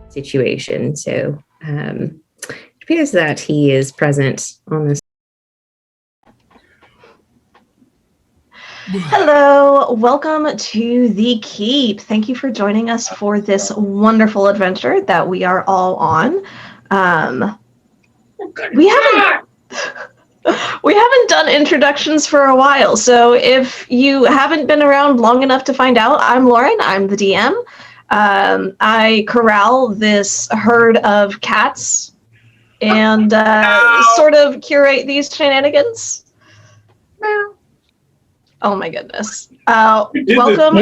situation. So it appears that he is present on this. Hello, welcome to The Keep. Thank you for joining us for this wonderful adventure that we are all on. We haven't done introductions for a while, so if you haven't been around long enough to find out, I'm Lauren, I'm the DM. I corral this herd of cats and sort of curate these shenanigans. Oh my goodness. Welcome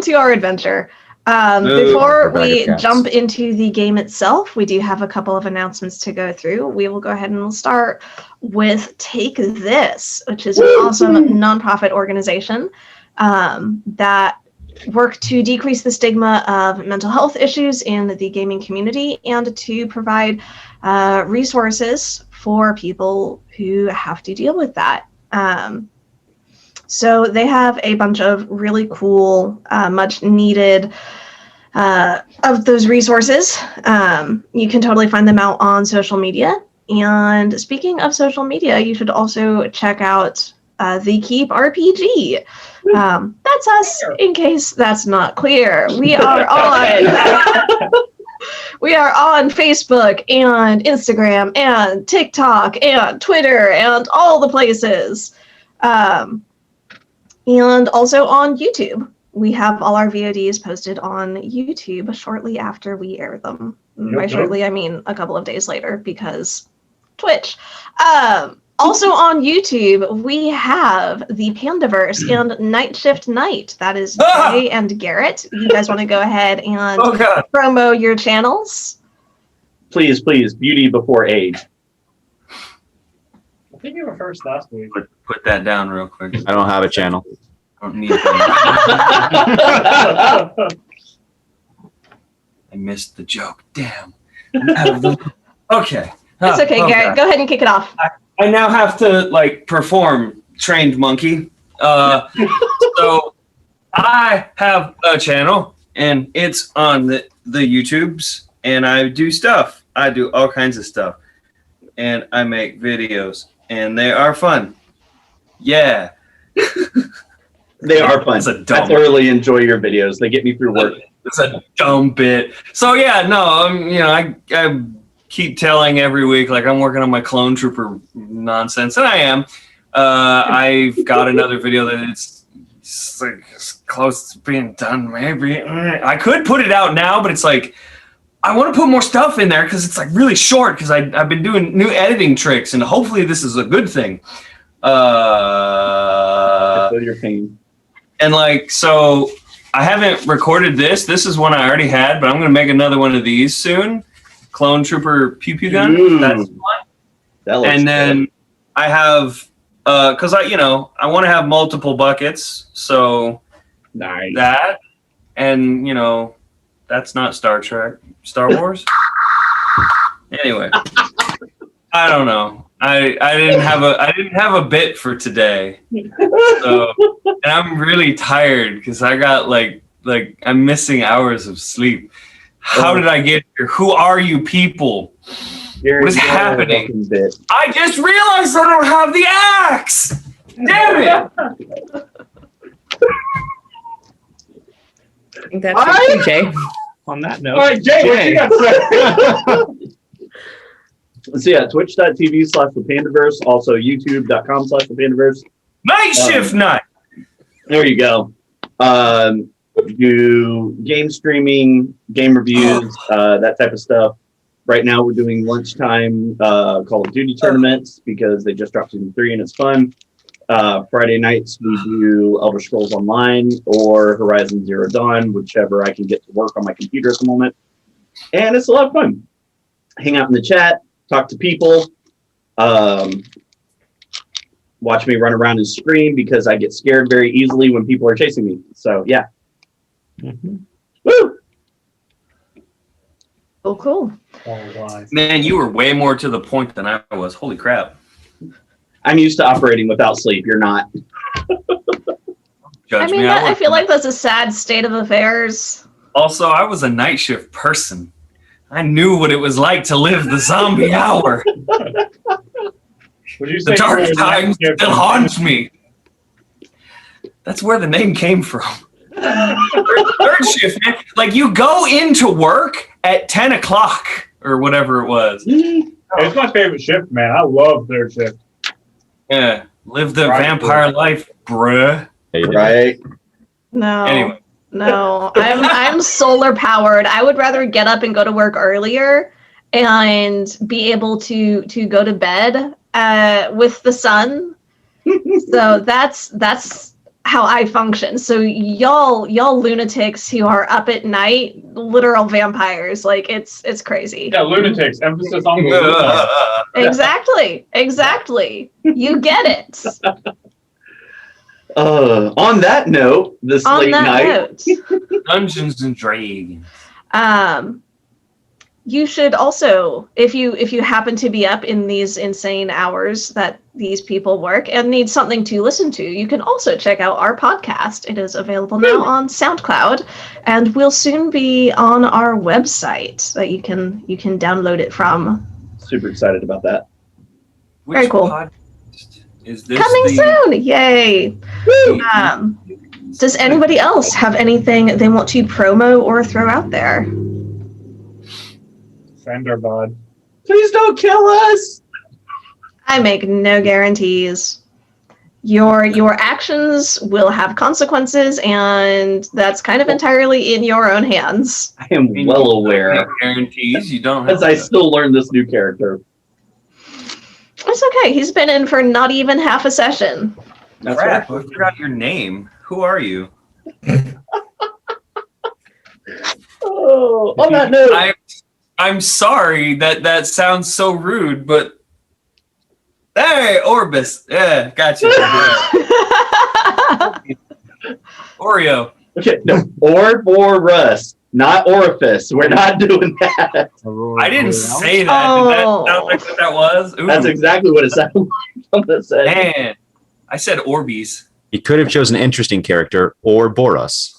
to our adventure. Before we jump into the game itself, we do have a couple of announcements to go through. We will go ahead and we'll start with Take This, which is an awesome nonprofit organization that work to decrease the stigma of mental health issues in the gaming community and to provide resources for people who have to deal with that. So they have a bunch of really cool, much needed of those resources. You can totally find them out on social media. And speaking of social media, you should also check out The Keep RPG. That's us, in case that's not clear. We are on Facebook and Instagram and TikTok and Twitter and all the places. And also on YouTube. We have all our VODs posted on YouTube shortly after we air them. By shortly, I mean a couple of days later, because Twitch. Also on YouTube, we have the Pandaverse and Night Shift Night. That is Jay and Garrett. You guys want to go ahead and promo your channels? Please, beauty before age. I think you were first last week. Put that down real quick. I don't have a channel. I don't need that. I missed the joke. Damn. Okay. It's okay, Garrett. Go ahead and kick it off. I now have to perform trained monkey. So I have a channel and it's on the YouTubes and I do stuff. I do all kinds of stuff and I make videos and they are fun. Yeah. They are fun. I thoroughly enjoy your videos. They get me through work. It's a dumb bit. So yeah, no, I keep telling every week I'm working on my clone trooper nonsense, and I am. I've got another video that it's close to being done. Maybe I could put it out now, but it's I want to put more stuff in there because it's really short. Because I've been doing new editing tricks, and hopefully this is a good thing. Your pain. And so I haven't recorded this. This is one I already had, but I'm going to make another one of these soon. Clone Trooper Pew Pew Gun. Ooh, that's one. And then I have, because I want to have multiple buckets. So nice. That, and that's not Star Wars. Anyway, I don't know. I didn't have a bit for today, so and I'm really tired because I got I'm missing hours of sleep. How did I get here? Who are you people? What is happening? I just realized I don't have the axe. Damn it! I think that's it, Jay. On that note, all right, Jay. What you got to say? So yeah, twitch.tv/thepandaverse, also youtube.com/thepandaverse. Night Shift Night. There you go. Do game streaming, game reviews, that type of stuff. Right now we're doing lunchtime Call of Duty tournaments because they just dropped Season 3 and it's fun. Friday nights we do Elder Scrolls Online or Horizon Zero Dawn, whichever I can get to work on my computer at the moment. And it's a lot of fun. Hang out in the chat. Talk to people, watch me run around and scream because I get scared very easily when people are chasing me. So yeah. Mm-hmm. Woo! Oh, cool. Man, you were way more to the point than I was. Holy crap. I'm used to operating without sleep. You're not. I feel like that's a sad state of affairs. Also, I was a night shift person. I knew what it was like to live the zombie hour. Would you The say dark you were a night times shift still and- haunt me. That's where the name came from. Third shift, man. Like, you go into work at 10 o'clock or whatever it was. It's my favorite shift, man. I love third shift. Yeah. Live the Right. vampire life, bruh. Right. No. Anyway. No, I'm solar powered. I would rather get up and go to work earlier and be able to go to bed with the sun. So that's how I function. So y'all lunatics who are up at night, literal vampires. Like it's crazy. Yeah, lunatics. Emphasis on the Exactly. You get it. On that note, this On late that night. note. Dungeons and Dragons. You should also, if you happen to be up in these insane hours that these people work and need something to listen to, you can also check out our podcast. It is available now on SoundCloud, and will soon be on our website that you can download it from. Super excited about that. Which Very cool. podcast is this? Coming the- soon! Yay! Does anybody else have anything they want to promo or throw out there? Fenderbud. Please don't kill us. I make no guarantees. Your actions will have consequences, and that's kind of entirely in your own hands. I am well aware, Guarantees you don't have as I to- still learn this new character. It's okay. He's been in for not even half a session. That's Crap, right. I forgot your name. Who are you? Oh, on that note, I'm sorry that sounds so rude, but hey, Orbis. Yeah, gotcha. Oreo. okay, no, Ouroboros, not orifice. We're not doing that. I didn't say that. Did that Oh. sound like what that was? Ooh, That's exactly what it sounded like. I'm gonna say. man. I said Orbeez. You could have chosen an interesting character or Boros.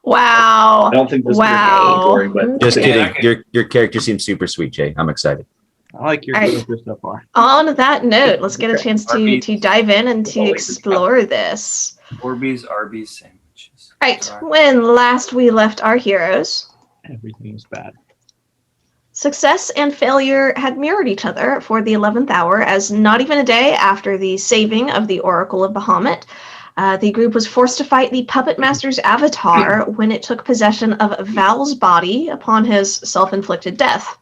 Wow. I don't think this Wow. is but Just Yeah, kidding. I could- Your character seems super sweet, Jay. I'm excited. I like your I- character so far. On that note, let's get a chance Arby's. to dive in and to explore this. Orbeez, Arby's sandwiches. Right. Sorry. When last we left our heroes, Everything is bad. success and failure had mirrored each other for the 11th hour, as not even a day after the saving of the Oracle of Bahamut, the group was forced to fight the Puppet Master's avatar when it took possession of Val's body upon his self-inflicted death.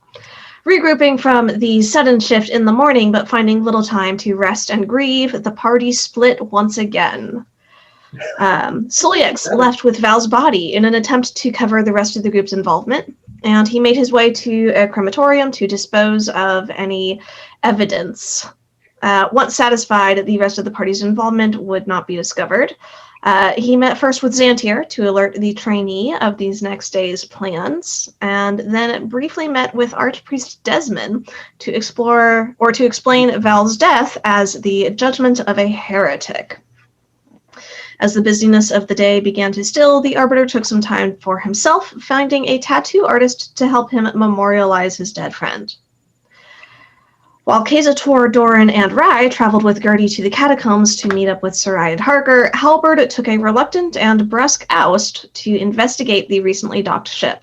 Regrouping from the sudden shift in the morning, but finding little time to rest and grieve, the party split once again. Solyax left with Val's body in an attempt to cover the rest of the group's involvement, and he made his way to a crematorium to dispose of any evidence. Once satisfied the rest of the party's involvement would not be discovered, he met first with Xantier to alert the trainee of these next day's plans, and then briefly met with Archpriest Desmond to explore or to explain Val's death as the judgment of a heretic. As the busyness of the day began to still, the Arbiter took some time for himself, finding a tattoo artist to help him memorialize his dead friend. While Kazator, Doran, and Rai traveled with Gertie to the catacombs to meet up with Sarai and Harker, Halberd took a reluctant and brusque oust to investigate the recently docked ship.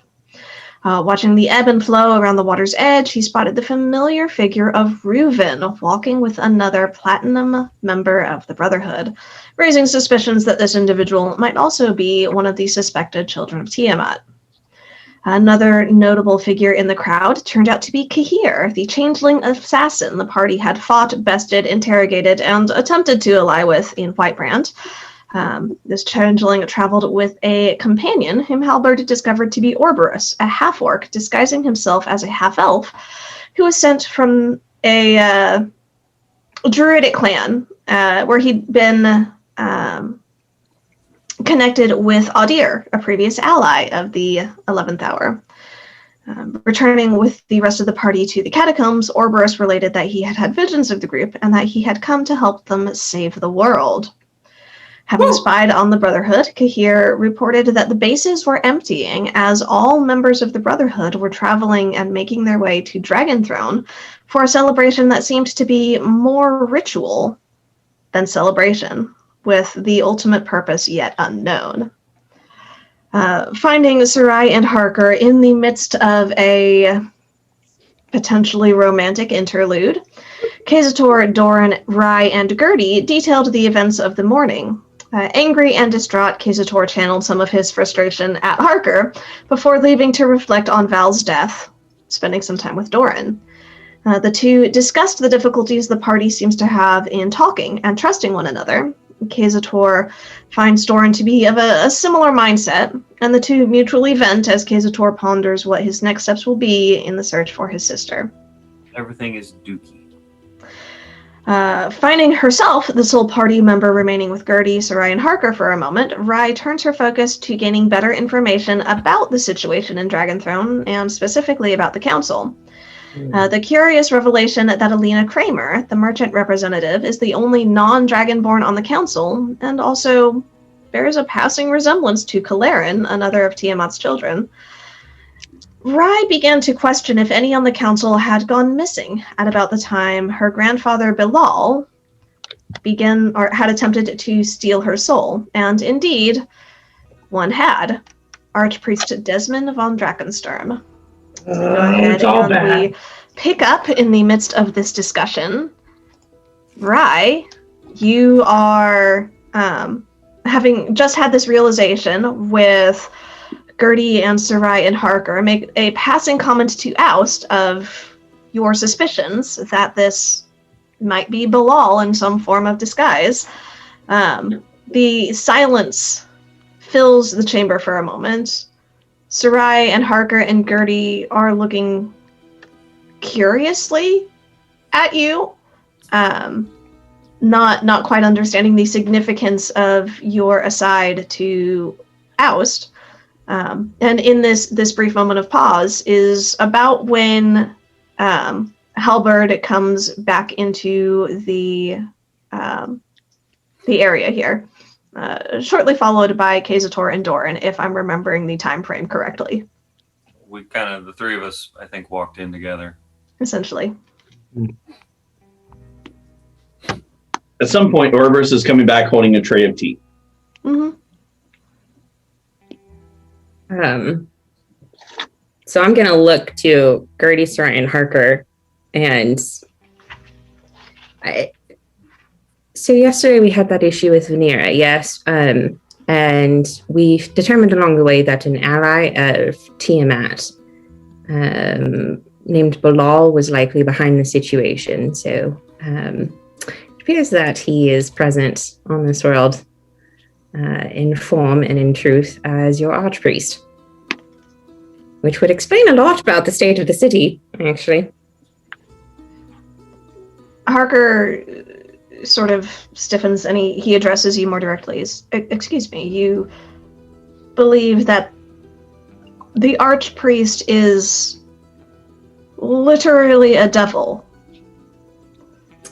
Watching the ebb and flow around the water's edge, he spotted the familiar figure of Reuven walking with another Platinum member of the Brotherhood, raising suspicions that this individual might also be one of the suspected children of Tiamat. Another notable figure in the crowd turned out to be Kahir, the changeling assassin the party had fought, bested, interrogated, and attempted to ally with in Whitebrand. This changeling traveled with a companion whom Halberd discovered to be Orborus, a half-orc disguising himself as a half-elf, who was sent from a druidic clan where he'd been connected with Audir, a previous ally of the 11th hour. Returning with the rest of the party to the catacombs, Orborus related that he had had visions of the group and that he had come to help them save the world. Having spied on the Brotherhood, Kahir reported that the bases were emptying as all members of the Brotherhood were traveling and making their way to Dragonthrone for a celebration that seemed to be more ritual than celebration, with the ultimate purpose yet unknown. Finding Sarai and Harker in the midst of a potentially romantic interlude, Kazator, Doran, Rai, and Gertie detailed the events of the morning. Angry and distraught, Kazator channeled some of his frustration at Harker before leaving to reflect on Val's death, spending some time with Doran. The two discussed the difficulties the party seems to have in talking and trusting one another. Kazator finds Doran to be of a similar mindset, and the two mutually vent as Kazator ponders what his next steps will be in the search for his sister. Everything is dookie. Finding herself the sole party member remaining with Gertie, Sarai, and Harker for a moment, Rai turns her focus to gaining better information about the situation in Dragonthrone, and specifically about the council. The curious revelation that Alina Kramer, the merchant representative, is the only non-dragonborn on the council, and also bears a passing resemblance to Kalarin, another of Tiamat's children. Rai began to question if any on the council had gone missing at about the time her grandfather Bilal had attempted to steal her soul, and indeed, one had. Archpriest Desmond von Drakensturm. Go ahead and we pick up in the midst of this discussion. Rai, you are having just had this realization with Gertie and Sarai and Harker make a passing comment to Oust of your suspicions that this might be Bilal in some form of disguise. The silence fills the chamber for a moment. Sarai and Harker and Gertie are looking curiously at you, not quite understanding the significance of your aside to Oust. And in this brief moment of pause is about when Halberd comes back into the area here, shortly followed by Kazator and Doran, if I'm remembering the time frame correctly. We the three of us, I think, walked in together. Essentially. At some point, Orvers is coming back holding a tray of tea. Mm-hmm. So I'm going to look to Gertie, Sarai, and Harker, and so yesterday we had that issue with Vanera, yes, and we've determined along the way that an ally of Tiamat named Bilal was likely behind the situation, so it appears that he is present on this world in form and in truth as your archpriest, which would explain a lot about the state of the city, actually. Harker sort of stiffens and he addresses you more directly. Excuse me, you believe that the archpriest is literally a devil?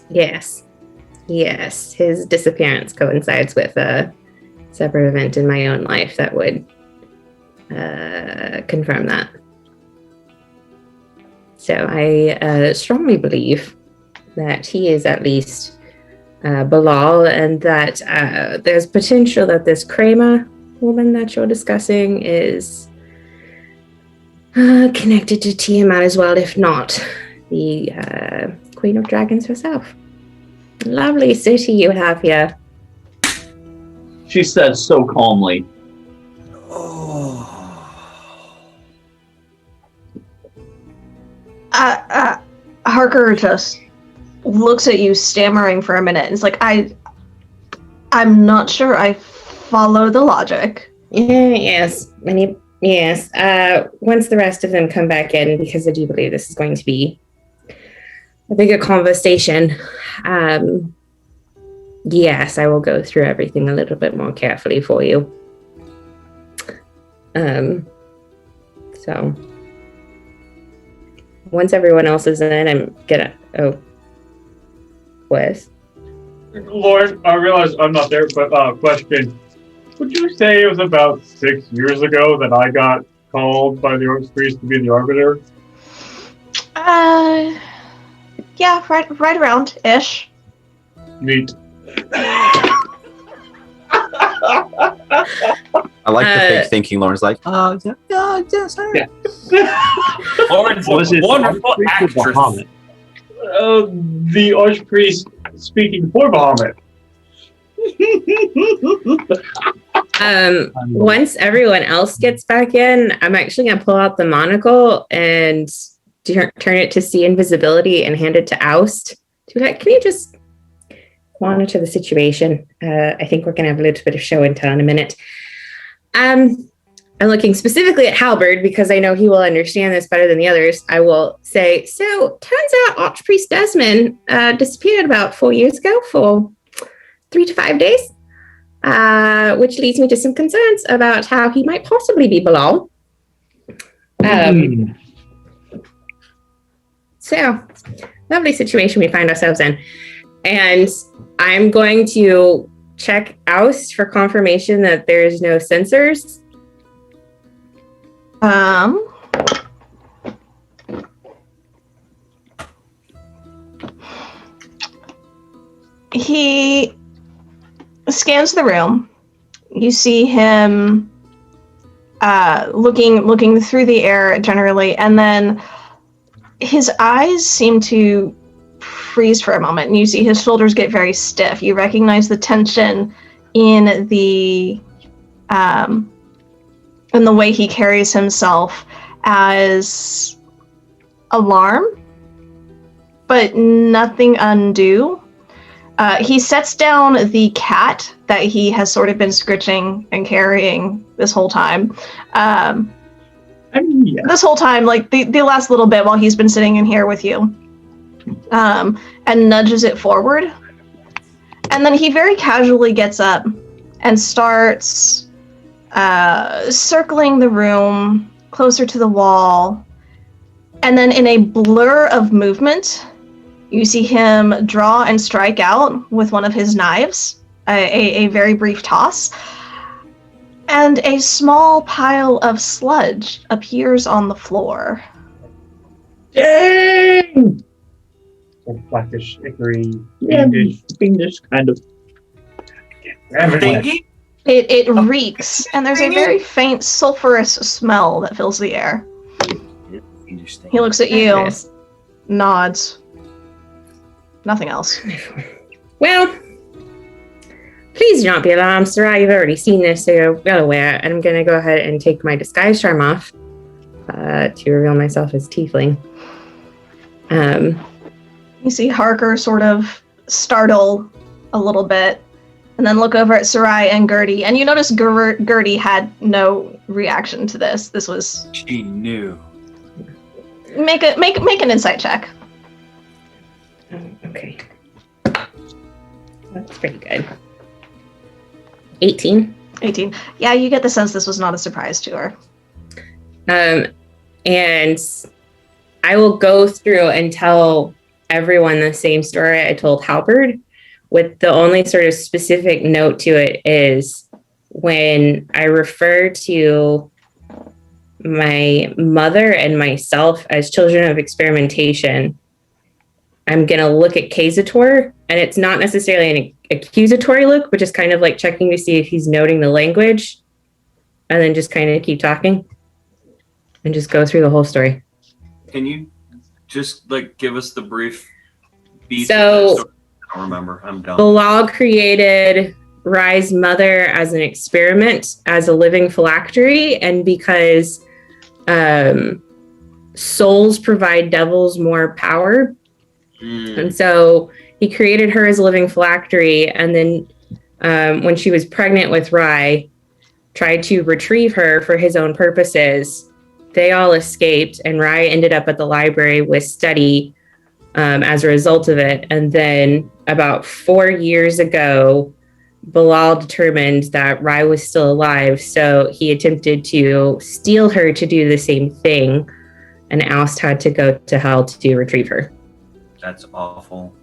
Yes. His disappearance coincides with a separate event in my own life that would confirm that. So I strongly believe that he is at least Bilal, and that there's potential that this Kramer woman that you're discussing is connected to Tiamat as well, if not the Queen of Dragons herself. Lovely city you have here. She said so calmly. Harker just looks at you, stammering for a minute. It's like, I'm not sure I follow the logic. Yes. Once the rest of them come back in, because I do believe this is going to be a bigger conversation, yes, I will go through everything a little bit more carefully for you. So once everyone else is in, I'm gonna... Oh. Wes? Lauren, I realize I'm not there, but question. Would you say it was about 6 years ago that I got called by the Archpriest to be the Arbiter? Yeah, right around ish. Neat. I like the fake thinking. Lauren's like, oh, yeah, sorry. Lauren's Was a it wonderful Archpriest or actress. Bahamut? The Archpriest speaking for Bahamut. Once everyone else gets back in, I'm actually going to pull out the monocle and turn it to see invisibility and hand it to Oust. Can you just monitor the situation? I think we're going to have a little bit of show and tell in a minute. I'm looking specifically at Halberd because I know he will understand this better than the others. I will say, so turns out Archpriest Desmond disappeared about 4 years ago for 3 to 5 days, which leads me to some concerns about how he might possibly be below. So, lovely situation we find ourselves in. And I'm going to check Oust for confirmation that there's no sensors. He scans the room. You see him looking through the air generally, and then his eyes seem to freeze for a moment, and you see his shoulders get very stiff. You recognize the tension in the way he carries himself as alarm, but nothing undue. He sets down the cat that he has sort of been scritching and carrying this whole time. This whole time, like the last little bit while he's been sitting in here with you. And nudges it forward. And then he very casually gets up and starts circling the room closer to the wall. And then in a blur of movement, you see him draw and strike out with one of his knives, a very brief toss. And a small pile of sludge appears on the floor. Dang! Blackish, hickory, fiendish kind of. Stinky? It reeks, and there's a very faint sulfurous smell that fills the air. He looks at you, nods. Nothing else. Well, please do not be alarmed, sir. You've already seen this, so you're well aware. And I'm going to go ahead and take my disguise charm off to reveal myself as Tiefling. You see Harker sort of startle a little bit, and then look over at Sarai and Gertie, and you notice Gertie had no reaction to this. This was... She knew. Make an insight check. Okay. That's pretty good. 18. 18. Yeah, you get the sense this was not a surprise to her. And I will go through and tell everyone the same story I told Halberd, with the only sort of specific note to it is when I refer to my mother and myself as children of experimentation, I'm going to look at Kazator, and it's not necessarily an accusatory look, but just kind of like checking to see if he's noting the language, and then just kind of keep talking and just go through the whole story. Can you just like give us the brief beats? So, I don't remember. I'm dumb. Bilal created Rye's mother as an experiment, as a living phylactery, and because souls provide devils more power. And so he created her as a living phylactery, and then when she was pregnant with Rye, tried to retrieve her for his own purposes. They all escaped, and Rye ended up at the library with Study as a result of it. And then about 4 years ago, Bilal determined that Rye was still alive, so he attempted to steal her to do the same thing, and Oust had to go to hell to retrieve her. That's awful.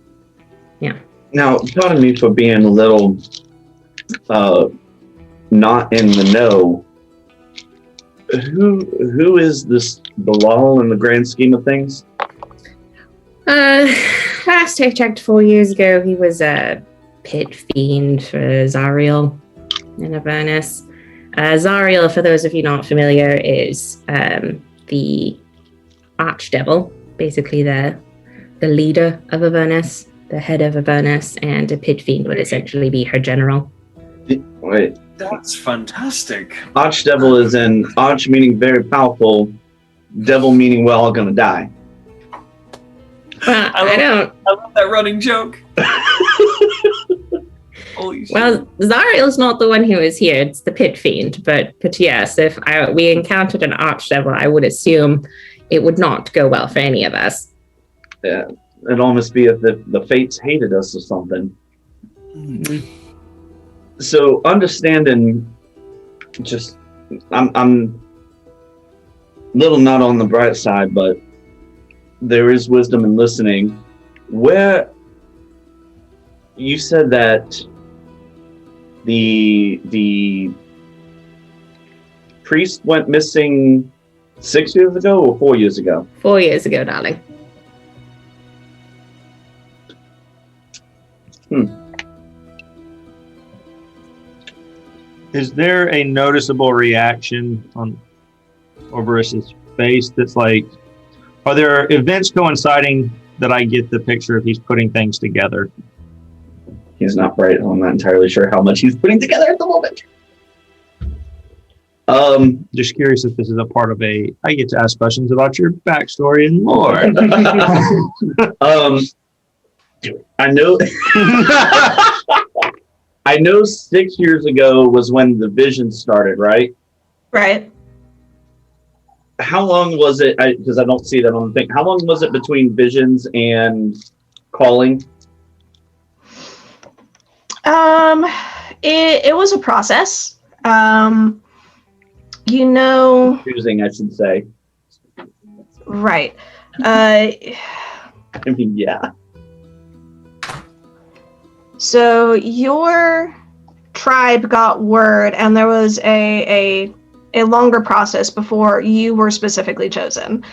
Yeah. Now, pardon me for being a little not in the know. Who is this Bilal in the grand scheme of things? Last I checked 4 years ago, he was a pit fiend for Zariel in Avernus. Zariel, for those of you not familiar, is the archdevil, basically the leader of Avernus, the head of Avernus, and a pit fiend would essentially be her general. Wait, That's fantastic. archdevil is in arch meaning very powerful, devil meaning we're all gonna die. Well, I love that running joke. Holy shit. Well, Zariel's not the one who is here; it's the pit fiend. But yes, if we encountered an archdevil, I would assume it would not go well for any of us. Yeah, it'd almost be if the fates hated us or something. So understanding, just I'm little not on the bright side, but there is wisdom in listening. Where you said that the priest went missing 6 years ago or 4 years ago? 4 years ago, darling. Is there a noticeable reaction on Oberus's face that's like, are there events coinciding that I get the picture of he's putting things together? He's not right. I'm not entirely sure how much he's putting together at the moment. Just curious if this is a part of I get to ask questions about your backstory and lore. I know. I know 6 years ago was when the vision started, right? Right. How long was it? Because I don't see that on the thing. How long was it between visions and calling? It was a process. Confusing, I should say. Right. I mean, yeah. So your tribe got word, and there was a longer process before you were specifically chosen.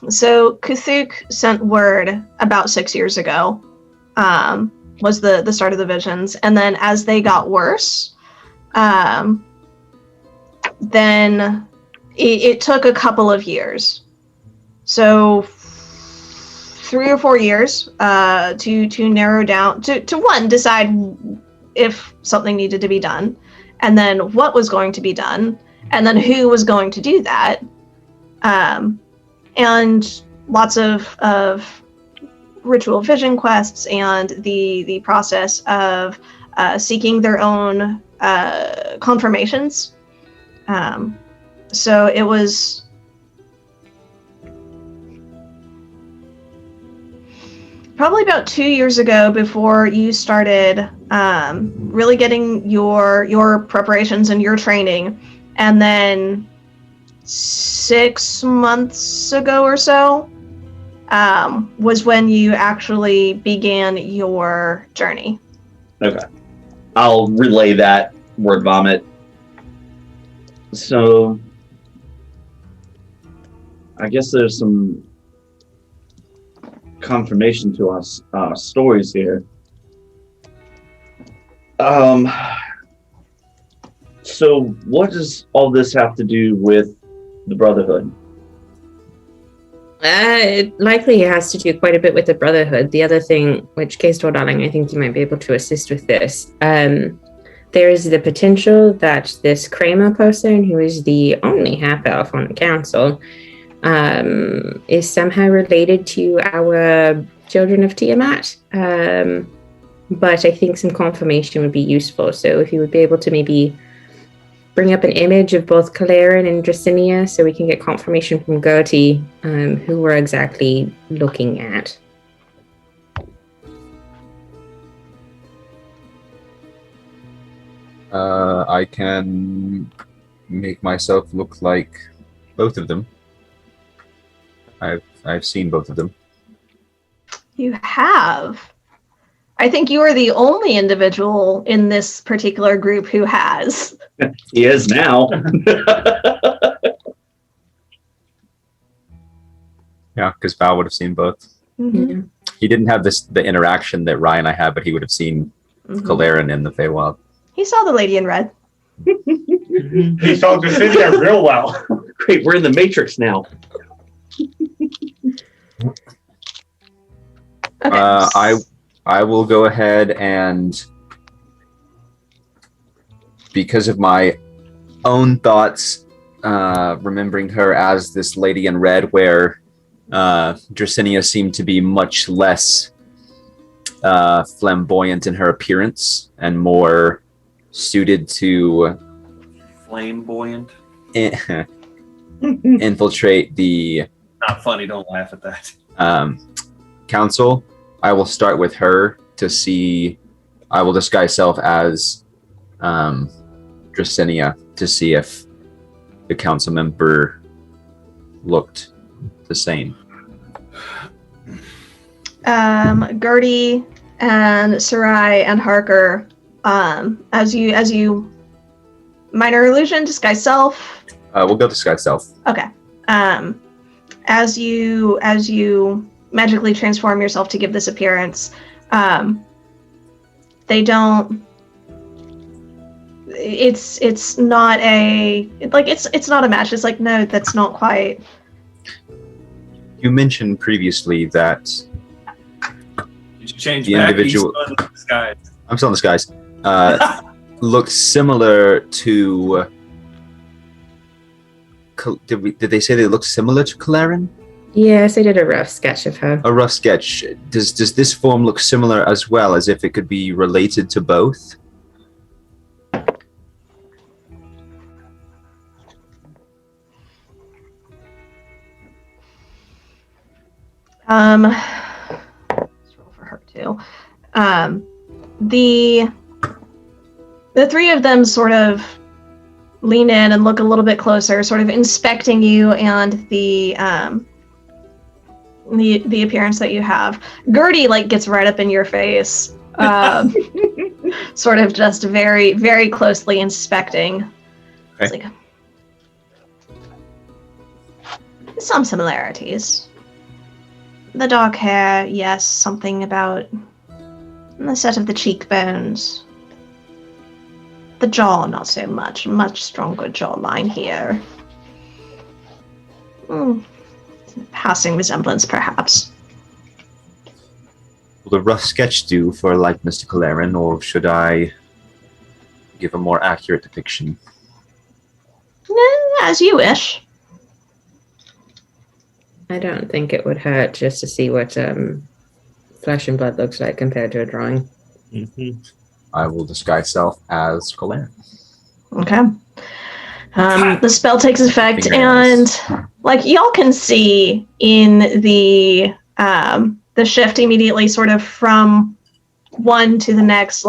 So Kuthuk sent word about 6 years ago, was the start of the visions, and then as they got worse, then it took a couple of years. So 3 or 4 years to narrow down to one, decide if something needed to be done, and then what was going to be done, and then who was going to do that, and lots of ritual vision quests and the process of seeking their own confirmations. So it was probably about 2 years ago before you started really getting your preparations and your training, and then 6 months ago or so was when you actually began your journey. Okay. I'll relay that word vomit. So I guess there's some confirmation to us stories here. So what does all this have to do with the Brotherhood? It likely has to do quite a bit with the Brotherhood. The other thing, which Case darling, I think you might be able to assist with this. There is the potential that this Kramer person, who is the only half-elf on the council, is somehow related to our children of Tiamat. But I think some confirmation would be useful. So if you would be able to maybe bring up an image of both Kalarin and Dracinia so we can get confirmation from Gertie who we're exactly looking at. I can make myself look like both of them. I've seen both of them. You have. I think you are the only individual in this particular group who has. He is now. Yeah, because Val would have seen both. Mm-hmm. He didn't have the interaction that Ryan and I had, but he would have seen Kalarin in the Feywild. He saw the lady in red. He saw the city there real well. Great, we're in the Matrix now. Okay. I will go ahead and, because of my own thoughts, remembering her as this lady in red, where Dracinia seemed to be much less flamboyant in her appearance and more suited to Flamboyant. infiltrate the Not funny. Don't laugh at that. council. I will start with her to see. I will disguise self as Dracinia to see if the council member looked the same. Gertie and Sarai and Harker, as you minor illusion, disguise self. We'll go disguise self. Okay. As you magically transform yourself to give this appearance, they don't. It's not a it's not a match. It's like, no, that's not quite. You mentioned previously that You should change The back. individual- He's still in disguise. I'm still in disguise. Looks similar to. Did they say they look similar to Kalarin? Yes, I did a rough sketch of her. A rough sketch. Does this form look similar as well, as if it could be related to both? Let's roll for her too. The three of them sort of lean in and look a little bit closer, sort of inspecting you and the appearance that you have. Gertie gets right up in your face, sort of just very, very closely inspecting. It's like some similarities. The dark hair, yes, something about the set of the cheekbones. The jaw, not so much. Much stronger jawline here. Passing resemblance, perhaps. Will the rough sketch do for likeness to Kalarin, or should I give a more accurate depiction? As you wish. I don't think it would hurt just to see what flesh and blood looks like compared to a drawing. Mm-hmm. I will disguise self as Kalarin. Okay. The spell takes effect, Fingernails. and y'all can see in the shift immediately, sort of from one to the next.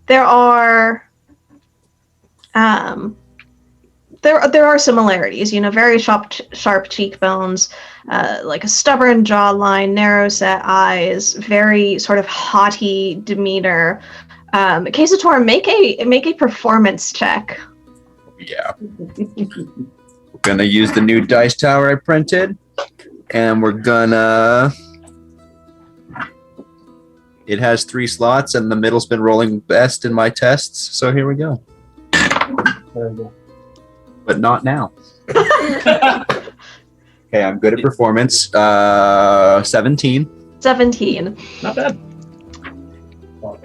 There are there are similarities. Very sharp cheekbones, like a stubborn jawline, narrow set eyes, very sort of haughty demeanor. Kazator, make a performance check. Yeah. We're gonna use the new dice tower I printed, and we're gonna. It has 3 slots, and the middle's been rolling best in my tests, so here we go. But not now. Okay, I'm good at performance. 17. 17. Not bad.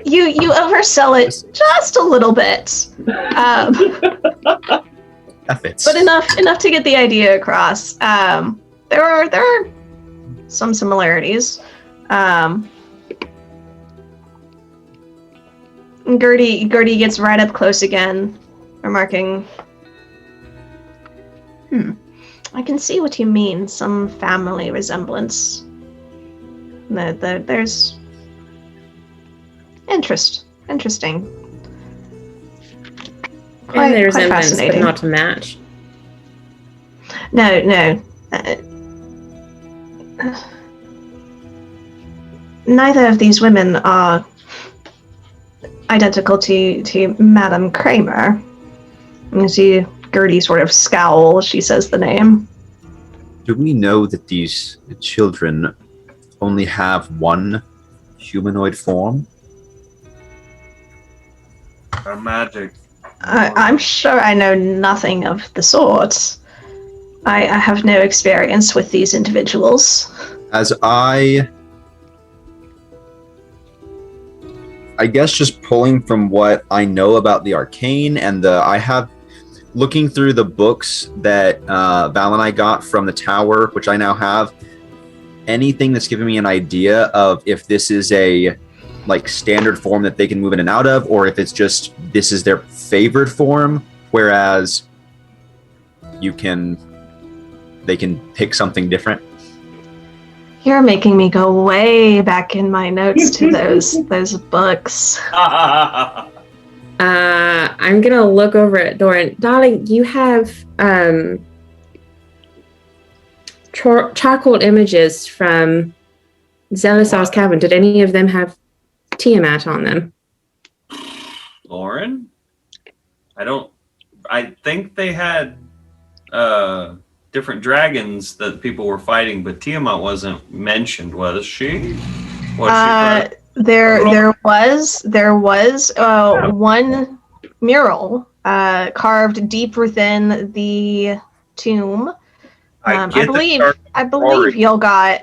You oversell it just a little bit, That fits. but enough to get the idea across. There are some similarities. Gertie gets right up close again, remarking, I can see what you mean. Some family resemblance. There's interesting. And the Quite resemblance, but fascinating. not to match. No. neither of these women are identical to Madame Kramer. You see Gertie sort of scowl as she says the name. Do we know that these children only have one humanoid form? Our magic. I'm sure I know nothing of the sort. I have no experience with these individuals. As I guess just pulling from what I know about the arcane and I have looking through the books that Val and I got from the tower, which I now have, anything that's giving me an idea of if this is a like standard form that they can move in and out of, or if it's just this is their favored form, whereas they can pick something different. You're making me go way back in my notes to those books. I'm gonna look over at Doran. Darling, you have charcoal images from Zelisar's cabin. Did any of them have Tiamat on them? Lauren? I think they had different dragons that people were fighting, but Tiamat wasn't mentioned, was she? There was one mural carved deep within the tomb. I believe y'all got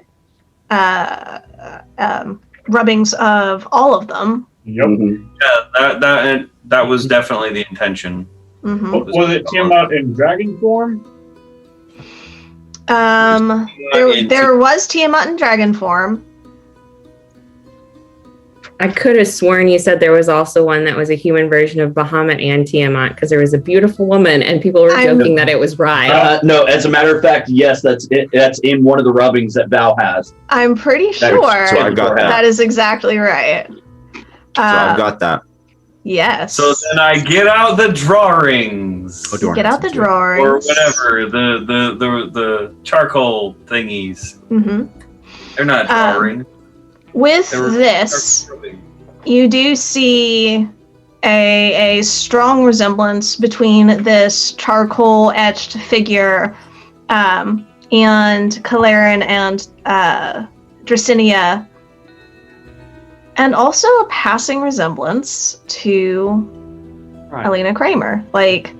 rubbings of all of them. Yep. Yeah, that was definitely the intention. Mm-hmm. Was it Tiamat in dragon form? There was Tiamat in dragon form. I could have sworn you said there was also one that was a human version of Bahamut and Tiamat, because there was a beautiful woman and people were joking that it was Rye. No, as a matter of fact, yes, that's it. That's in one of the rubbings that Val has. I'm pretty sure So I've got that. that is exactly right. So I've got that. Yes. So then I get out the drawings. Get out the drawings. Or whatever, the charcoal thingies. Mm-hmm. They're not drawing. With this, you do see a strong resemblance between this charcoal etched figure and Kalarin and Dracinia, and also a passing resemblance to Alina Kramer. Like,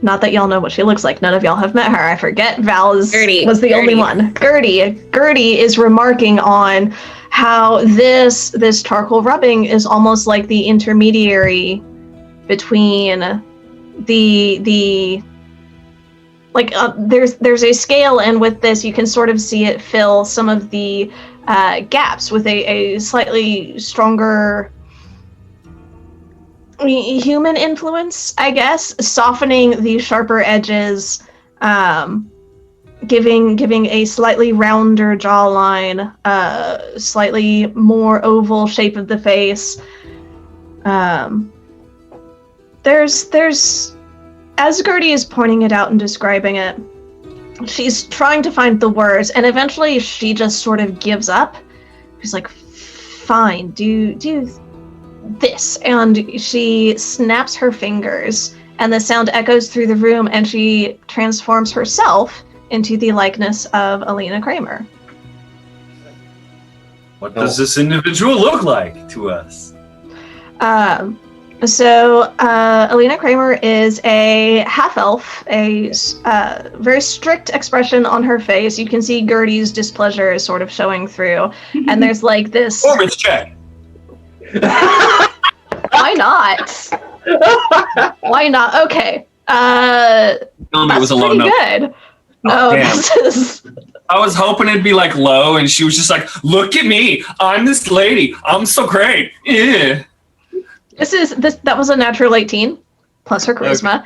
not that y'all know what she looks like. None of y'all have met her. I forget. Val was the only one. Gertie is remarking on how this charcoal rubbing is almost like the intermediary between the like there's a scale, and with this you can sort of see it fill some of the gaps with a slightly stronger human influence, I guess, softening the sharper edges, giving a slightly rounder jawline, slightly more oval shape of the face. There's as Gertie is pointing it out and describing it, she's trying to find the words, and eventually she just sort of gives up. She's like, fine, do this. And she snaps her fingers, and the sound echoes through the room, and she transforms herself into the likeness of Alina Kramer. What does this individual look like to us? So Alina Kramer is a half-elf, a very strict expression on her face. You can see Gertie's displeasure is sort of showing through. And there's like this... Performance check! Why not? Why not? Okay. It was a low note. Good. No, this is... I was hoping it'd be like low, and she was just like, look at me, I'm this lady, I'm so great. Yeah. That was a natural 18 plus her charisma.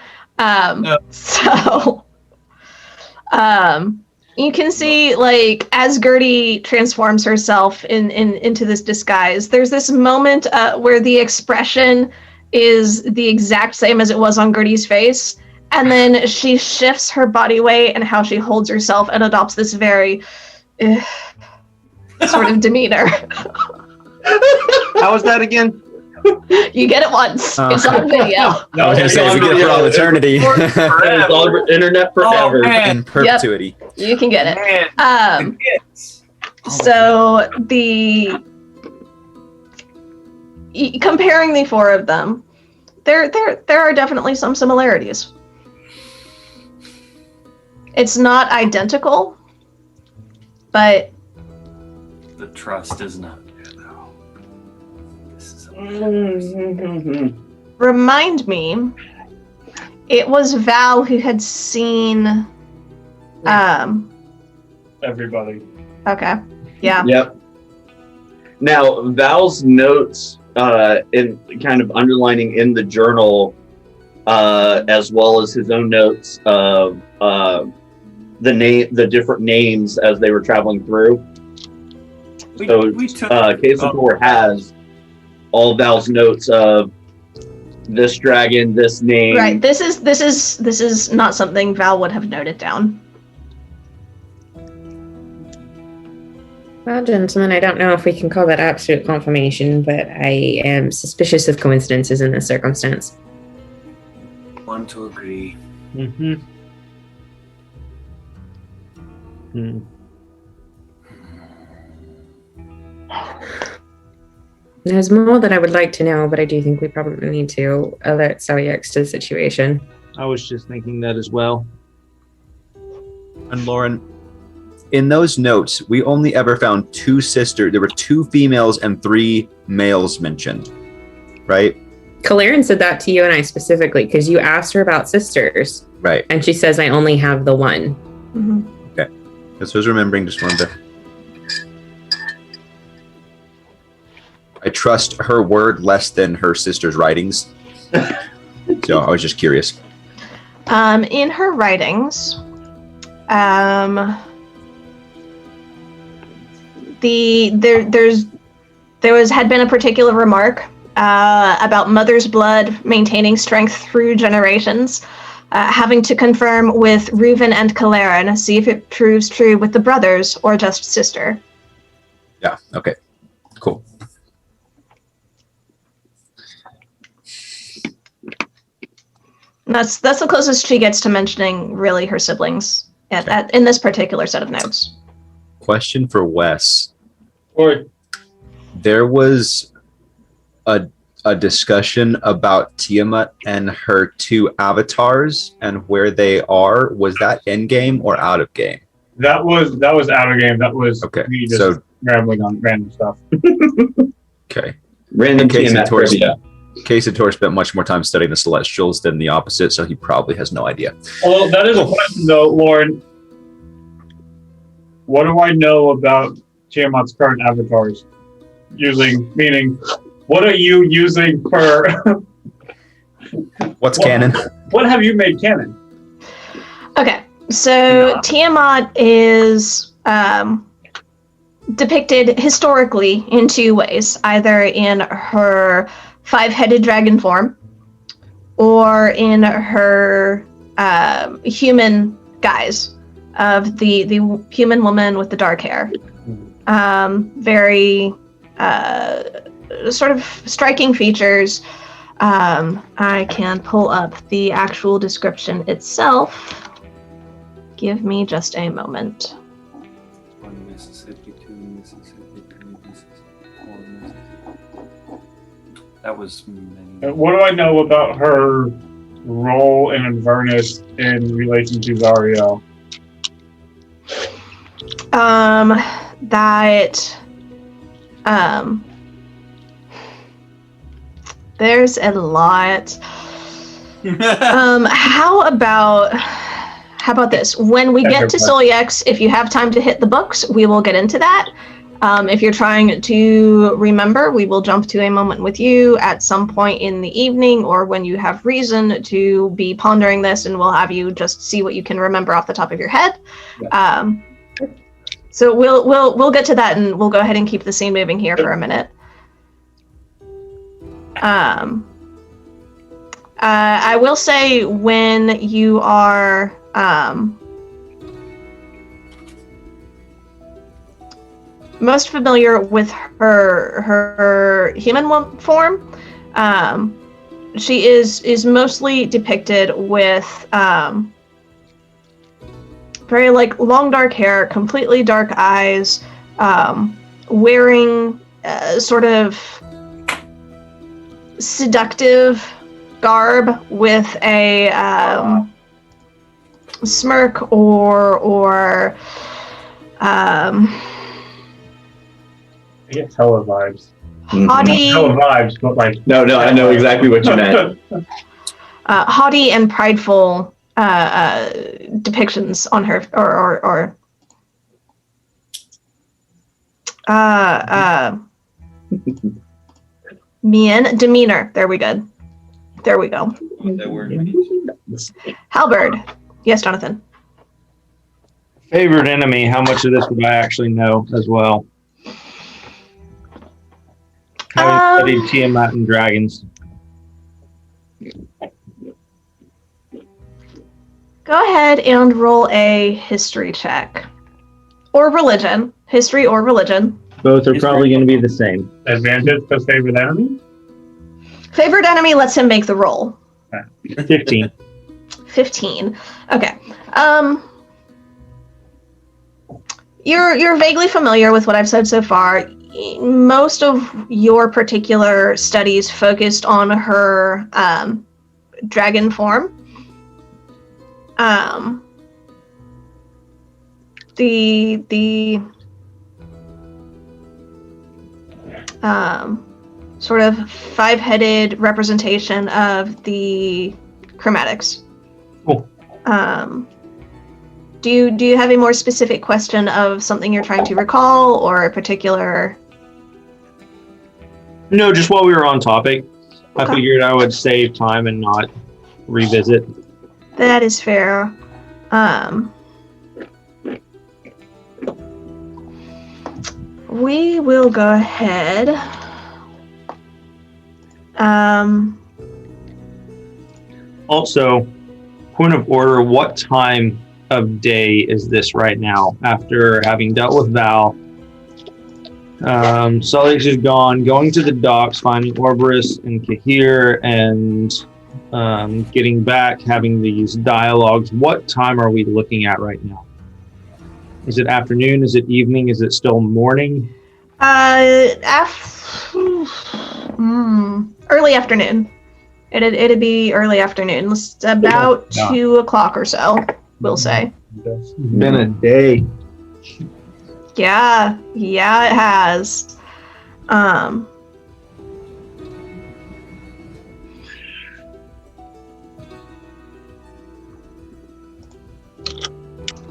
You can see, like, as Gertie transforms herself into this disguise, there's this moment where the expression is the exact same as it was on Gertie's face, and then she shifts her body weight and how she holds herself and adopts this very sort of demeanor. How was that again? You get it once. It's on video. I was gonna say we get it for all eternity. It's all internet forever. man. In perpetuity. You can get it. Man, it's So comparing the four of them, there are definitely some similarities. It's not identical, but the trust is not there though. This is remind me, it was Val who had seen. Everybody. Okay. Yeah. Yep. Now, Val's notes, in kind of underlining in the journal, as well as his own notes of the different names as they were traveling through. we took K-Support has all Val's notes of this dragon, this name. Right. This is not something Val would have noted down. Well, gentlemen, I don't know if we can call that absolute confirmation, but I am suspicious of coincidences in this circumstance. one to agree. Mm-hmm. Hmm. There's more that I would like to know, but I do think we probably need to alert Salyax to the situation. I was just thinking that as well. And Lauren, in those notes, we only ever found two sisters. There were 2 females and 3 males mentioned, right? Kalarin said that to you and I specifically because you asked her about sisters, Right. and she says, I only have the one. Mm-hmm. This was remembering, just wanted to. I trust her word less than her sister's writings. So I was just curious. In her writings, there had been a particular remark about mother's blood maintaining strength through generations, having to confirm with Reuven and Kalarin, see if it proves true with the brothers or just sister. Yeah, okay. Cool. And that's the closest she gets to mentioning really her siblings in this particular set of notes. Question for Wes. Or There was a discussion about Tiamat and her 2 avatars and where they are. Was that in game or out of game? that was out of game. That was Okay, me just so- rambling on random stuff. Okay. Random Case TMF trivia. Kasator spent much more time studying the Celestials than the opposite, so he probably has no idea. Well, that is a question though, Lauren. What do I know about Tiamat's current avatars? Meaning, what are you using for? What's Well- canon? What have you made canon? Okay, so Tiamat is depicted historically in 2 ways, either in her 5-headed dragon form or in her human guise of the human woman with the dark hair. Very sort of striking features. I can pull up the actual description itself. Give me just a moment. 1 Mississippi, 2 Mississippi, 3 Mississippi, 4 Mississippi. That was many. What do I know about her role in Inverness in relation to Zariel? There's a lot. How about this? When we get to Solyex, if you have time to hit the books, we will get into that. If you're trying to remember, we will jump to a moment with you at some point in the evening or when you have reason to be pondering this, and we'll have you just see what you can remember off the top of your head. Yeah. So we'll get to that, and we'll go ahead and keep the scene moving here for a minute. I will say when you most familiar with her human form. She is mostly depicted with very like long dark hair, completely dark eyes, wearing sort of seductive garb with a smirk or I get hella vibes. haughty, Hella vibes, but like No, I know exactly what you meant. haughty and prideful depictions on her, or demeanor. There we go. That word. Halberd. Yes, Jonathan. Favorite enemy. How much of this would I actually know as well? Having studied Tiamat and dragons. Go ahead and roll a history check. Or religion. History or religion. Both are probably going to be the same. advantage to favorite enemy. Favorite enemy lets him make the roll. 15. 15. Okay. You're vaguely familiar with what I've said so far. Most of your particular studies focused on her dragon form. The sort of five-headed representation of the chromatics. Cool. Do you have a more specific question of something you're trying to recall or a particular? No, just while we were on topic, I Okay. figured I would save time and not revisit. That is fair. We will go ahead. Also, point of order, what time of day is this right now? After having dealt with Val, Sullyx is gone, going to the docks, finding Orberus and Kahir, and getting back, having these dialogues. What time are we looking at right now? Is it afternoon? Is it evening? Is it still morning? Early afternoon. It'd be early afternoon. It's about 2 o'clock or so, we'll say. It's been a day. Yeah, it has.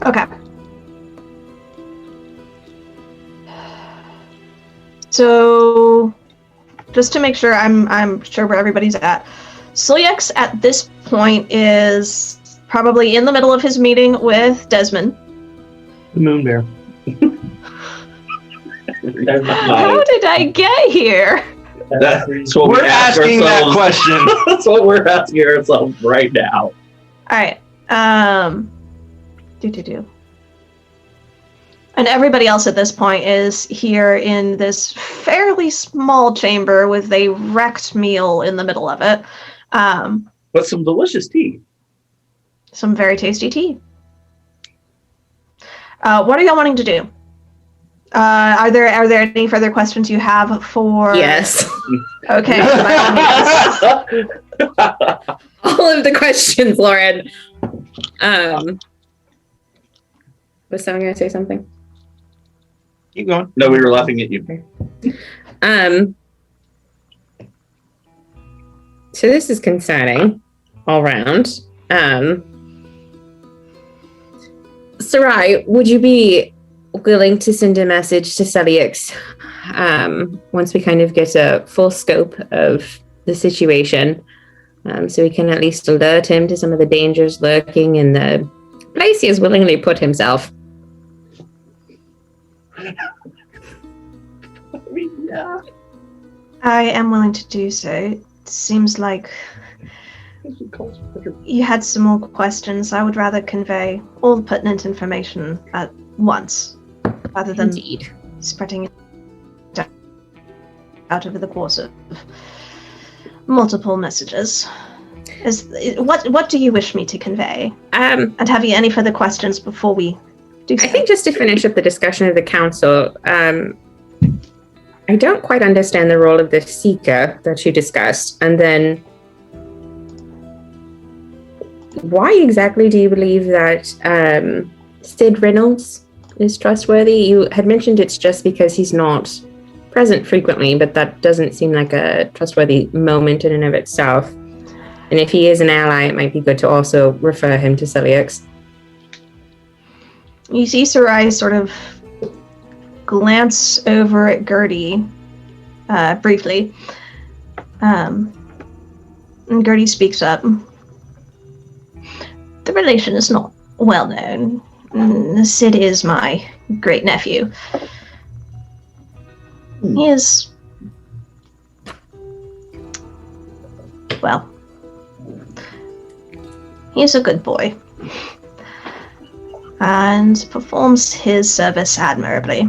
Okay. So, just to make sure I'm sure where everybody's at, Sullyx at this point is probably in the middle of his meeting with Desmond. The moon bear. How did I get here? That's what We're we ask asking that ourselves. question. That's what we're asking ourselves right now. All right. And everybody else at this point is here in this fairly small chamber with a wrecked meal in the middle of it. But some delicious tea. Some very tasty tea. What are y'all wanting to do? Are there any further questions you have for? Yes. Okay. By all means. All of the questions, Lauren. Was someone going to say something? Keep going. No, we were laughing at you. So this is concerning all round. Sarai, would you be willing to send a message to Sullyx once we kind of get a full scope of the situation, so we can at least alert him to some of the dangers lurking in the place he has willingly put himself? Yeah. I am willing to do so. It seems like you had some more questions. I would rather convey all the pertinent information at once, rather than Indeed. spreading it out over the course of multiple messages. What do you wish me to convey? And have you any further questions before we do so? I think just to finish up the discussion of the council, I don't quite understand the role of the seeker that you discussed. And then why exactly do you believe that Sid Reynolds is trustworthy? You had mentioned it's just because he's not present frequently, but that doesn't seem like a trustworthy moment in and of itself. And if he is an ally, it might be good to also refer him to Celiax. You see Sarai sort of glance over at Gertie briefly. And Gertie speaks up. The relation is not well known. Sid is my great nephew. He is, well, he's a good boy and performs his service admirably.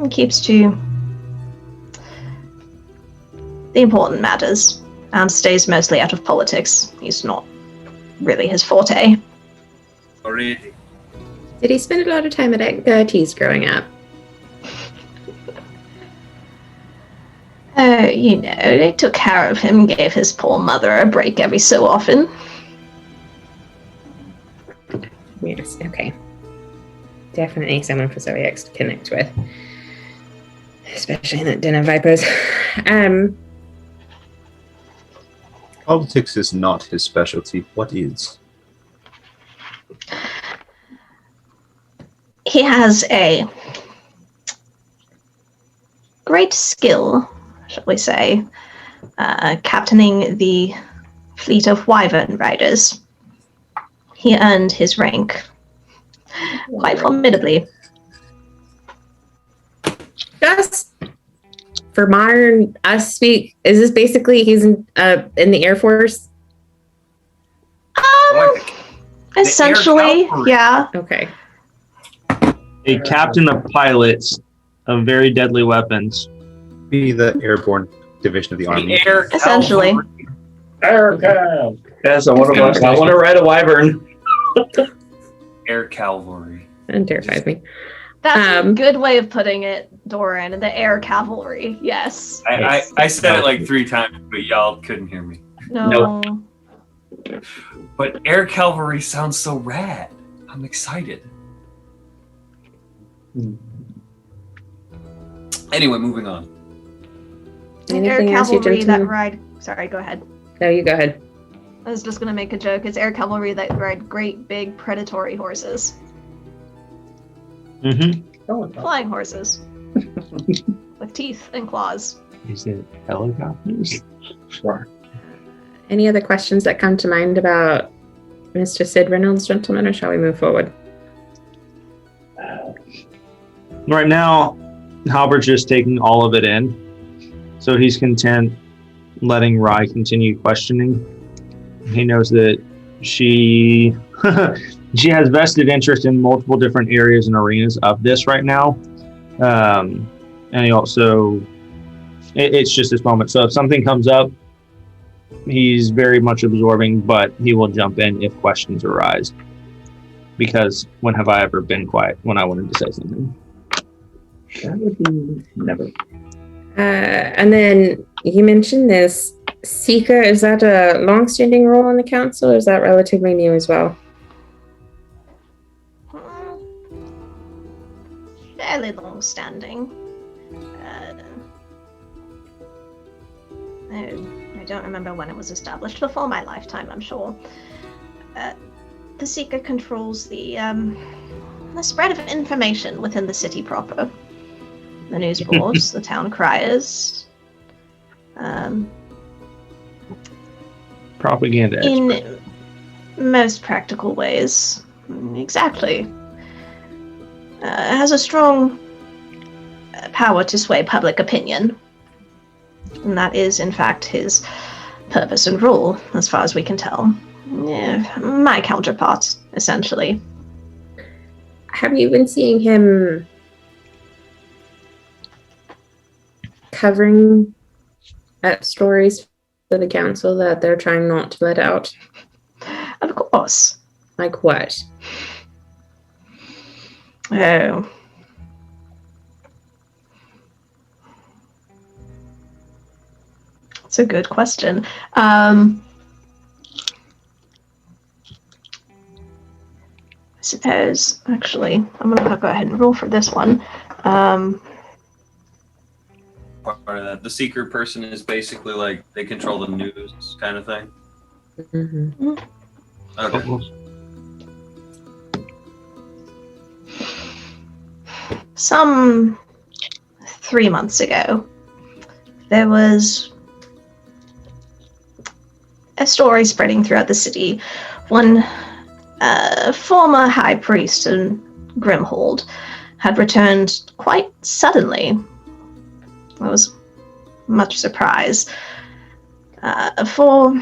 He keeps to the important matters and stays mostly out of politics. He's not really his forte. Already. Did he spend a lot of time at Gertie's growing up? Oh, you know, they took care of him, gave his poor mother a break every so often. Yes, okay. Definitely someone for Celiax to connect with. Especially in that Den of Vipers. Politics is not his specialty. What is? He has a great skill, shall we say, captaining the fleet of wyvern riders. He earned his rank quite formidably. Just for modern us speak, is this basically he's in the Air Force? Essentially, yeah. Okay. A captain of pilots of very deadly weapons. Be the airborne division of the army. The air Essentially. Air Cav. Yes, I want to ride a wyvern. Air cavalry. That terrifies me. That's a good way of putting it, Doran. The air cavalry, yes. I said it like 3 times, but y'all couldn't hear me. No. But air cavalry sounds so rad. I'm excited. Anyway, moving on. Anything Air else you cavalry that gentlemen? ride. Sorry, go ahead. No, you go ahead. I was just gonna make a joke. It's air cavalry that ride great big predatory horses. Mm-hmm. Flying horses. With teeth and claws. Is it helicopters? Sure. Any other questions that come to mind about Mr. Sid Reynolds, gentlemen, or shall we move forward? Right now, Halbert's just taking all of it in. So he's content letting Rye continue questioning. He knows that she she has vested interest in multiple different areas and arenas of this right now. And he also, it's just this moment. So if something comes up, he's very much absorbing, but he will jump in if questions arise. Because when have I ever been quiet when I wanted to say something? That would be never. And then you mentioned this Seeker. Is that a long-standing role on the council, or is that relatively new as well? Fairly long-standing. I don't remember when it was established. Before my lifetime, I'm sure. The Seeker controls the spread of information within the city proper. The news boards, the town criers. Propaganda expert. In most practical ways. Exactly. Has a strong power to sway public opinion. And that is, in fact, his purpose and role, as far as we can tell. Yeah, my counterpart, essentially. Have you been seeing him covering stories for the council that they're trying not to let out? Of course. Like what? Oh. That's a good question. I suppose, actually, I'm going to go ahead and roll for this one. Part of that. The secret person is basically like they control the news kind of thing. Mm-hmm. Okay. Some 3 months ago, there was a story spreading throughout the city. One former high priest in Grimhold had returned quite suddenly. I was much surprised. For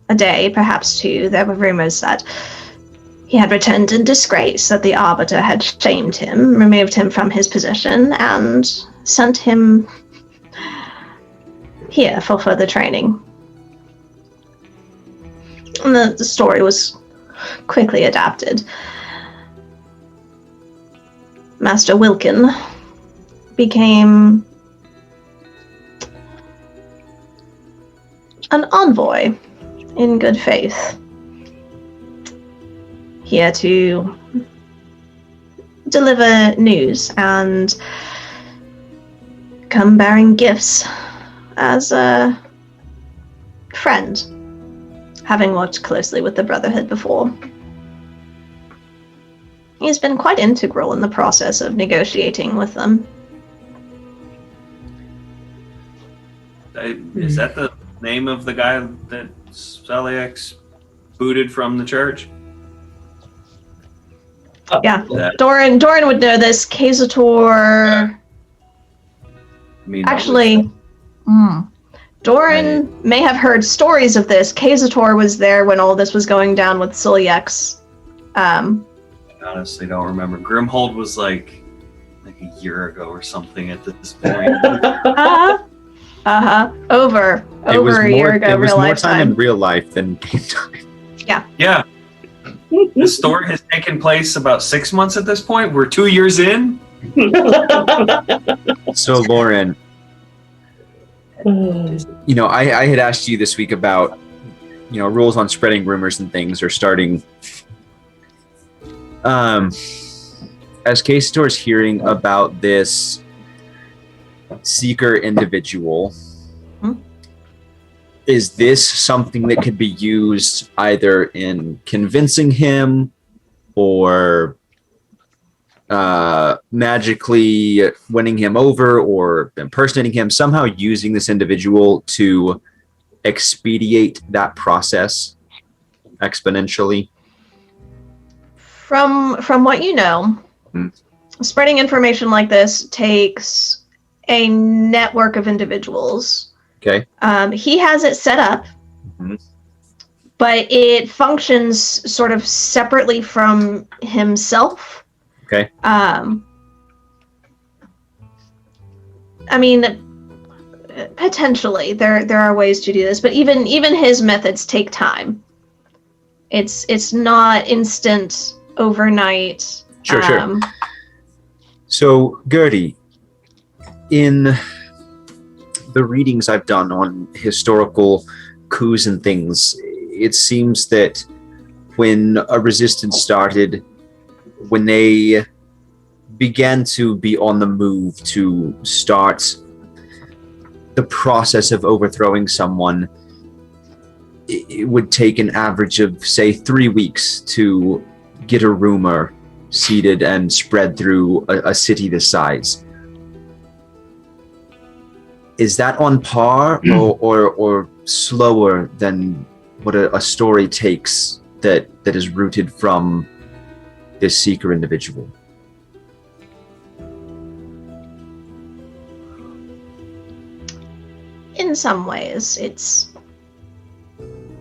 a day, perhaps two, there were rumors that he had returned in disgrace, that the Arbiter had shamed him, removed him from his position, and sent him here for further training. And the story was quickly adapted. Master Wilkin became an envoy in good faith, here to deliver news and come bearing gifts as a friend, having worked closely with the Brotherhood before. He's been quite integral in the process of negotiating with them. Is that the name of the guy that Celiax booted from the church? Yeah, That- Doran would know this. Kazator. I mean, Actually, Doran may have heard stories of this. Kazator was there when all this was going down with Celiax. I honestly don't remember. Grimhold was like a year ago or something at this point. Over a year ago, It was real more life time in time. real life than game time. Yeah. This story has taken place about 6 months at this point. We're 2 years in. So, Lauren, I had asked you this week about, rules on spreading rumors and things are starting. As K-Store's hearing about this seeker individual, is this something that could be used either in convincing him or magically winning him over or impersonating him, somehow using this individual to expedite that process exponentially? From what you know, spreading information like this takes a network of individuals. Okay. He has it set up, but it functions sort of separately from himself. Okay. I mean, potentially there are ways to do this, but even his methods take time. It's not instant overnight. Sure. So, Gertie, in the readings I've done on historical coups and things, it seems that when a resistance started, when they began to be on the move to start the process of overthrowing someone, it would take an average of, say, 3 weeks to get a rumor seeded and spread through a city this size. Is that on par or slower than what a story takes that is rooted from this seeker individual? In some ways, it's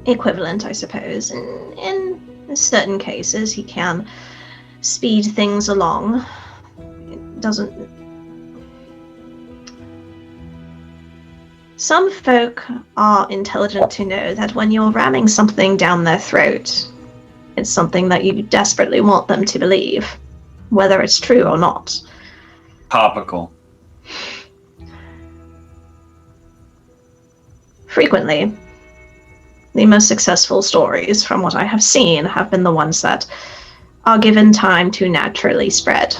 equivalent, I suppose. In certain cases, he can speed things along. It doesn't... Some folk are intelligent to know that when you're ramming something down their throat, it's something that you desperately want them to believe, whether it's true or not. Topical. Frequently, the most successful stories, from what I have seen, have been the ones that are given time to naturally spread.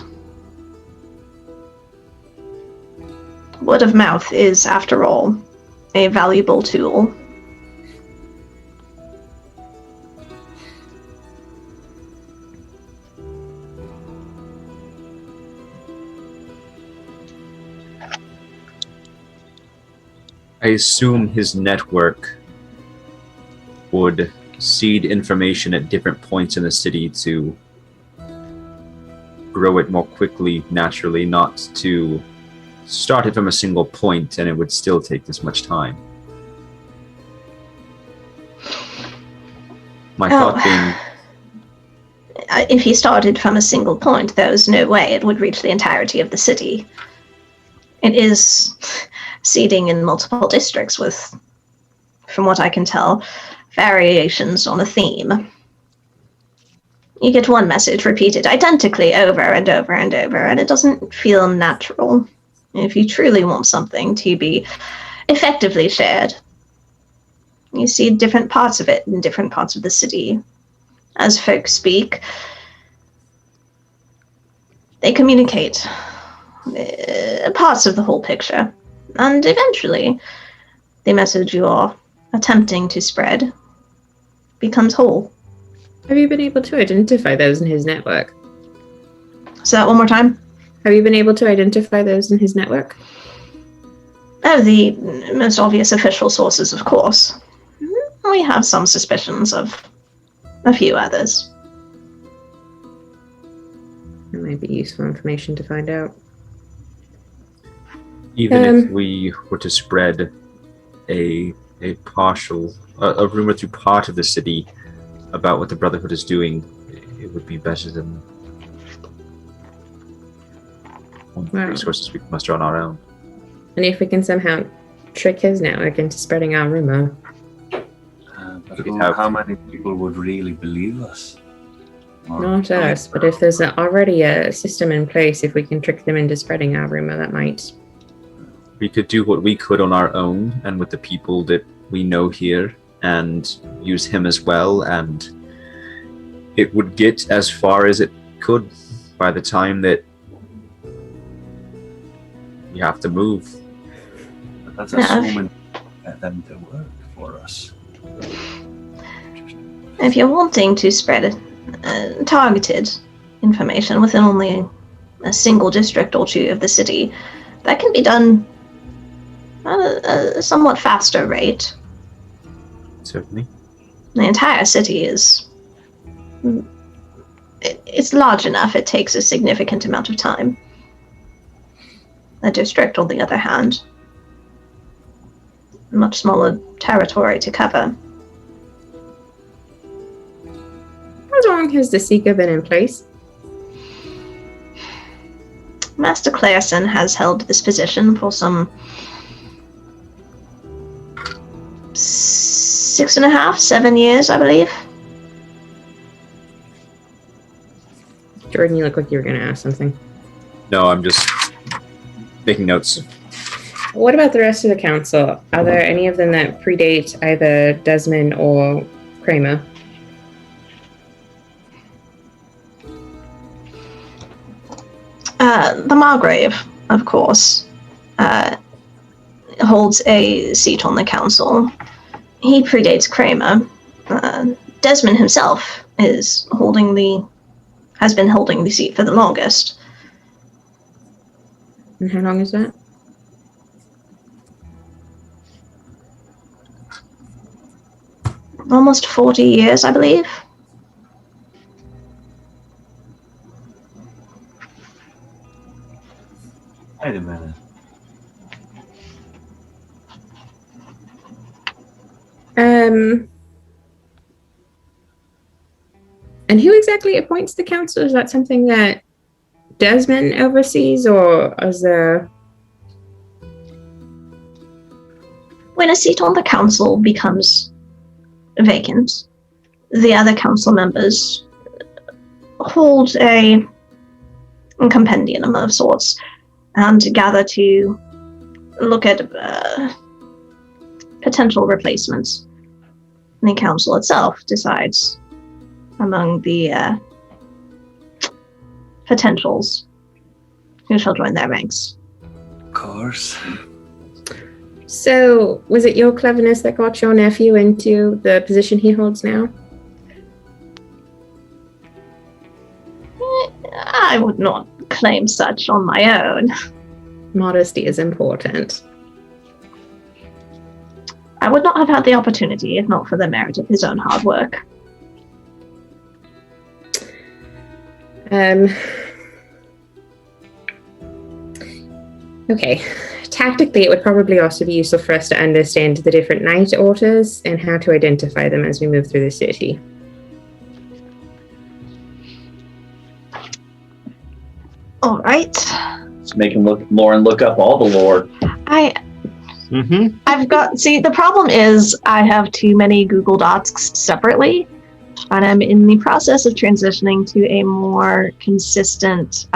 Word of mouth is, after all, a valuable tool. I assume his network would seed information at different points in the city to grow it more quickly, naturally, not to start it from a single point and it would still take this much time. My thought being, if he started from a single point, there's no way it would reach the entirety of the city. It is seeding in multiple districts with, from what I can tell, variations on a theme. You get one message repeated identically over and over and over, and it doesn't feel natural. If you truly want something to be effectively shared, you see different parts of it in different parts of the city. As folks speak, they communicate parts of the whole picture, and eventually the message you are attempting to spread becomes whole. Have you been able to identify those in his network? Say that one more time. Have you been able to identify those in his network? Oh, the most obvious official sources, of course. We have some suspicions of a few others. That might be useful information to find out. even if we were to spread a rumor through part of the city about what the Brotherhood is doing, it would be better than resources we can muster on our own. And if we can somehow trick his network into spreading our rumor. But how many people would really believe us? Not us, but if there's already a system in place, if we can trick them into spreading our rumor, that might... We could do what we could on our own and with the people that we know here and use him as well, and it would get as far as it could by the time that you have to move. But that's assuming them to work for us. If you're wanting to spread targeted information within only a single district or two of the city, that can be done at a somewhat faster rate. Certainly. The entire city is... It's large enough, it takes a significant amount of time. A district, on the other hand, a much smaller territory to cover. How long has the Seeker been in place? Master Clareson has held this position for some 6.5, 7 years, I believe. Jordan, you look like you were going to ask something. No, I'm just making notes. What about the rest of the council? Are there any of them that predate either Desmond or Kramer? The Margrave, of course, holds a seat on the council. He predates Kramer. Desmond himself has been holding the seat for the longest. And how long is that? Almost 40 years, I believe. Wait a minute. And who exactly appoints the council? Is that something that Desmond oversees, or is there... when a seat on the council becomes vacant, the other council members hold a compendium of sorts and gather to look at potential replacements. The council itself decides among the potentials who shall join their ranks. Of course. So, was it your cleverness that got your nephew into the position he holds now? I would not claim such on my own. Modesty is important. I would not have had the opportunity if not for the merit of his own hard work. Okay. Tactically, it would probably also be useful for us to understand the different night orders and how to identify them as we move through the city. All right. Let's make him Lauren look up all the lore. I've got, see, the problem is I have too many Google Docs separately, and I'm in the process of transitioning to a more consistent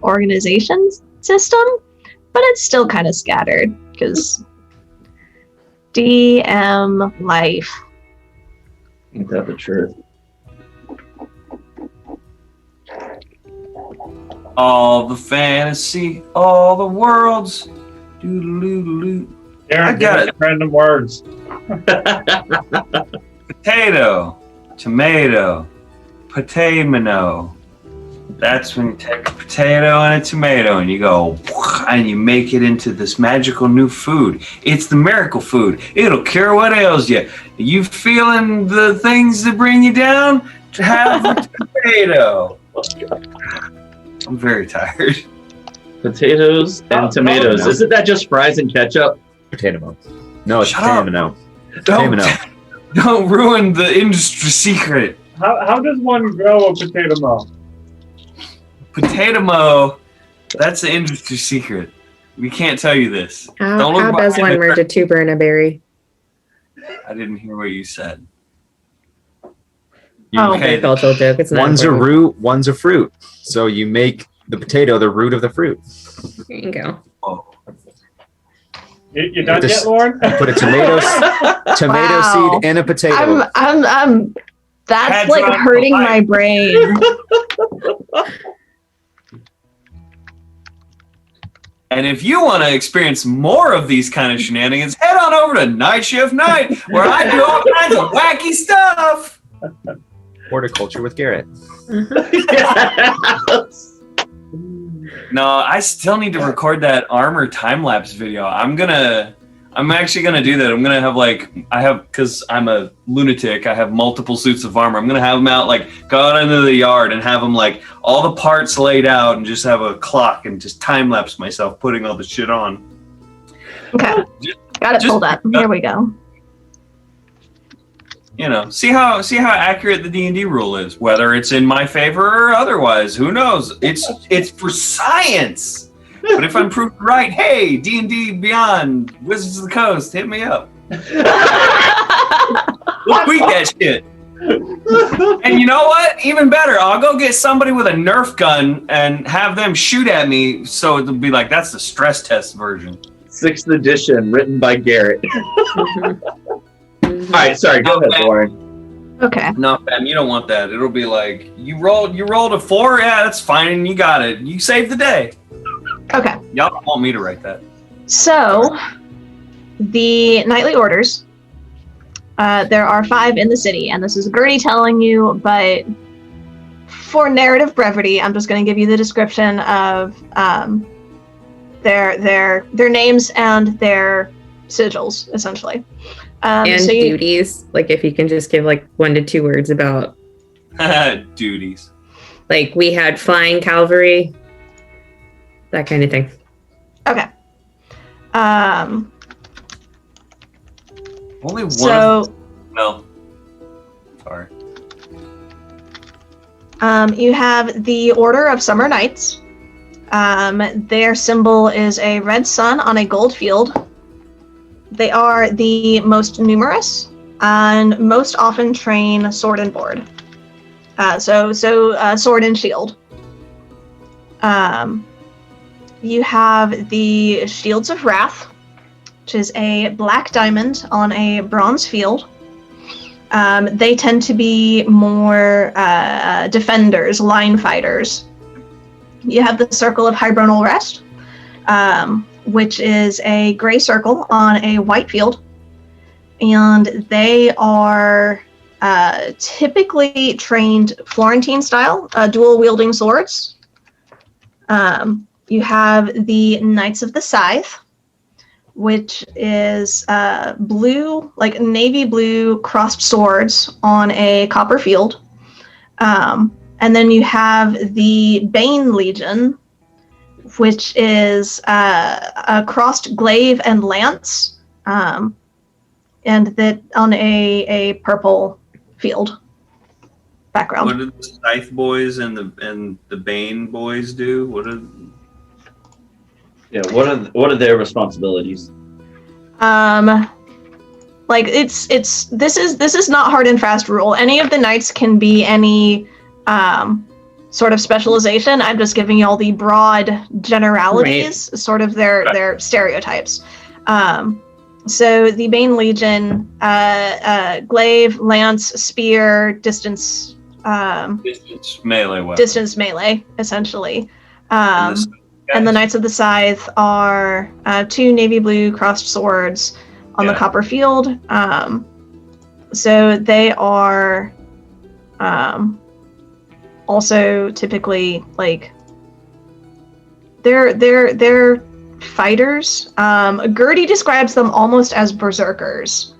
organization system, but it's still kind of scattered because DM life. Ain't that the truth? All the fantasy, all the worlds. Doodaloo. Aaron, I got it. Random words. Potato, tomato, potato. That's when you take a potato and a tomato and you go and you make it into this magical new food. It's the miracle food. It'll cure what ails you. You feeling the things that bring you down? Have a potato. I'm very tired. Potatoes and tomatoes. no. Isn't that just fries and ketchup? Potato. No, it's Shut up. potato. Don't ruin the industry secret. How does one grow a potato mo? Potato, that's the industry secret. We can't tell you this. How does one merge a tuber and a berry? I didn't hear what you said. Okay, cultural joke. It's not One's important. a root, one's a fruit. So you make the potato the root of the fruit. There you go. Oh. You done This- yet, Lauren? Put a tomato Wow. seed and a potato. I'm that's Heads like on hurting the my brain. And if you want to experience more of these kind of shenanigans, head on over to Night Shift Night, where I do all kinds of wacky stuff. Horticulture with Garrett. No, I still need to record that armor time lapse video. I'm actually gonna do that. I'm gonna have because I'm a lunatic. I have multiple suits of armor. I'm gonna have them out, go out into the yard and have them all the parts laid out, and just have a clock and just time lapse myself putting all the shit on. Okay, got it pulled up. Here we go. See how accurate the D&D rule is, whether it's in my favor or otherwise. Who knows? It's for science. But if I'm proved right, hey, D&D Beyond, Wizards of the Coast, hit me up. We'll tweet that shit. And you know what? Even better, I'll go get somebody with a Nerf gun and have them shoot at me, so it'll be that's the stress test version. 6th edition, written by Garrett. All right, sorry, go ahead, Lauren. Okay. No, fam, you don't want that. It'll be you rolled a 4? Yeah, that's fine. You got it. You saved the day. Okay. Y'all don't want me to write that. So, the nightly orders. There are 5 in the city, and this is Gertie telling you, but for narrative brevity, I'm just going to give you the description of their names and their sigils, essentially. And so duties. If you can just give 1 to 2 words about. Duties. We had flying cavalry. That kind of thing. Okay. Only one. So, no. Sorry. you have the Order of Summer Knights. Their symbol is a red sun on a gold field. They are the most numerous and most often train sword and board. So sword and shield. You have the Shields of Wrath, which is a black diamond on a bronze field. They tend to be more defenders, line fighters. You have the Circle of Hibernal Rest, which is a gray circle on a white field. And they are typically trained Florentine style, dual-wielding swords. You have the Knights of the Scythe, which is blue, like navy blue crossed swords on a copper field. And then you have the Bane Legion, which is a crossed glaive and lance, and that on a purple field background. What did the Scythe boys and the Bane boys do? What are their responsibilities? Like this is not hard and fast rule. Any of the knights can be any sort of specialization. I'm just giving you all the broad generalities, sort of their stereotypes. So the Bane Legion, glaive, lance, spear, distance melee weapon. Distance melee, essentially. And the Knights of the Scythe are 2 navy blue crossed swords on the copper field. So they are also typically like they're fighters. Gertie describes them almost as berserkers,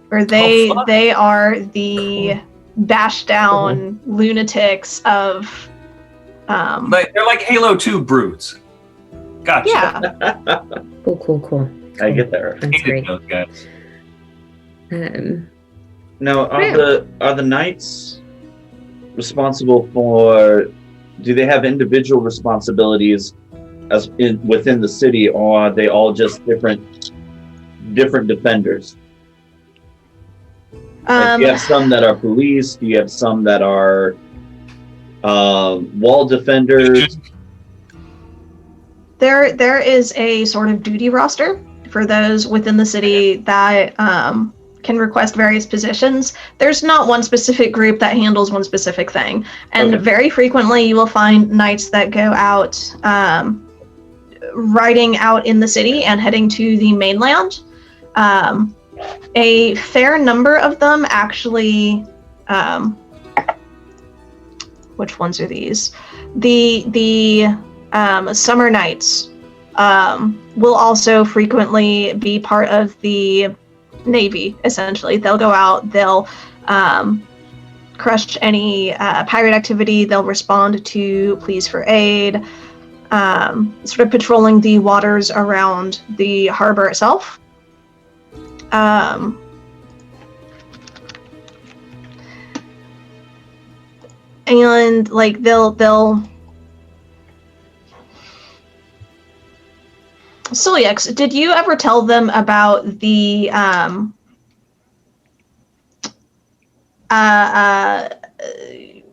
where they are the bashed down lunatics of they're like Halo 2 brutes. Gotcha. Yeah. Cool. I get there. That's great. Those guys. Now, are the knights responsible for? Do they have individual responsibilities within the city, or are they all just different defenders? Like, do you have some that are police? Do you have some that are wall defenders? There is a sort of duty roster for those within the city that can request various positions. There's not one specific group that handles one specific thing. And very frequently you will find knights that go out riding out in the city and heading to the mainland. A fair number of them actually, which ones are these? The Summer Knights will also frequently be part of the Navy, essentially. They'll go out, they'll crush any pirate activity, they'll respond to pleas for aid, sort of patrolling the waters around the harbor itself. And like they'll Siliex, did you ever tell them about the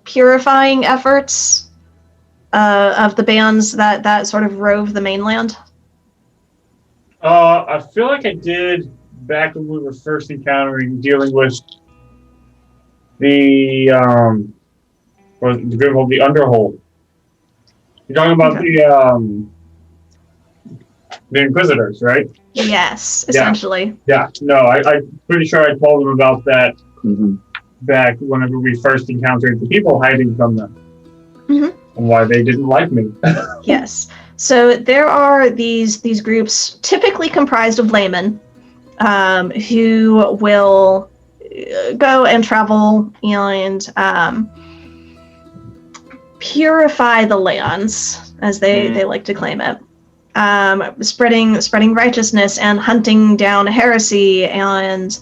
purifying efforts of the bands that sort of rove the mainland? I feel like I did back when we were first dealing with the group called the Underhold. You're talking about the Inquisitors, right? Yes, essentially. Yeah. No, I'm pretty sure I told them about that back whenever we first encountered the people hiding from them. And why they didn't like me. Yes. So there are these groups typically comprised of laymen who will go and travel and purify the lands, as they like to claim it. Spreading righteousness and hunting down heresy, and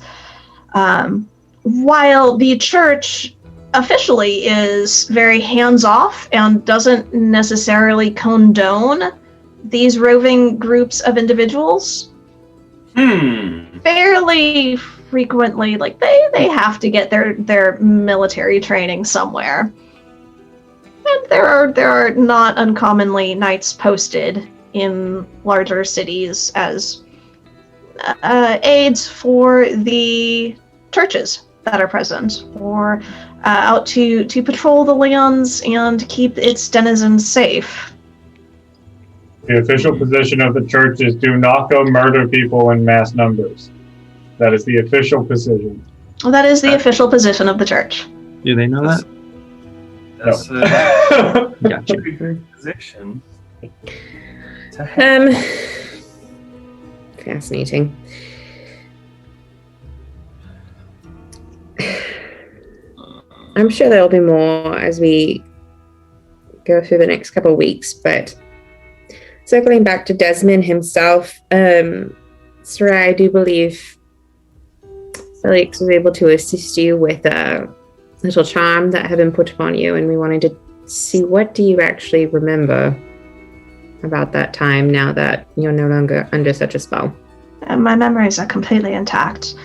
while the church officially is very hands-off and doesn't necessarily condone these roving groups of individuals, fairly frequently, like they have to get their military training somewhere. And there are not uncommonly knights posted in larger cities as aides for the churches that are present, or out to patrol the lands and keep its denizens safe. The official position of the church is do not go murder people in mass numbers. That is the official position. Well, that is the official position of the church. Do they know that? That's No. a Gotcha. good position. Fascinating. I'm sure there'll be more as we go through the next couple of weeks, but circling back to Desmond himself, Sarai, I do believe Felix was able to assist you with a little charm that had been put upon you, and we wanted to see, what do you actually remember about that time now that you're no longer under such a spell? My memories are completely intact.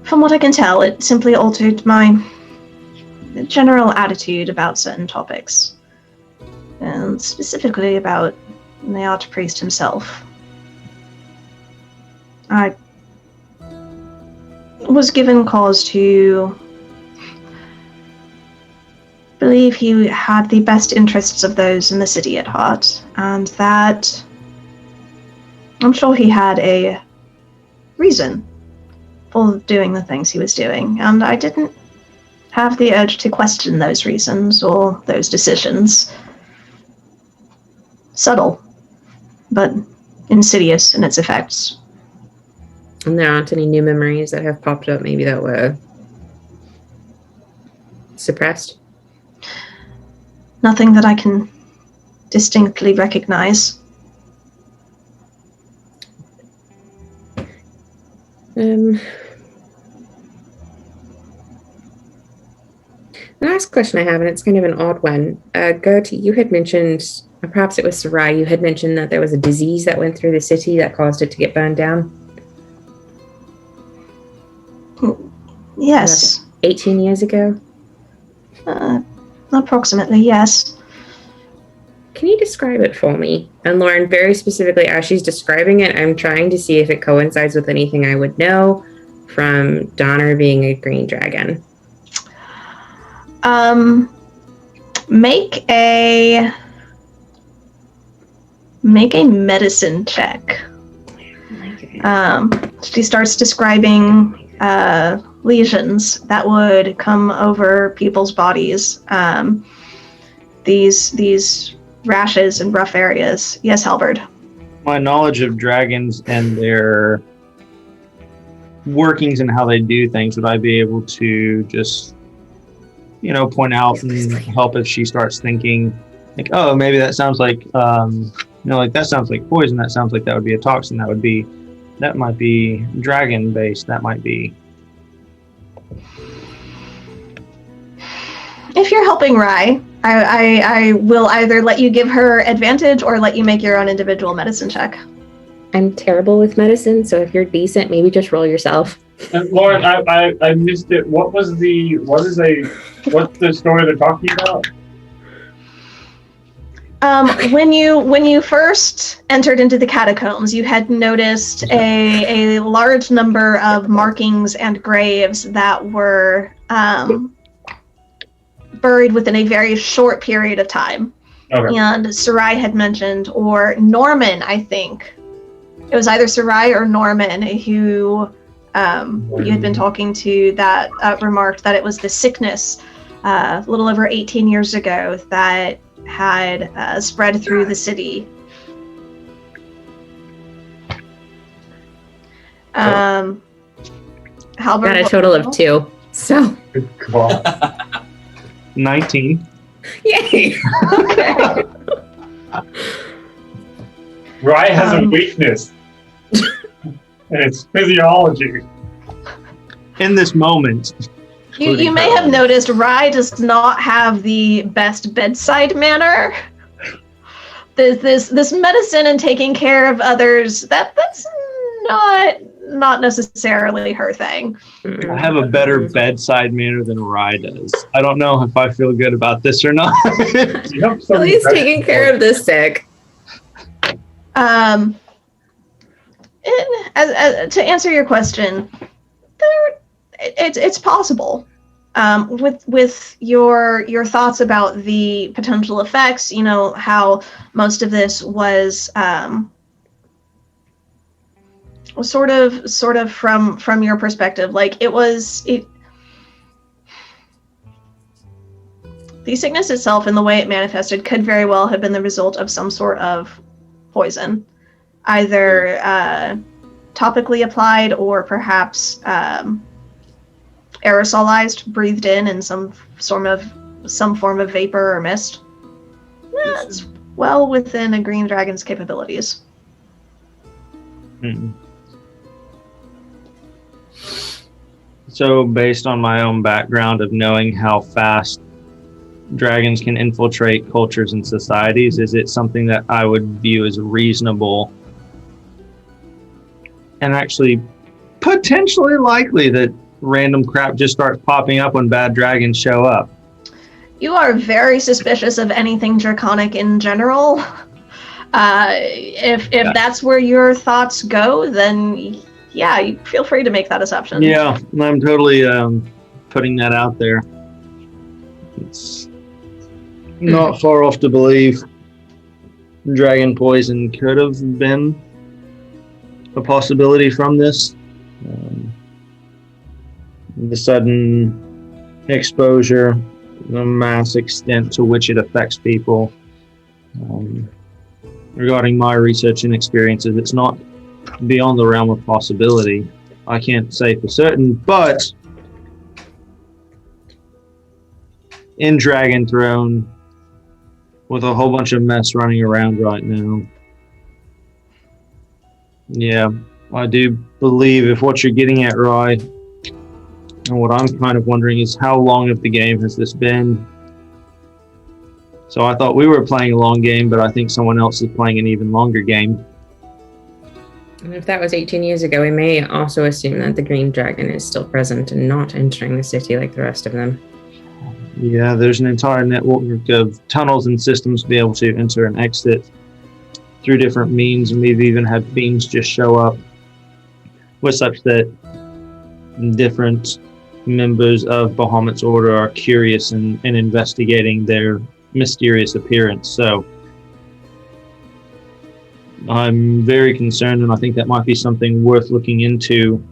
From what I can tell, it simply altered my general attitude about certain topics, and specifically about the archpriest himself. I was given cause to believe he had the best interests of those in the city at heart, and that I'm sure he had a reason for doing the things he was doing, and I didn't have the urge to question those reasons or those decisions. Subtle, but insidious in its effects. And there aren't any new memories that have popped up, maybe that were suppressed? Nothing that I can distinctly recognize. The last question I have, and it's kind of an odd one. Gertie, you had mentioned, or perhaps it was Sarai, you had mentioned that there was a disease that went through the city that caused it to get burned down. Yes. 18 years ago? Approximately, yes. Can you describe it for me? And Lauren, very specifically, as she's describing it, I'm trying to see if it coincides with anything I would know from Donner being a green dragon. Make a medicine check. She starts describing lesions that would come over people's bodies. These rashes and rough areas. Yes, Halberd. My knowledge of dragons and their workings and how they do things, would I be able to just, point out and help if she starts thinking, like, oh, maybe that sounds like, that sounds like poison. That sounds like that would be a toxin. That might be dragon based. That might be. If you're helping Rye, I will either let you give her advantage or let you make your own individual medicine check. I'm terrible with medicine, so if you're decent, maybe just roll yourself. And Lauren, I missed it. What's the story they're talking about? When you first entered into the catacombs, you had noticed a large number of markings and graves that were buried within a very short period of time. Okay. And Sarai had mentioned, or Norman, I think. It was either Sarai or Norman who you had been talking to that remarked that it was the sickness a little over 18 years ago that had spread through the city. Halberd, Got a total of 2. So, Good call. 19. yay! Okay. Rye has a weakness, and it's physiology. In this moment. You may have noticed Rye does not have the best bedside manner. This medicine and taking care of others, that's not necessarily her thing. I have a better bedside manner than Rye does. I don't know if I feel good about this or not. At least taking care of the sick. To answer your question, it's possible. With your thoughts about the potential effects, how most of this was sort of from your perspective, like the sickness itself and the way it manifested could very well have been the result of some sort of poison, either topically applied or perhaps aerosolized, breathed in some form of vapor or mist. That's well within a green dragon's capabilities. So, based on my own background of knowing how fast dragons can infiltrate cultures and societies, is it something that I would view as reasonable and actually potentially likely that random crap just starts popping up when bad dragons show up? You are very suspicious of anything draconic in general. If that's where your thoughts go, then yeah, you feel free to make that assumption. Yeah, I'm totally putting that out there. It's not far off to believe dragon poison could have been a possibility from this. The sudden exposure, the mass extent to which it affects people. Regarding my research and experiences, it's not beyond the realm of possibility. I can't say for certain, but in Dragon Throne, with a whole bunch of mess running around right now, yeah, I do believe if what you're getting at, Rye, and what I'm kind of wondering is how long of the game has this been? So I thought we were playing a long game, but I think someone else is playing an even longer game. And if that was 18 years ago, we may also assume that the green dragon is still present and not entering the city like the rest of them. Yeah, there's an entire network of tunnels and systems to be able to enter and exit through different means, and we've even had fiends just show up with such that different members of Bahamut's order are curious and investigating their mysterious appearance. So I'm very concerned, and I think that might be something worth looking into.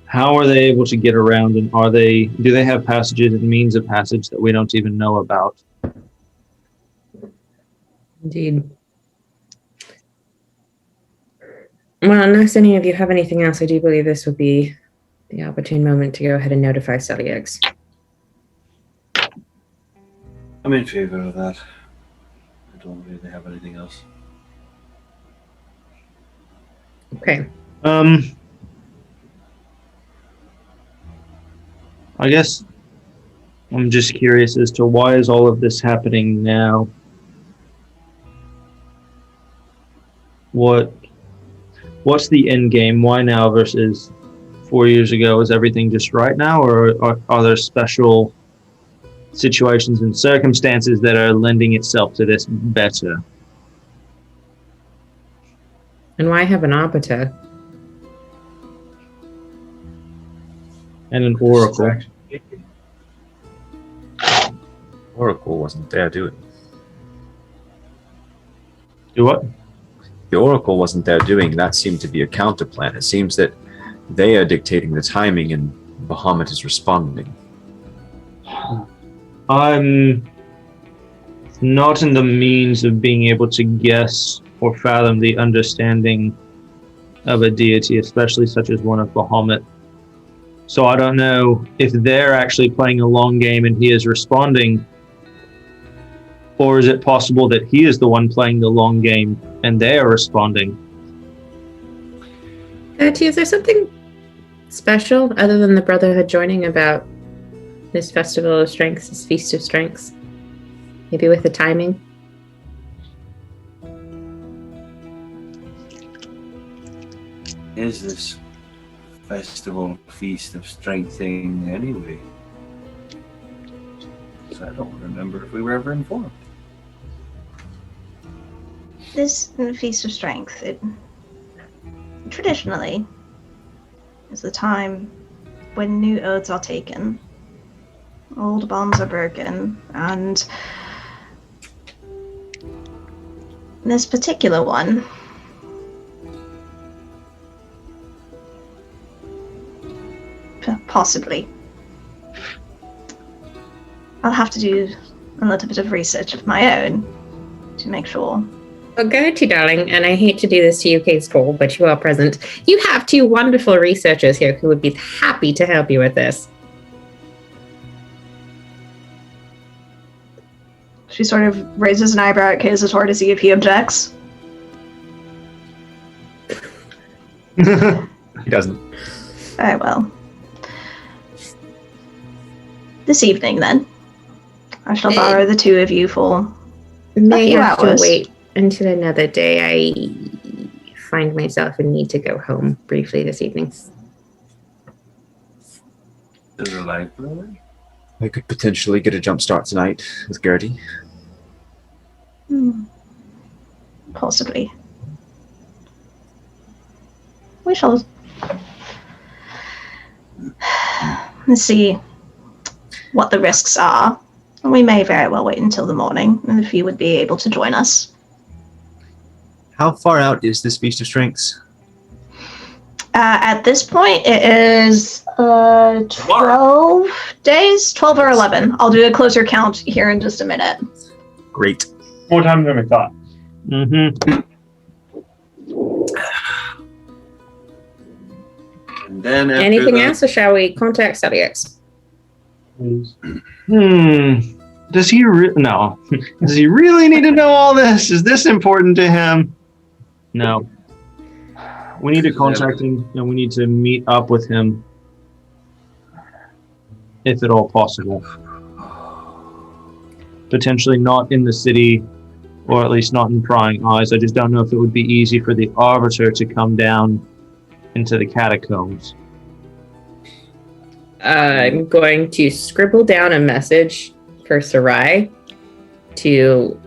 How are they able to get around, and do they have passages and means of passage that we don't even know about? Indeed. Well, unless any of you have anything else, I do believe this would be the opportune moment to go ahead and notify Celiax. I'm in favor of that. I don't really have anything else. Okay. I guess I'm just curious as to why is all of this happening now? What's the end game? Why now versus 4 years ago? Is everything just right now, or are there special situations and circumstances that are lending itself to this better? And why have an arbiter? And an oracle. Oracle wasn't there, do it? Do what? The Oracle wasn't there doing that. Seemed to be a counter plan. It seems that they are dictating the timing and Bahamut is responding. I'm not in the means of being able to guess or fathom the understanding of a deity, especially such as one of Bahamut. So I don't know if they're actually playing a long game and he is responding, or is it possible that he is the one playing the long game and they are responding? T, is there something special other than the Brotherhood joining about this Festival of Strengths, this Feast of Strengths? Maybe with the timing? is this festival feast of strength thing anyway? So I don't remember if we were ever informed. This Feast of Strength, it traditionally is the time when new oaths are taken, old bonds are broken, and this particular one possibly. I'll have to do a little bit of research of my own to make sure. Well, go ahead, darling, and I hate to do this to you, Kate Stoll, but you are present. You have two wonderful researchers here who would be happy to help you with this. She sort of raises an eyebrow at Kazator to see if he objects. He doesn't. Very well. This evening, then, I shall borrow the two of you for May a few have hours. to wait until another day. I find myself in need to go home briefly this evening. To the library? I could potentially get a jump start tonight with Gertie. Possibly. We shall see what the risks are. And we may very well wait until the morning, if you would be able to join us. How far out is this Feast of Strengths? At this point, it is 12 days, 12 or 11. I'll do a closer count here in just a minute. Great. More time than we thought. Mm-hmm. And then after Anything else, or shall we contact Celtics? Please. Does he no? Does he really need to know all this? Is this important to him? No. We need to contact him, and we need to meet up with him, if at all possible. Potentially not in the city, or at least not in prying eyes. I just don't know if it would be easy for the Arbiter to come down into the catacombs. I'm going to scribble down a message for Sarai to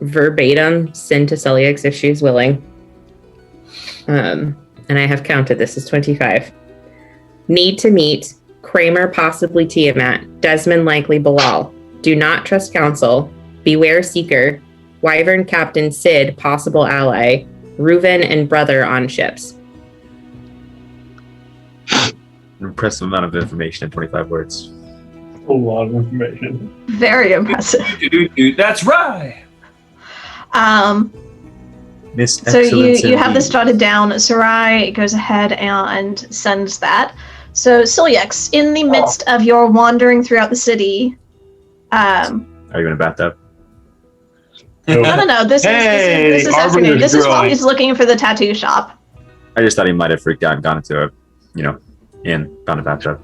verbatim send to Celiax if she's willing. And I have counted. This is 25. Need to meet Kramer, possibly Tiamat. Desmond, likely Bilal. Do not trust counsel. Beware Seeker. Wyvern Captain Sid, possible ally. Reuven and brother on ships. An impressive amount of information in 25 words. A lot of information. Very impressive. That's right. Miss So Excellence you have this indeed. jotted down. Sarai goes ahead and sends that. So Siliex, in the midst of your wandering throughout the city, Are you in a bathtub? no. This Hey, is this the afternoon. Arbiter's This is while growing. he's looking for the tattoo shop. I just thought he might have freaked out and gone into a, found a bathtub.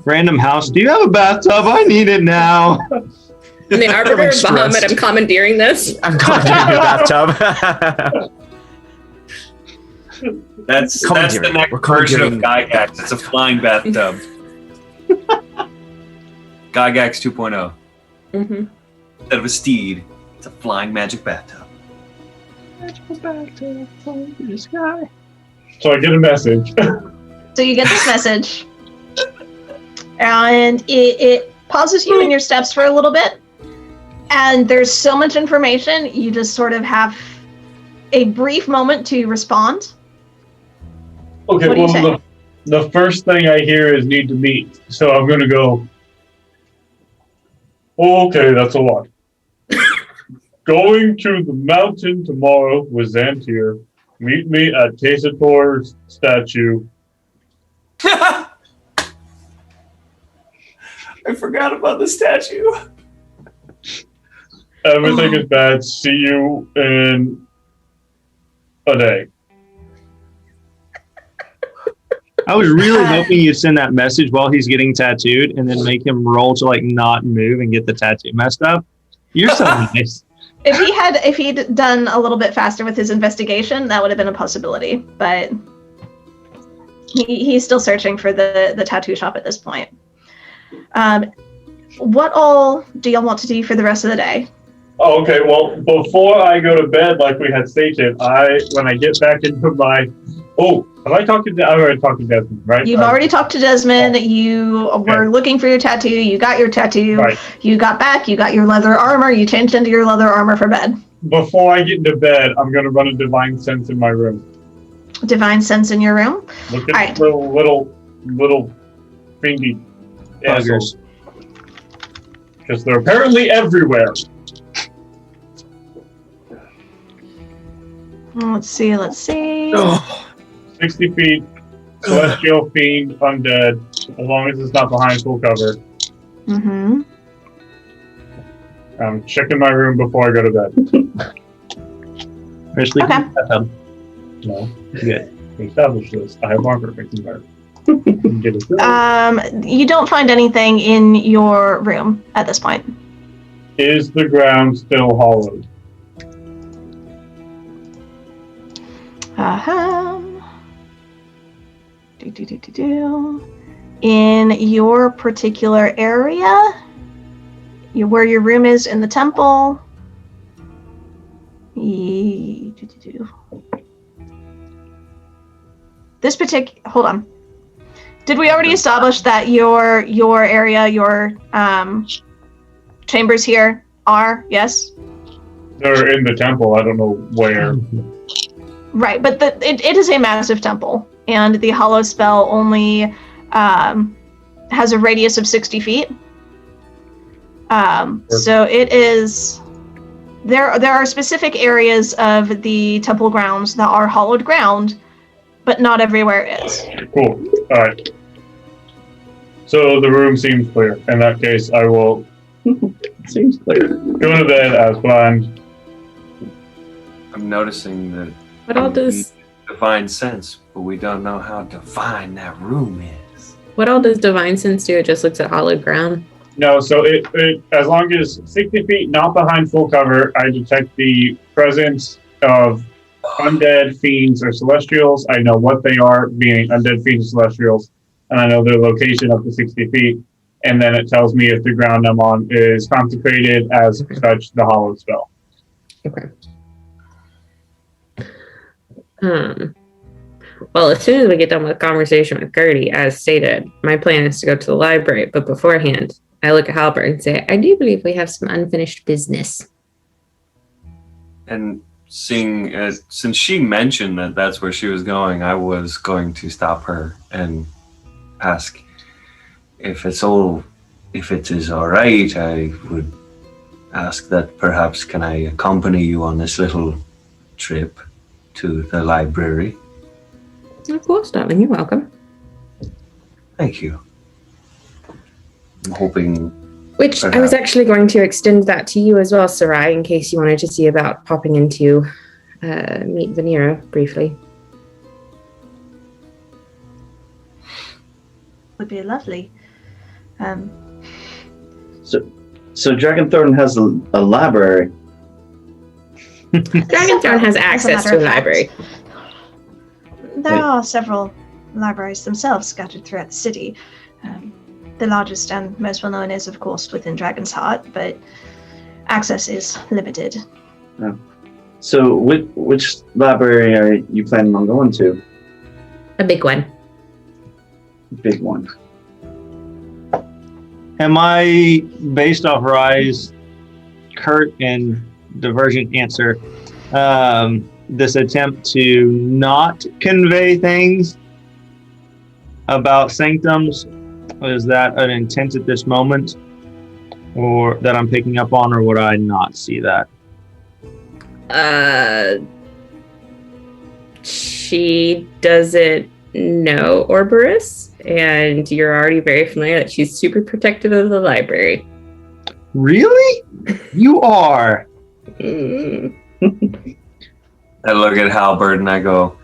Random house. Do you have a bathtub? I need it now. The Arbiter of Expressed. Bahamut, I'm commandeering this. I'm going to a bathtub. That's the Commandeering. next We're version of commandeering. Gygax. It's a flying bathtub. Gygax 2.0. Mm-hmm. Instead of a steed, it's a flying magic bathtub. So I get a message. So you get this message, and it pauses you in your steps for a little bit. And there's so much information, you just sort of have a brief moment to respond. Okay, What do you say? well, the first thing I hear is need to meet. So I'm going to go, okay, that's a lot. Going to the mountain tomorrow with Xantier. Meet me at Tasator's statue. I forgot about the statue. Everything is bad. See you in a day. I was really hoping you'd send that message while he's getting tattooed and then make him roll to not move and get the tattoo messed up. You're so nice. If he'd done a little bit faster with his investigation, that would have been a possibility. But he's still searching for the tattoo shop at this point. What all do y'all want to do for the rest of the day? Oh, okay. Well, before I go to bed, like we had stated, when I get back into my... Oh, have I talked to... I've already talked to Desmond, right? You've already talked to Desmond. You were looking for your tattoo. You got your tattoo. Right. You got back. You got your leather armor. You changed into your leather armor for bed. Before I get into bed, I'm going to run a divine sense in my room. Divine sense in your room? Look at little fiendy Buggers. Because they're apparently everywhere. Let's see. 60 feet, celestial, fiend, undead, as long as it's not behind full cover. Mm-hmm. I'm checking my room before I go to bed. Are you sleeping? Okay. No. Good. We established this. I have armor fixing better. You don't find anything in your room at this point. Is the ground still hollowed? In your particular area, where your room is in the temple. This particular, hold on. Did we already establish that your area, your chambers here are, yes? They're in the temple. I don't know where. Right, but it is a massive temple, and the hollow spell only has a radius of 60 feet. So it is... There are specific areas of the temple grounds that are hollowed ground, but not everywhere is. Cool. All right. So the room seems clear. In that case, I will Seems clear. go to bed as planned. I'm noticing that What all does divine sense, but we don't know how divine that room is. divine sense do? It just looks at hollowed ground. No, so it as long as 60 feet, not behind full cover, I detect the presence of undead, fiends, or celestials. I know what they are, being undead, fiends, and celestials, and I know their location up to 60 feet. And then it tells me if the ground I'm on is consecrated as such, the hollow spell. Okay. Well, as soon as we get done with the conversation with Gertie, as stated, my plan is to go to the library. But beforehand, I look at Halbert and say, I do believe we have some unfinished business. And seeing since she mentioned that that's where she was going, I was going to stop her and ask if it is all right. I would ask that perhaps can I accompany you on this little trip to the library. Of course, darling. You're welcome. Thank you. I'm hoping... Which I was actually going to extend that to you as well, Sarai, in case you wanted to see about popping into meet Vanera briefly. Would be lovely. So Dragonthorn has a library. Dragonthorn has access to a library. There are several libraries themselves scattered throughout the city. The largest and most well-known is, of course, within Dragon's Heart, but access is limited. Oh. So which library are you planning on going to? A big one. Big one. Am I, based off Rye's curt and divergent answer, this attempt to not convey things about sanctums, is that an intent at this moment, or that I'm picking up on, or would I not see that? She doesn't know Orberus, and you're already very familiar that she's super protective of the library. Really? You are? Mm. I look at Halbert and I go,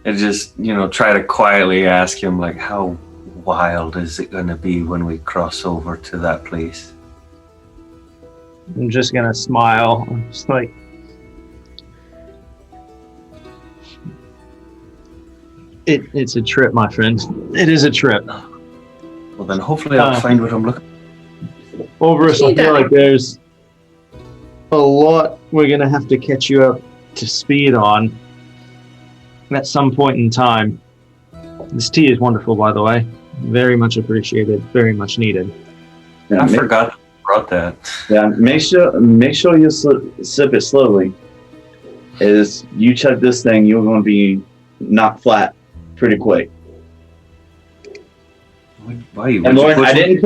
and just, try to quietly ask him, like, how wild is it going to be when we cross over to that place? I'm just gonna smile. I'm just like, it's a trip, my friend. It is a trip. Well, then hopefully I'll find what I'm looking Overus, I feel like there's a lot we're gonna have to catch you up to speed on at some point in time. This tea is wonderful, by the way. Very much appreciated. Very much needed. Yeah, I forgot you brought that. Yeah, make sure you sip it slowly. As you chug this thing, you're going to be knocked flat pretty quick. Why you? And Lauren, I didn't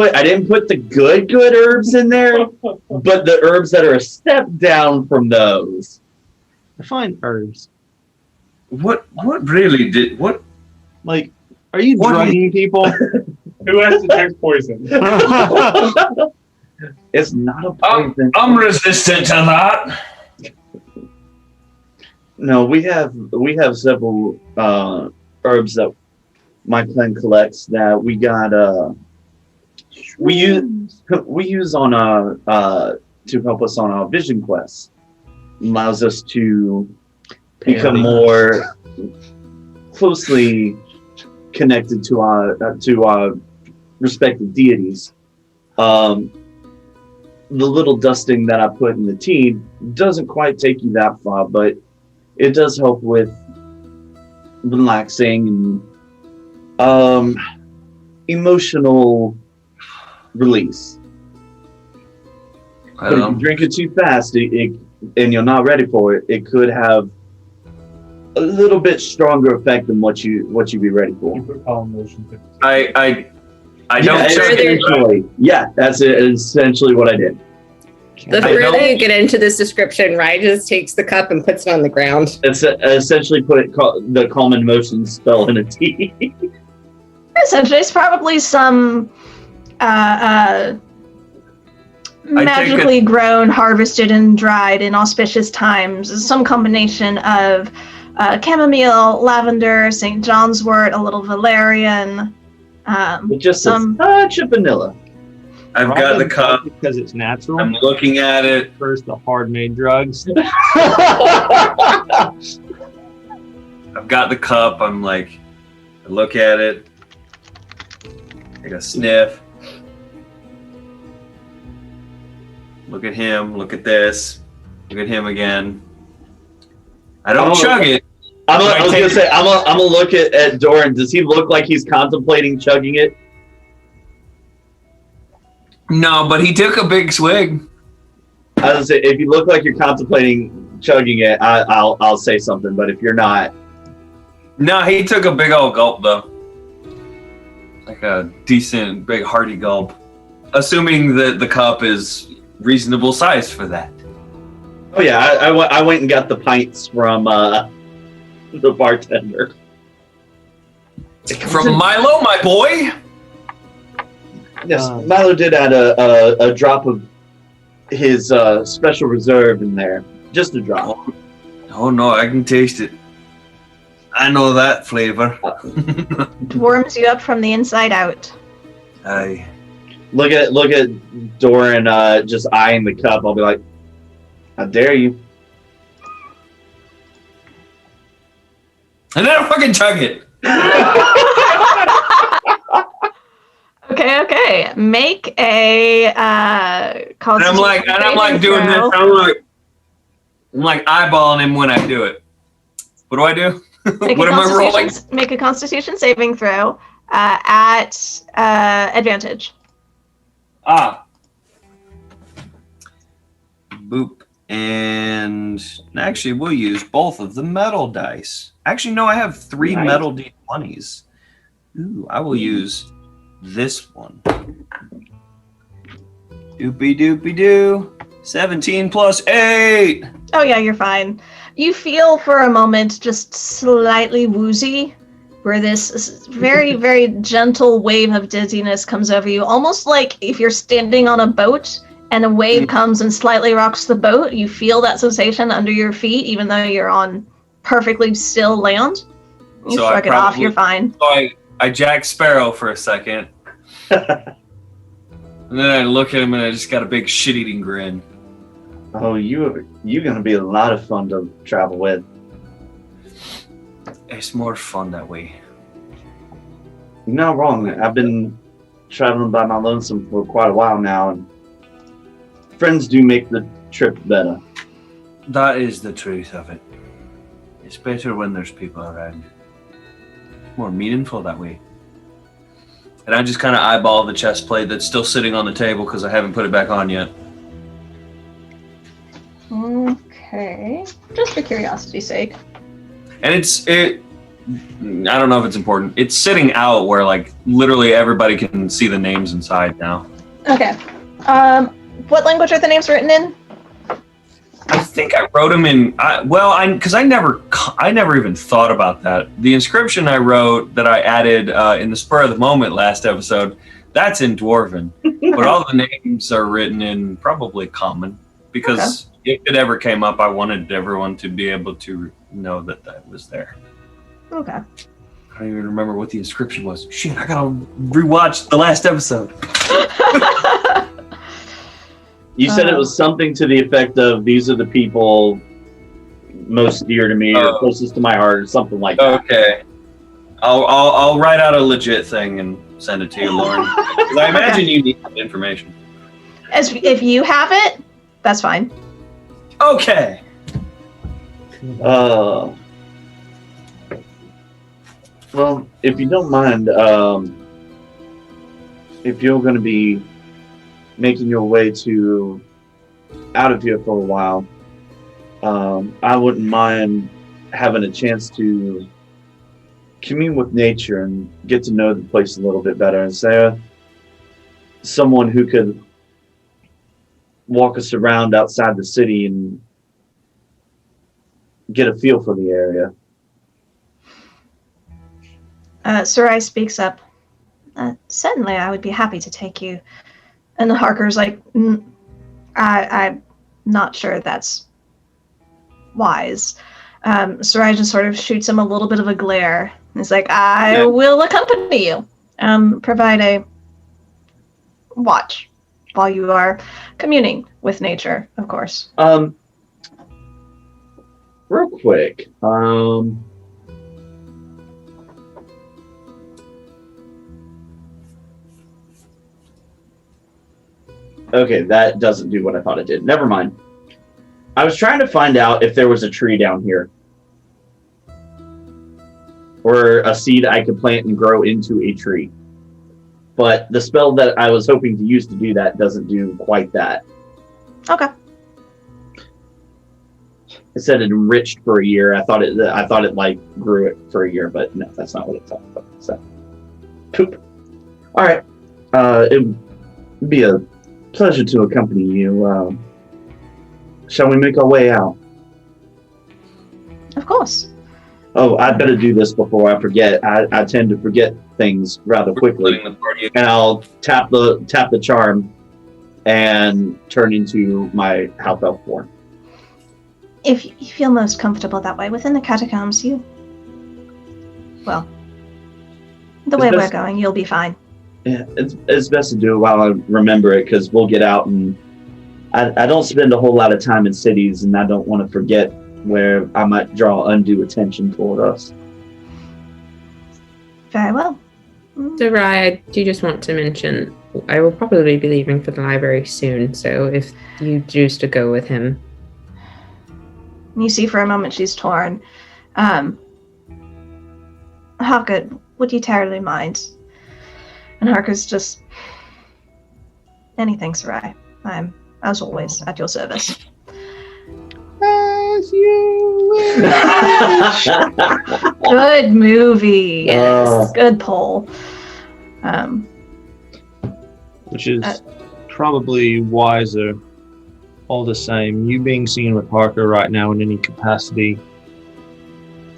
put the good herbs in there, but the herbs that are a step down from those. I find herbs. What really did what? Like, are you What drugging people? Who has to detect poison? It's not a poison. I'm resistant to that. No, we have several herbs that my clan collects that we got we use on to help us on our vision quest. Allows us to become more closely connected to our respective deities. The little dusting that I put in the tea doesn't quite take you that far, but it does help with relaxing and emotional release. But if you drink it too fast and you're not ready for it, it could have a little bit stronger effect than what you be ready for. I don't chug it. Essentially, yeah, that's essentially what I did. The further you get into this description, Rye just takes the cup and puts it on the ground. It's essentially put the calm and motion spell in a tea. Essentially, it's probably some magically grown, harvested, and dried in auspicious times. Some combination of chamomile, lavender, St. John's wort, a little valerian. With just a touch of vanilla. I've got the cup because it's natural. I'm looking at it. First, the hard-made drugs. I've got the cup. I'm like, I look at it. Take a sniff. Look at him. Look at this. Look at him again. I don't chug it. I was gonna say I'm gonna look at Doran. Does he look like he's contemplating chugging it? No, but he took a big swig. I was gonna say if you look like you're contemplating chugging it, I'll say something. But if you're not, no, he took a big old gulp though, like a decent big hearty gulp, assuming that the cup is reasonable size for that. Oh yeah, I went and got the pints from the bartender. From Milo, my boy. Yes, Milo did add a drop of his special reserve in there. Just a drop. Oh no, I can taste it. I know that flavor. It warms you up from the inside out. I look at Doran just eyeing the cup. I'll be like, how dare you? And then I fucking chug it. Okay. Make a I'm like doing this. I'm like eyeballing him when I do it. What do I do? What am I rolling? Make a Constitution saving throw at advantage. Boop. And actually, we'll use both of the metal dice. Actually, no, I have 3 metal d20s. Ooh, I will use this one. Doopy doopy doo. 17 plus 8. Oh yeah, you're fine. You feel for a moment just slightly woozy, where this very, very gentle wave of dizziness comes over you, almost like if you're standing on a boat and a wave comes and slightly rocks the boat. You feel that sensation under your feet, even though you're on perfectly still land. You shrug it off, you're fine. So I Jack Sparrow for a second. And then I look at him and I just got a big shit-eating grin. Oh, you're gonna be a lot of fun to travel with. It's more fun that way. You're not wrong. I've been traveling by my lonesome for quite a while now, and friends do make the trip better. That is the truth of it. It's better when there's people around. More meaningful that way. And I just kind of eyeball the chest plate that's still sitting on the table because I haven't put it back on yet. Okay. Just for curiosity's sake. And I don't know if it's important. It's sitting out where like literally everybody can see the names inside now. Okay. What language are the names written in? I think I wrote them in. Because I never even thought about that. The inscription I wrote that I added in the spur of the moment last episode, that's in Dwarven, but all the names are written in probably Common because if it ever came up, I wanted everyone to be able to know that was there. Okay. I don't even remember what the inscription was. Shit, I gotta rewatch the last episode. You said it was something to the effect of these are the people most dear to me or closest to my heart or something like that. Okay. I'll write out a legit thing and send it to you, Lauren. 'Cause I imagine you need that information. If you have it, that's fine. Okay. Well, if you don't mind, if you're going to be making your way out of here for a while, I wouldn't mind having a chance to commune with nature and get to know the place a little bit better. Is there someone who could walk us around outside the city and get a feel for the area? Sarai speaks up. Certainly, I would be happy to take you. And Harker's like, I'm not sure that's wise. Sarai just sort of shoots him a little bit of a glare. He's like, I will accompany you. Provide a watch while you are communing with nature, of course. Real quick, okay, that doesn't do what I thought it did. Never mind. I was trying to find out if there was a tree down here. Or a seed I could plant and grow into a tree. But the spell that I was hoping to use to do that doesn't do quite that. Okay. It said it enriched for a year. I thought it like grew it for a year, but no, that's not what it talked about. So, poop. All right. It would be a pleasure to accompany you. Shall we make our way out? Of course. Oh, I better do this before I forget. I tend to forget things rather quickly, and I'll tap the charm and turn into my half elf form. If you feel most comfortable that way within the catacombs, the way we're going, you'll be fine. Yeah, it's best to do it while I remember it, because we'll get out, and I don't spend a whole lot of time in cities, and I don't want to forget where I might draw undue attention toward us. Very well. Sarai, I do just want to mention, I will probably be leaving for the library soon, so if you choose to go with him. You see for a moment she's torn. Harker, would you terribly mind? And Harker's just... Anything, Sarai. I'm, as always, at your service. As you wish. Good movie. Yes. Good poll. Which is probably wiser. All the same, you being seen with Harker right now in any capacity,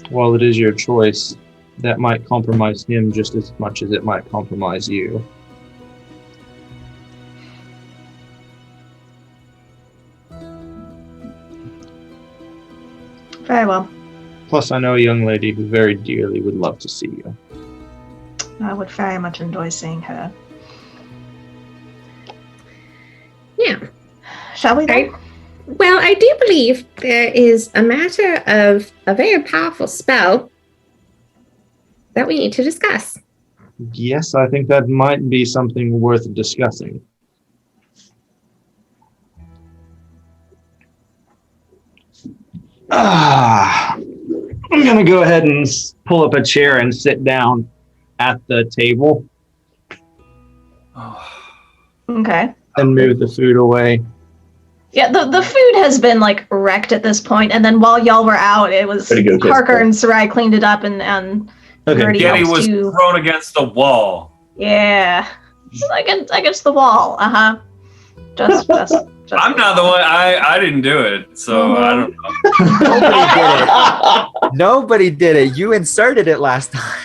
while it is your choice, that might compromise him just as much as it might compromise you. Very well. Plus, I know a young lady who very dearly would love to see you. I would very much enjoy seeing her. Yeah. Shall we then? Well, I do believe there is a matter of a very powerful spell that we need to discuss. Yes, I think that might be something worth discussing. I'm going to go ahead and pull up a chair and sit down at the table Okay. and move the food away. Yeah, the food has been like wrecked at this point, and then while y'all were out, it was Way to go, Parker Jessica. and Sarai cleaned it up and Okay. Birdie Getty helped was too. thrown against the wall. Yeah, against the wall. Just I'm not the one. I didn't do it, so I don't know. Nobody did it. You inserted it last time.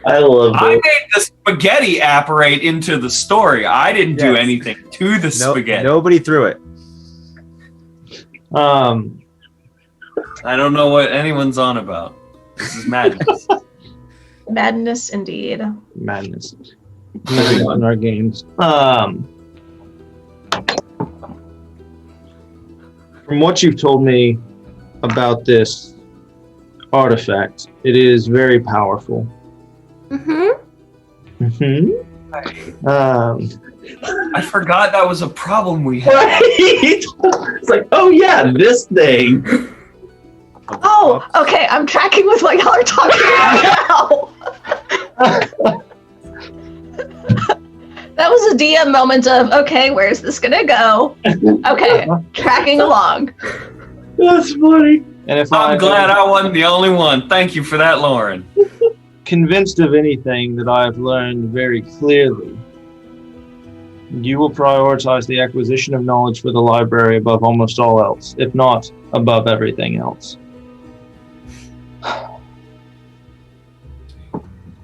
I love I it. made the spaghetti apparate into the story. I didn't do Yes. anything to the spaghetti. Nobody threw it. I don't know what anyone's on about. This is madness. Madness indeed. Madness. Moving on our games. From what you've told me about this artifact, it is very powerful. Mm-hmm. I forgot that was a problem we had. Right? It's like, oh yeah, this thing. Oh, okay. I'm tracking with what y'all are talking about now. That was a DM moment of, okay, where's this gonna go? Okay, tracking along. That's funny. And if I'm glad I wasn't the only one. Thank you for that, Lauren. convinced of anything that I have learned very clearly, you will prioritize the acquisition of knowledge for the library above almost all else, if not above everything else.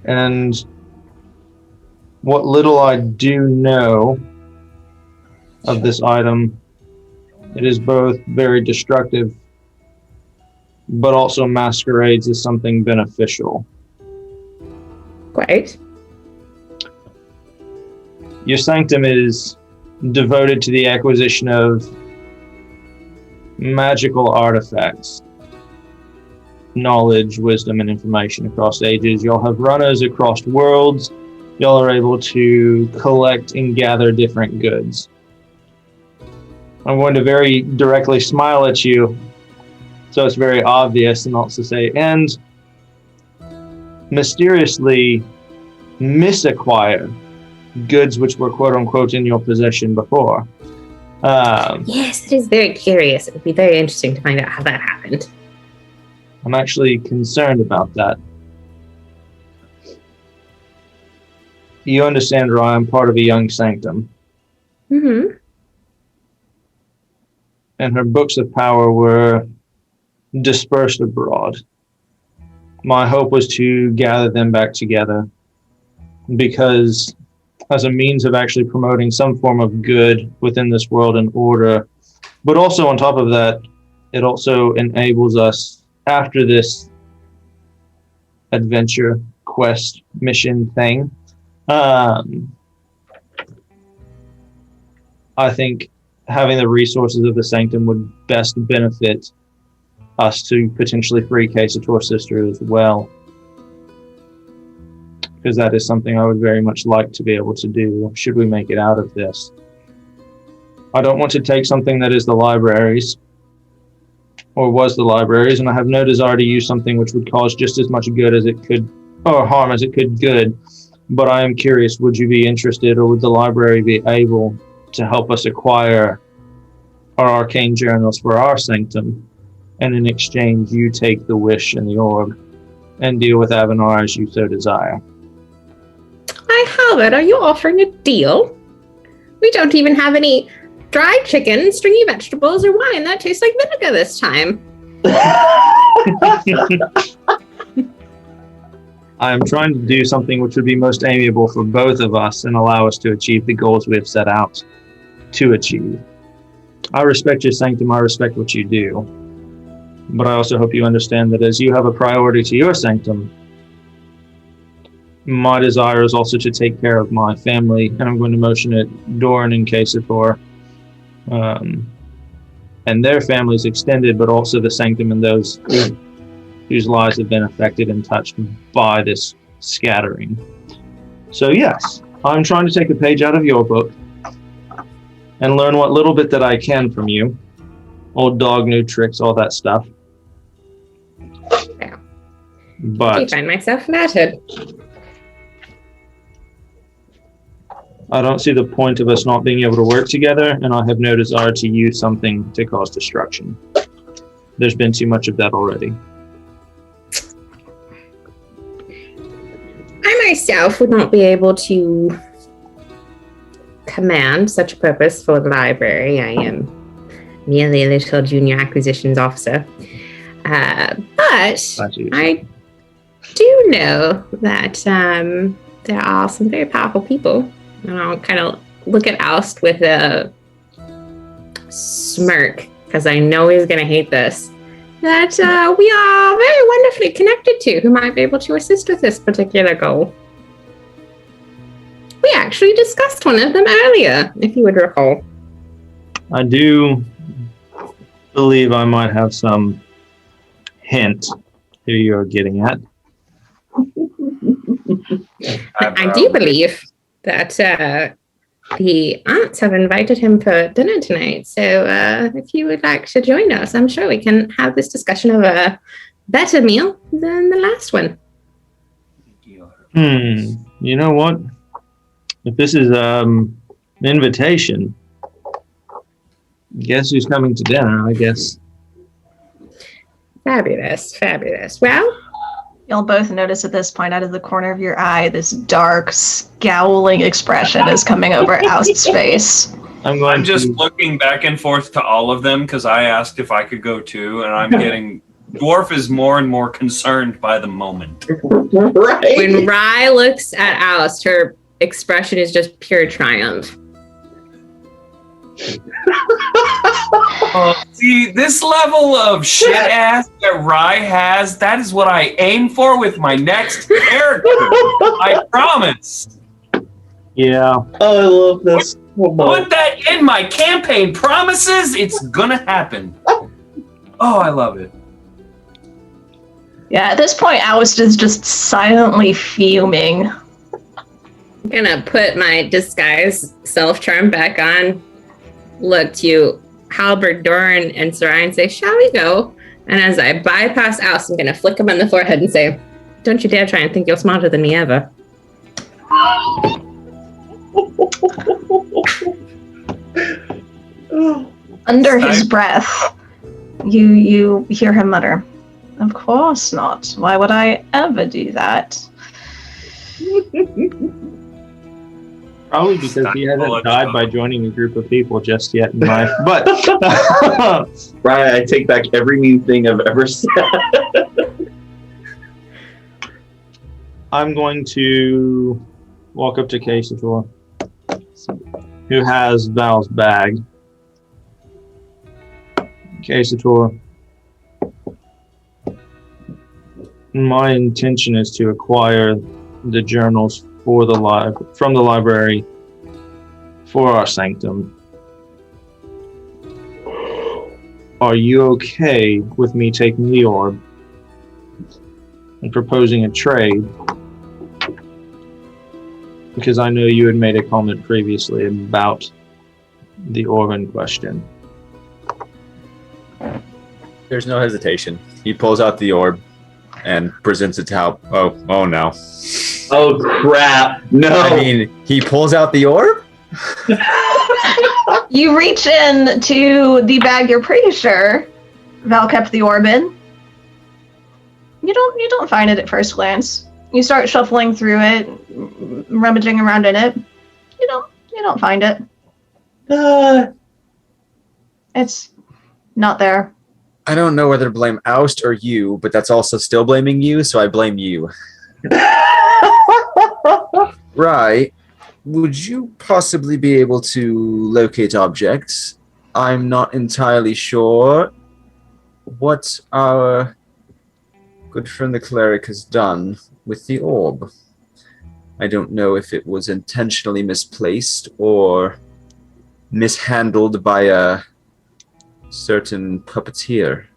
And what little I do know of this item, it is both very destructive, but also masquerades as something beneficial. Quite. Your sanctum is devoted to the acquisition of magical artifacts, knowledge, wisdom, and information across ages. Y'all have runners across worlds. Y'all are able to collect and gather different goods. I'm going to very directly smile at you, so it's very obvious, and also say, and mysteriously misacquire goods which were quote-unquote in your possession before. Yes, it is very curious. It would be very interesting to find out how that happened. I'm actually concerned about that. You understand, Ryan, I'm part of a young sanctum, Mm-hmm. and her books of power were dispersed abroad. My hope was to gather them back together, because as a means of actually promoting some form of good within this world and order, but also on top of that, it also enables us, after this adventure, quest, mission thing, I think having the resources of the Sanctum would best benefit us to potentially free Casator's sister as well, because that is something I would very much like to be able to do should we make it out of this. I don't want to take something that is the libraries, or was the libraries, and I have no desire to use something which would cause just as much good as it could, or harm as it could good. But I am curious, would you be interested, or would the library be able to help us acquire our arcane journals for our sanctum, and in exchange you take the wish and the orb and deal with Avanar as you so desire? Howard, are you offering a deal? We don't even have any dried chicken, stringy vegetables, or wine that tastes like vinegar this time. I am trying to do something which would be most amiable for both of us and allow us to achieve the goals we have set out to achieve. I respect your sanctum, I respect what you do, but I also hope you understand that as you have a priority to your sanctum, my desire is also to take care of my family, and I'm going to motion at Doran and Casator and their families extended, but also the Sanctum and those whose lives have been affected and touched by this scattering. So yes, I'm trying to take a page out of your book and learn what little bit that I can from you. Old dog, new tricks, all that stuff. Yeah. I But find myself flattered. I don't see the point of us not being able to work together, and I have no desire to use something to cause destruction. There's been too much of that already. I myself would not be able to command such a purpose for the library. I am merely a little junior acquisitions officer. But I do know that there are some very powerful people. And I'll kind of look at Oust with a smirk, because I know he's going to hate this, that we are very wonderfully connected to, who might be able to assist with this particular goal. We actually discussed one of them earlier, if you would recall. I do believe I might have some hint who you're getting at. I do believe that the aunts have invited him for dinner tonight. So if you would like to join us, I'm sure we can have this discussion of a better meal than the last one. You know what? If this is an invitation, guess who's coming to dinner, I guess. Fabulous, fabulous. Well, You'll both notice at this point, out of the corner of your eye, this dark, scowling expression is coming over Oust's face. I'm just looking back and forth to all of them because I asked if I could go too, and I'm getting... Dwarf is more and more concerned by the moment. Right. when Rye looks at Oust, her expression is just pure triumph. See, this level of shit ass that Rye has, that is what I aim for with my next character. I promise. Yeah. Oh, I love this. Put that in my campaign promises. It's gonna happen. Oh, I love it. Yeah, at this point, Oust is just silently fuming. I'm gonna put my disguise self-charm back on, look to Halbert, Doran, and Sarai and say, shall we go? And as I bypass Oust, I'm gonna flick him on the forehead and say, don't you dare try and think you're smarter than me ever. Under his breath, you hear him mutter, of course not. Why would I ever do that? Probably because he hasn't died by joining a group of people just yet in life. But Right, I take back every mean thing I've ever said. I'm going to walk up to Casator, who has Val's bag. Casator, my intention is to acquire the journals for the from the library for our Sanctum. Are you okay with me taking the orb and proposing a trade? Because I know you had made a comment previously about the orb in question. There's no hesitation. He pulls out the orb and presents it to Hal. Oh no. Oh crap! No. I mean, he pulls out the orb. You reach in to the bag you're pretty sure Val kept the orb in. You don't find it at first glance. You start shuffling through it, rummaging around in it. You don't find it. It's not there. I don't know whether to blame Oust or you, but that's also still blaming you, so I blame you. Right. Would you possibly be able to locate objects? I'm not entirely sure what our good friend the cleric has done with the orb. I don't know if it was intentionally misplaced or mishandled by a certain puppeteer.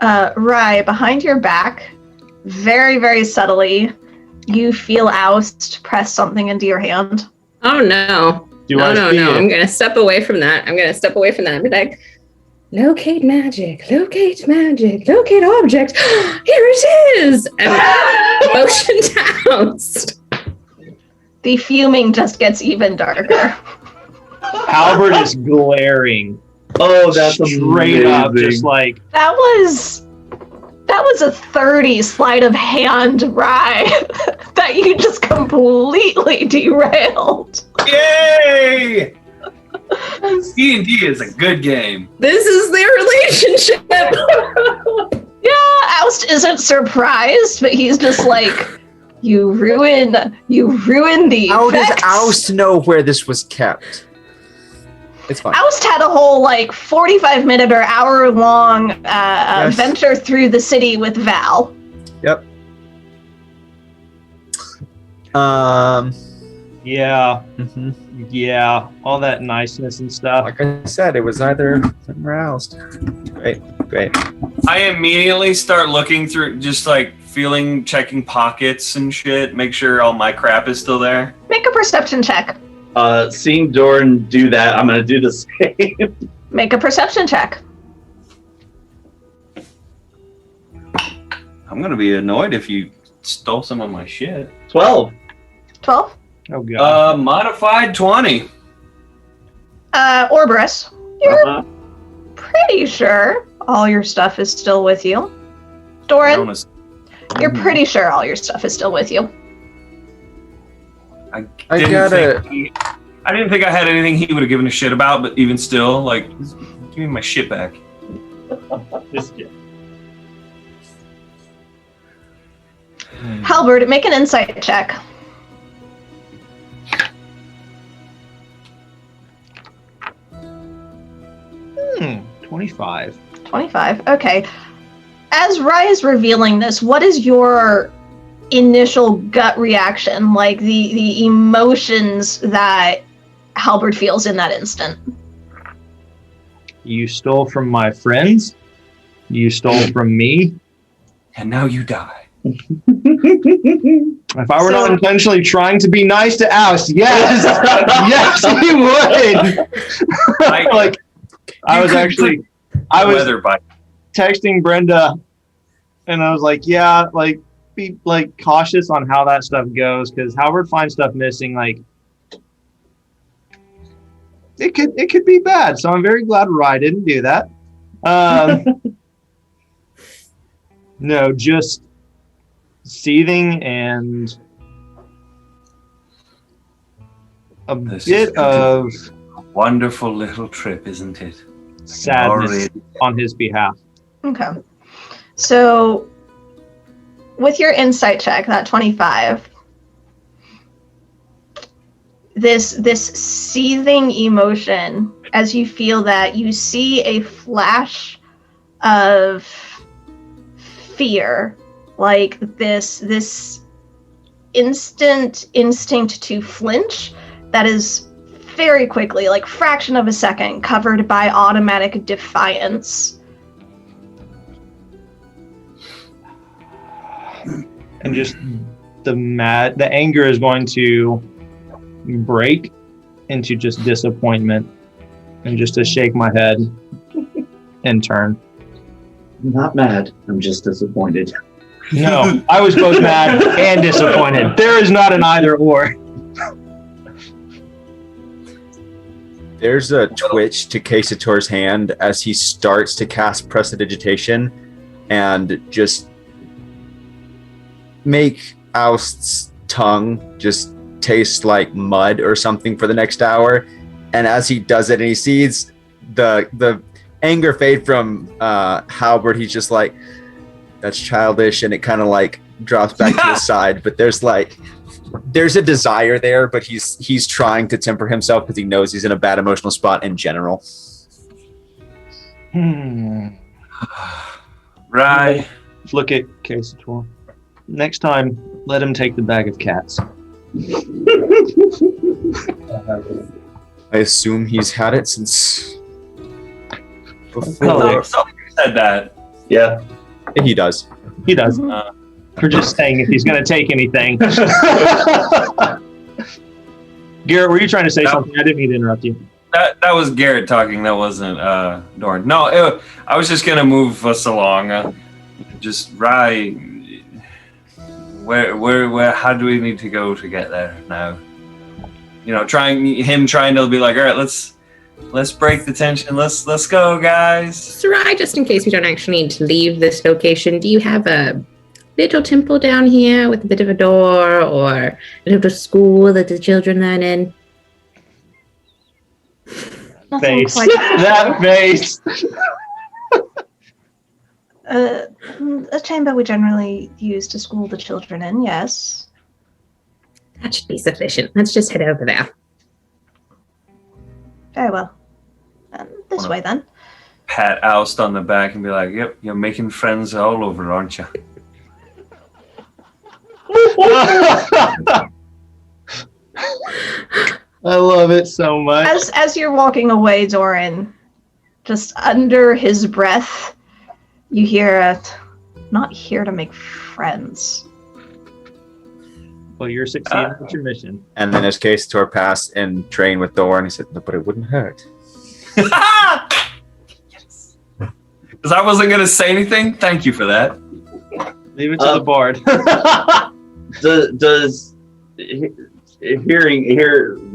Rye, behind your back, very, very subtly, you feel Oust press something into your hand. Oh no. No. I'm going to step away from that. and be like, locate magic, locate object. Here it is. And motion to Oust. The fuming just gets even darker. Halberd is glaring. Oh, that's straight up, just like That was a 30 sleight of hand, Rye, that you just completely derailed. Yay! D&D is a good game. This is their relationship. Yeah, Oust isn't surprised, but he's just like, you ruin the How does effects. Oust know where this was kept? It's fine. Oust had a whole 45-minute or hour-long venture through the city with Val. Yep. yeah, Mhm. yeah, all that niceness and stuff. Like I said, it was either him or Oust. Great. I immediately start looking through, just checking pockets and shit, make sure all my crap is still there. Make a perception check. Seeing Doran do that, I'm gonna do the same. Make a perception check. I'm gonna be annoyed if you stole some of my shit. 12. 12. Oh god. Modified 20. Orberus, you're Uh-huh. pretty sure all your stuff is still with you. Doran, you're pretty sure all your stuff is still with you. I didn't think I had anything he would have given a shit about, but even still, give me my shit back. Halberd, make an insight check. Hmm, 25. 25. Okay. As Rye is revealing this, what is your initial gut reaction? Like the emotions that Halberd feels in that instant? You stole from my friends. You stole from me. And now you die. If I were not intentionally trying to be nice to Oust, yes, yes, he would. I was texting Brenda, and I was like, yeah, be cautious on how that stuff goes, because Halberd finds stuff missing, it could be bad. So I'm very glad Rye didn't do that. No, just seething and a bit of wonderful little trip, isn't it? Sadness on his behalf. Okay. So with your insight check, that 25, this seething emotion, as you feel that, you see a flash of fear, like this instant instinct to flinch that is very quickly, fraction of a second, covered by automatic defiance. And just the anger is going to break into just disappointment, and just to shake my head and turn. I'm not mad. I'm just disappointed. No, I was both mad and disappointed. There is not an either or. There's a twitch to Casator's hand as he starts to cast Prestidigitation and just make Oust's tongue just taste like mud or something for the next hour. And as he does it and he sees the anger fade from Halberd, he's just like, that's childish, and it kind of drops back to the side. But there's a desire there, but he's trying to temper himself because he knows he's in a bad emotional spot in general. Right. Look at Casator. Next time, let him take the bag of cats. I assume he's had it since before. Oh, somebody said that. Yeah. He does. He does. We're just saying if he's going to take anything. Garrett, were you trying to say something? I didn't mean to interrupt you. That was Garrett talking. That wasn't Dorn. No, I was just gonna move us along. Just right. Where? How do we need to go to get there now? You know, trying to be like, all right, let's break the tension. Let's go, guys. Sarai, just in case we don't actually need to leave this location, do you have a little temple down here with a bit of a door, or a little school that the children learn in? Nothing Face. quite That face. a chamber we generally use to school the children in, yes. That should be sufficient. Let's just head over there. Very well. This way then. Pat Oust on the back and be like, "Yep, you're making friends all over, aren't you?" I love it so much. As you're walking away, Doran, just under his breath, you hear a, "Not here to make friends." Well, you're succeeding with your mission. And then as Case tore past and trained with Thor, and he said, "No, but it wouldn't hurt." Yes. Because I wasn't gonna say anything. Thank you for that. Leave it to the board. Does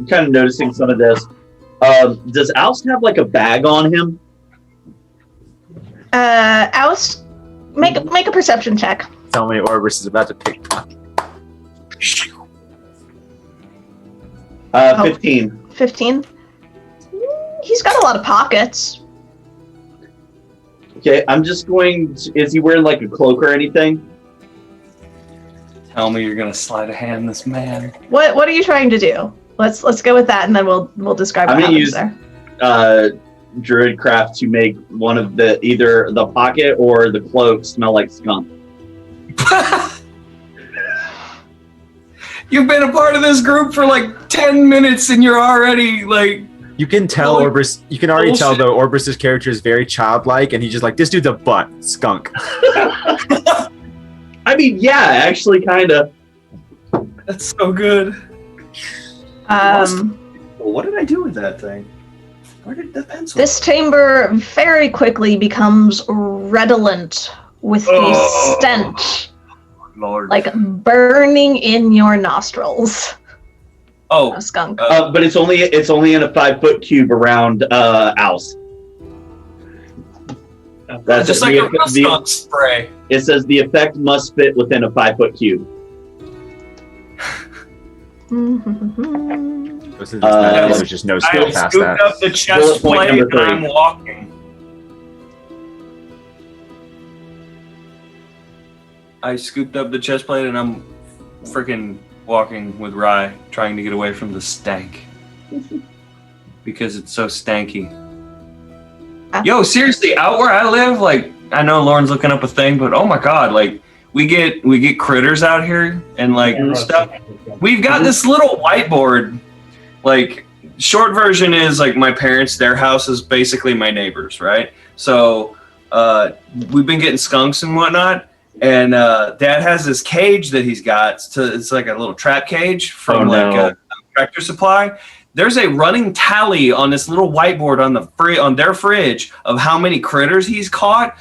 kind of noticing some of this, does Oust have like a bag on him? Oust, make a perception check. Tell me Orbis is about to pickpocket. 15. 15. He's got a lot of pockets. Okay, I'm just going to, is he wearing like a cloak or anything? Tell me you're gonna sleight of hand this man. What are you trying to do? Let's go with that, and then we'll describe what I'm gonna happens use there. Druidcraft to make one of the either the pocket or the cloak smell like skunk. You've been a part of this group for like 10 minutes and you're already like... You can tell Holy Orbis. You can already tell bullshit. though Orbis's character is very childlike, and he's just like, "This dude's a butt skunk." I mean, yeah, actually, kind of. That's so good. Well, what did I do with that thing? Where did the pencil? This chamber very quickly becomes redolent with the stench, Lord. like burning in your nostrils. Oh, A skunk. But it's only in a 5-foot cube around Ouse. That's just like a real skunk spray. It says the effect must fit within a 5-foot cube. There's just no I skill have past scooped that. up the chest Bullet point plate number and 3. I'm walking. I scooped up the chest plate and I'm freaking walking with Rye, trying to get away from the stank. Because it's so stanky. Yo, seriously, out where I live, like, I know Lauren's looking up a thing, but oh my god, like, we get critters out here and like stuff. We've got this little whiteboard. Like, short version is like my parents, their house is basically my neighbors, right? So we've been getting skunks and whatnot. And Dad has this cage that he's got. It's like a little trap cage from a Tractor Supply. There's a running tally on this little whiteboard on their fridge of how many critters he's caught.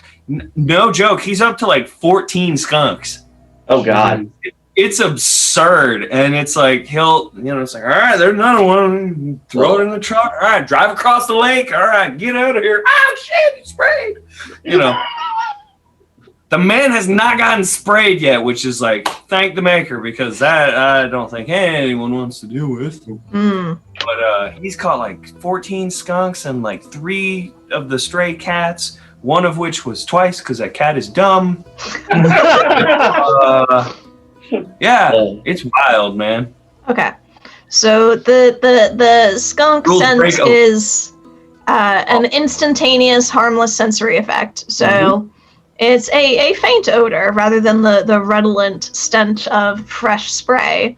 No joke, he's up to like 14 skunks. Oh god, it's absurd. And it's like it's like, all right, there's another one. Throw it in the truck. All right, drive across the lake. All right, get out of here. Oh shit, it's sprayed. The man has not gotten sprayed yet, which is like, thank the maker, because that I don't think anyone wants to deal with. But he's caught like 14 skunks and like 3 of the stray cats, one of which was twice because that cat is dumb. Yeah, it's wild, man. Okay, so the skunk Rules sense break out. is an instantaneous, harmless sensory effect. So it's a faint odor rather than the redolent stench of fresh spray.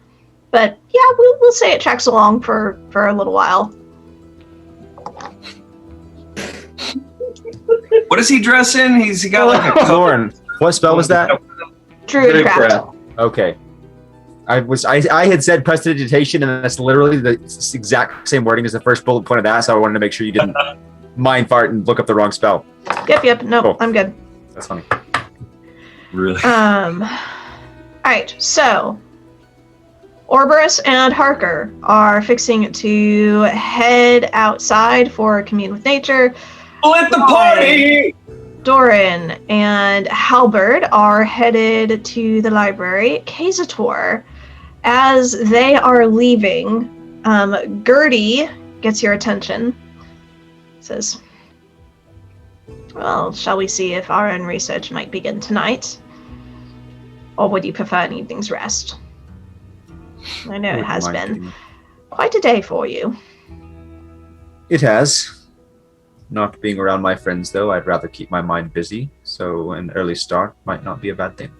But yeah, we'll say it tracks along for a little while. What does he dress in? He got like a Lauren, what spell was that? Druidcraft. Okay. I had said prestidigitation, and that's literally the exact same wording as the first bullet point of that, so I wanted to make sure you didn't mind fart and look up the wrong spell. Yep. No, Cool. I'm good. That's funny. Really? Alright, so Orberus and Harker are fixing to head outside for a commune with nature. Split the party! Doran and Halberd are headed to the library. Kazator, as they are leaving, Gertie gets your attention. Says, well, shall we see if our own research might begin tonight? Or would you prefer an evening's rest? I know it has been quite a day for you. It has. Not being around my friends, though, I'd rather keep my mind busy, so an early start might not be a bad thing.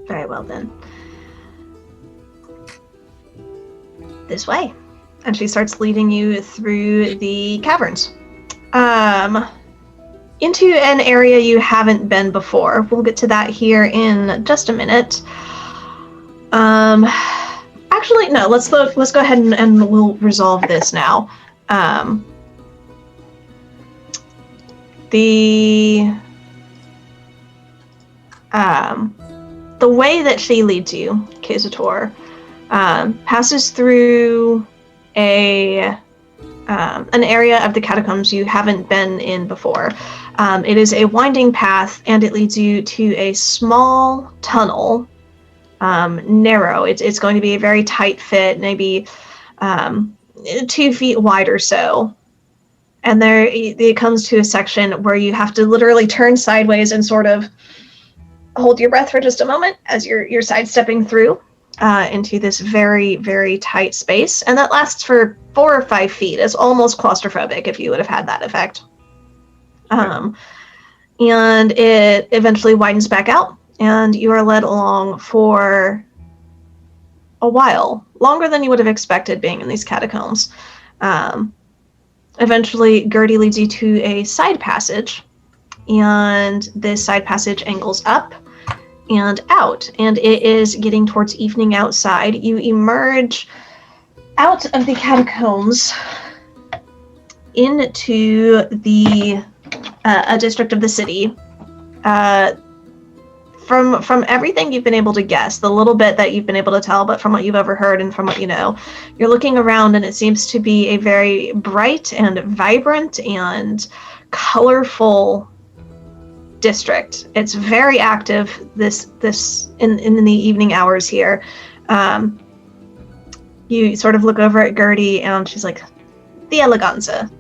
Very well, then. This way. And she starts leading you through the caverns. Into an area you haven't been before. We'll get to that here in just a minute. Actually, no, let's go ahead and we'll resolve this now. The way that she leads you, Kazator, passes through an area of the catacombs you haven't been in before. It is a winding path, and it leads you to a small tunnel, narrow. It's going to be a very tight fit, maybe 2 feet wide or so. And there it comes to a section where you have to literally turn sideways and sort of hold your breath for just a moment as you're sidestepping through into this very, very tight space. And that lasts for 4 or 5 feet. It's almost claustrophobic if you would have had that effect. And it eventually widens back out, and you are led along for a while, longer than you would have expected being in these catacombs. Eventually, Gertie leads you to a side passage, and this side passage angles up and out, and it is getting towards evening outside. You emerge out of the catacombs into the a district of the city. From everything you've been able to guess, the little bit that you've been able to tell, but from what you've overheard and from what you know, you're looking around and it seems to be a very bright and vibrant and colorful district. It's very active this in the evening hours here. You sort of look over at Gertie and she's like, the eleganza.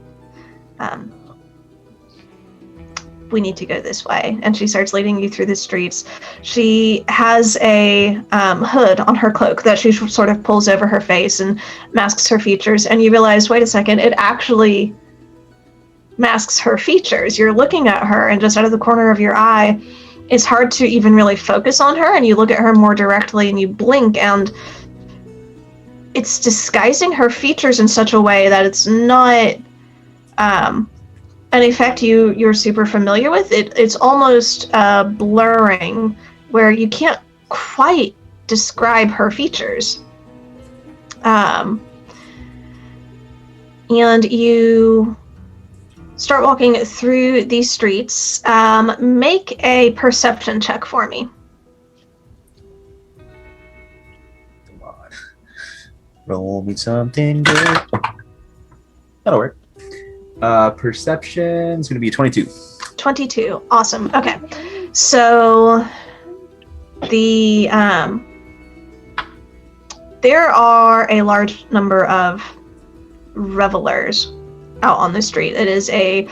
We need to go this way. And she starts leading you through the streets. She has a hood on her cloak that she sort of pulls over her face and masks her features. And you realize, wait a second, it actually masks her features. You're looking at her, and just out of the corner of your eye, it's hard to even really focus on her. And you look at her more directly and you blink, and it's disguising her features in such a way that it's not an effect you're super familiar with. It's almost blurring, where you can't quite describe her features. And you start walking through these streets. Make a perception check for me. Come on. Roll me something good. That'll work. Perception's going to be 22. 22. Awesome. Okay. So the there are a large number of revelers out on the street. It is a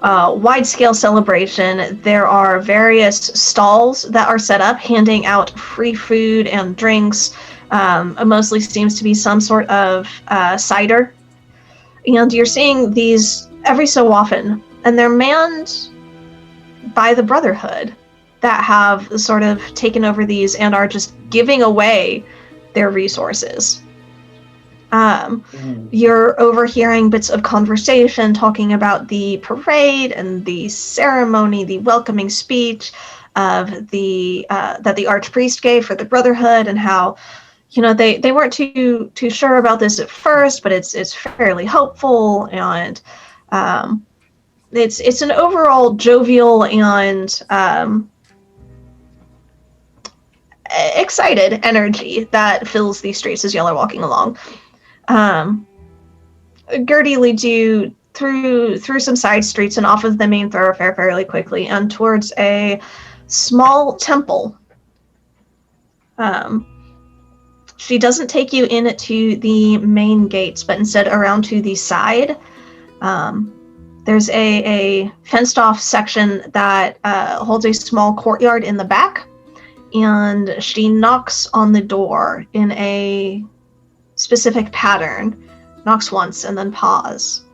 wide-scale celebration. There are various stalls that are set up, handing out free food and drinks. It mostly seems to be some sort of cider. And you're seeing these every so often, and they're manned by the Brotherhood that have sort of taken over these and are just giving away their resources. You're overhearing bits of conversation talking about the parade and the ceremony, the welcoming speech of that the archpriest gave for the Brotherhood, and how, they weren't too sure about this at first, but it's fairly hopeful, and it's an overall jovial and excited energy that fills these streets as y'all are walking along. Gertie leads you through some side streets and off of the main thoroughfare fairly quickly and towards a small temple. She doesn't take you into the main gates, but instead around to the side. There's a fenced-off section that holds a small courtyard in the back, and she knocks on the door in a specific pattern. Knocks once and then pause,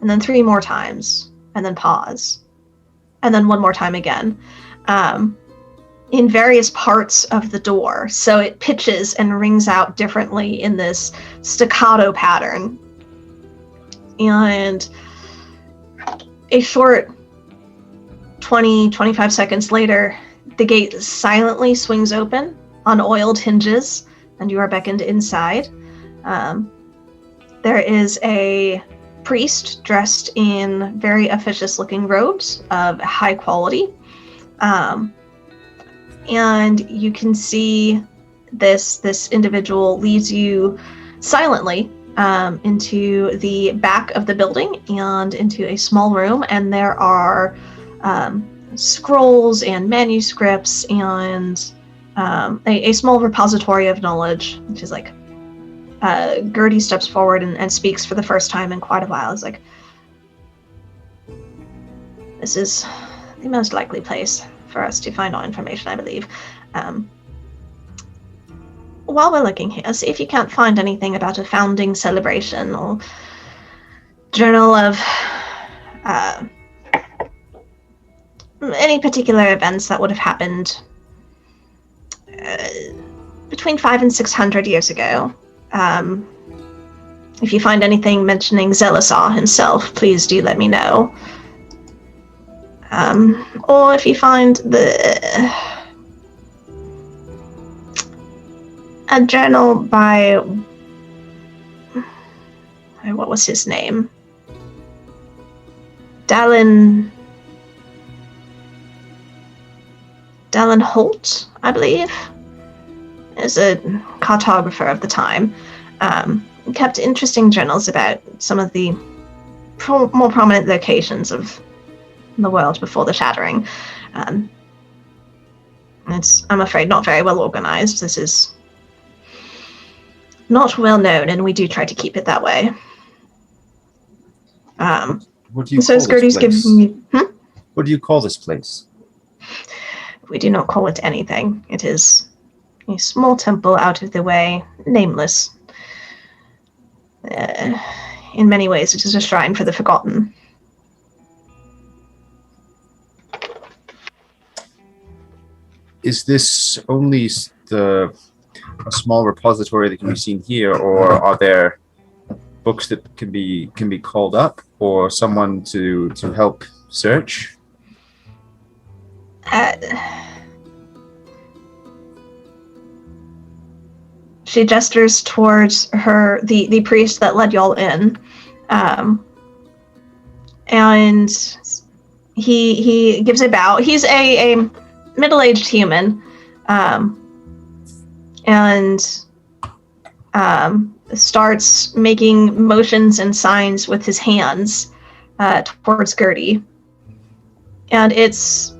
and then 3 more times, and then pause, and then 1 more time again, in various parts of the door. So it pitches and rings out differently in this staccato pattern. And a short 20-25 seconds later, the gate silently swings open on oiled hinges, and you are beckoned inside. There is a priest dressed in very officious-looking robes of high quality. And you can see this individual leads you silently into the back of the building and into a small room, and there are scrolls and manuscripts and a small repository of knowledge, which is like Gertie steps forward and speaks for the first time in quite a while. It's like, this is the most likely place for us to find our information, I believe. While we're looking here, see if you can't find anything about a founding celebration or journal of any particular events that would have happened between 500 and 600 years ago. If you find anything mentioning Zelasar himself, please do let me know. Or if you find a journal by, what was his name? Dallin Holt, I believe, is a cartographer of the time. Kept interesting journals about some of the more prominent locations of the world before the Shattering. It's, I'm afraid, not very well organized. This is not well known, and we do try to keep it that way. What do you so call Skirty's this place? giving me. What do you call this place? We do not call it anything. It is a small temple out of the way, nameless. In many ways, it is a shrine for the forgotten. Is this only a small repository that can be seen here, or are there books that can be called up, or someone to help search? She gestures towards the priest that led y'all in, and he gives a bow. He's a middle-aged human, and starts making motions and signs with his hands towards Gertie. And it's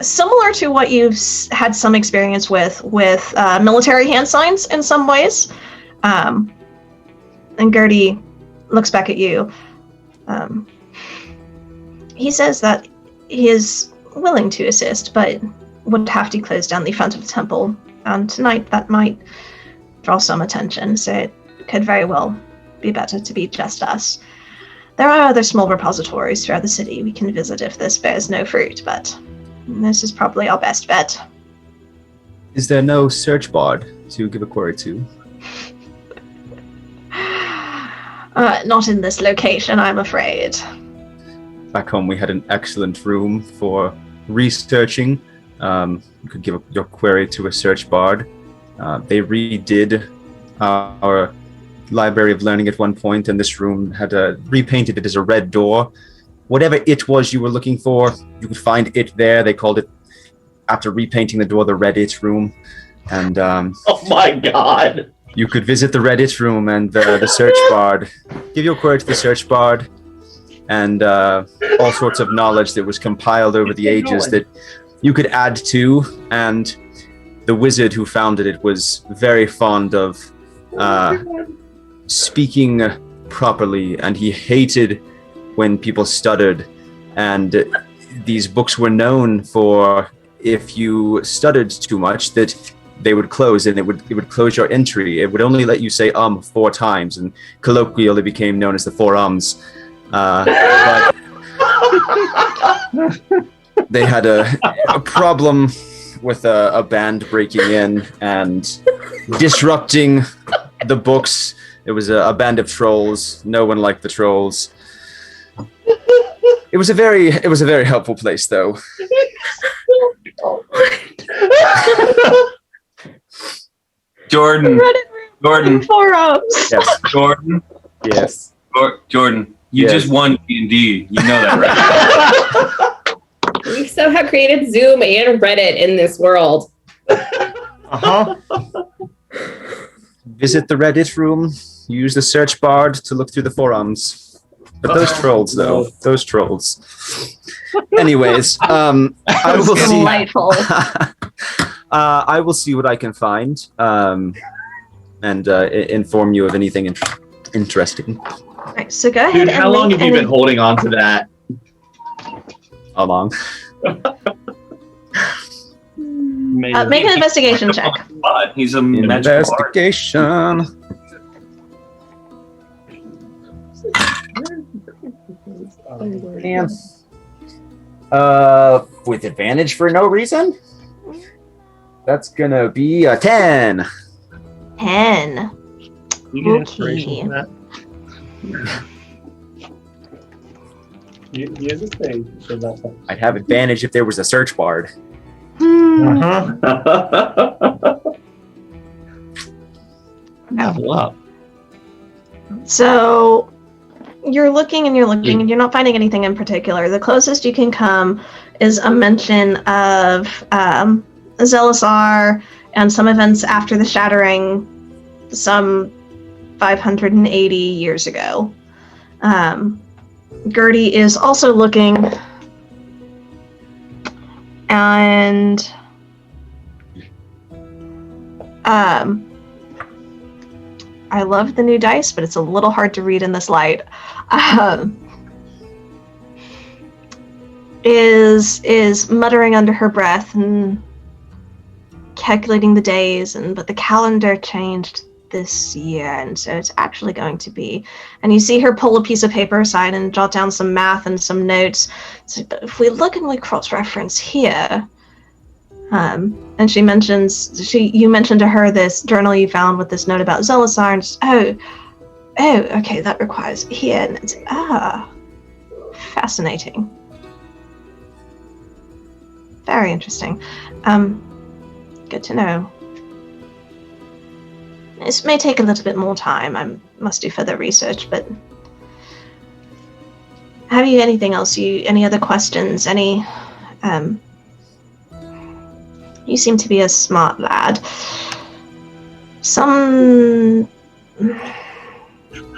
similar to what you've had some experience with military hand signs in some ways. And Gertie looks back at you. He says that he is willing to assist, but would have to close down the front of the temple. And tonight that might draw some attention, so it could very well be better to be just us. There are other small repositories throughout the city we can visit if this bears no fruit, but this is probably our best bet. Is there no search bard to give a query to? Not in this location, I'm afraid. Back home, we had an excellent room for researching. You could give your query to a search bard. They redid our library of learning at one point, and this room had repainted it as a red door. Whatever it was you were looking for, you could find it there. They called it, after repainting the door, the Red It room. And Oh my god! you could visit the Red It room and the search bard. Give your query to the search bard, and all sorts of knowledge that was compiled over the ages that you could add to. And the wizard who founded it was very fond of speaking properly, and he hated when people stuttered. And these books were known for, if you stuttered too much, that they would close, and it would close your entry. It would only let you say 4 times, and colloquially became known as the 4 ums. But they had a problem with a band breaking in and disrupting the books. It was a band of trolls. No one liked the trolls. It was a very helpful place, though. Jordan. Jordan. Forums. Yes. Jordan. Yes. Jordan. You Yes. just won D&D. You know that, right? We somehow created Zoom and Reddit in this world. Uh-huh. Visit the Reddit room. Use the search bard to look through the forums. But those trolls, though. Those trolls. Anyways, I will see. Delightful. I will see what I can find, and inform you of anything interesting. Right, so go ahead Dude, and how long have you been holding on to that? How long? make an investigation check. He's a magical bard. Investigation. With advantage for no reason? That's gonna be a 10. 10. You get Okay. inspiration from that. Use a thing. So that's how- I'd have advantage if there was a search bard. Uh-huh. Level up. So you're looking and you're not finding anything in particular. The closest you can come is a mention of Zelisar and some events after the Shattering some 580 years ago. Gertie is also looking, and I love the new dice, but it's a little hard to read in this light. Is muttering under her breath and calculating the days, but the calendar changed this year, and so it's actually going to be. And you see her pull a piece of paper aside and jot down some math and some notes. So, but if we look and we cross-reference here, and she mentions, you mentioned to her this journal you found with this note about Zelisar, and just, okay, that requires here, and it's, fascinating. Very interesting. Good to know. This may take a little bit more time. I must do further research, but have you anything else? Any other questions? You seem to be a smart lad. Some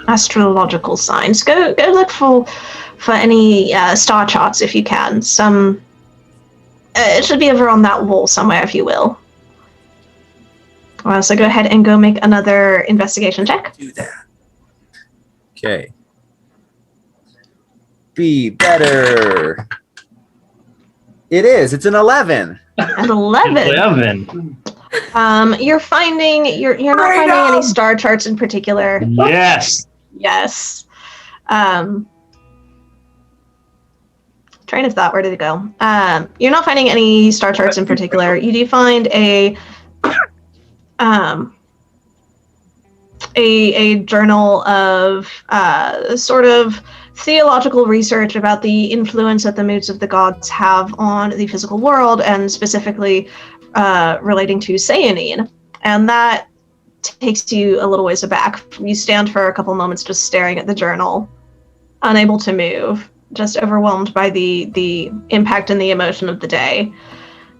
astrological signs. Go look for any star charts if you can. Some. It should be over on that wall somewhere, if you will. So go ahead and go make another investigation check. Do that. Okay. Be better. It is. It's an 11. An 11. 11. You're not finding any star charts in particular. Yes. Yes. Train of thought, where did it go? You're not finding any star charts in particular. You do find a journal of sort of theological research about the influence that the moods of the gods have on the physical world, and specifically relating to Sayanine. And that takes you a little ways aback. You stand for a couple moments just staring at the journal, unable to move, just overwhelmed by the impact and the emotion of the day.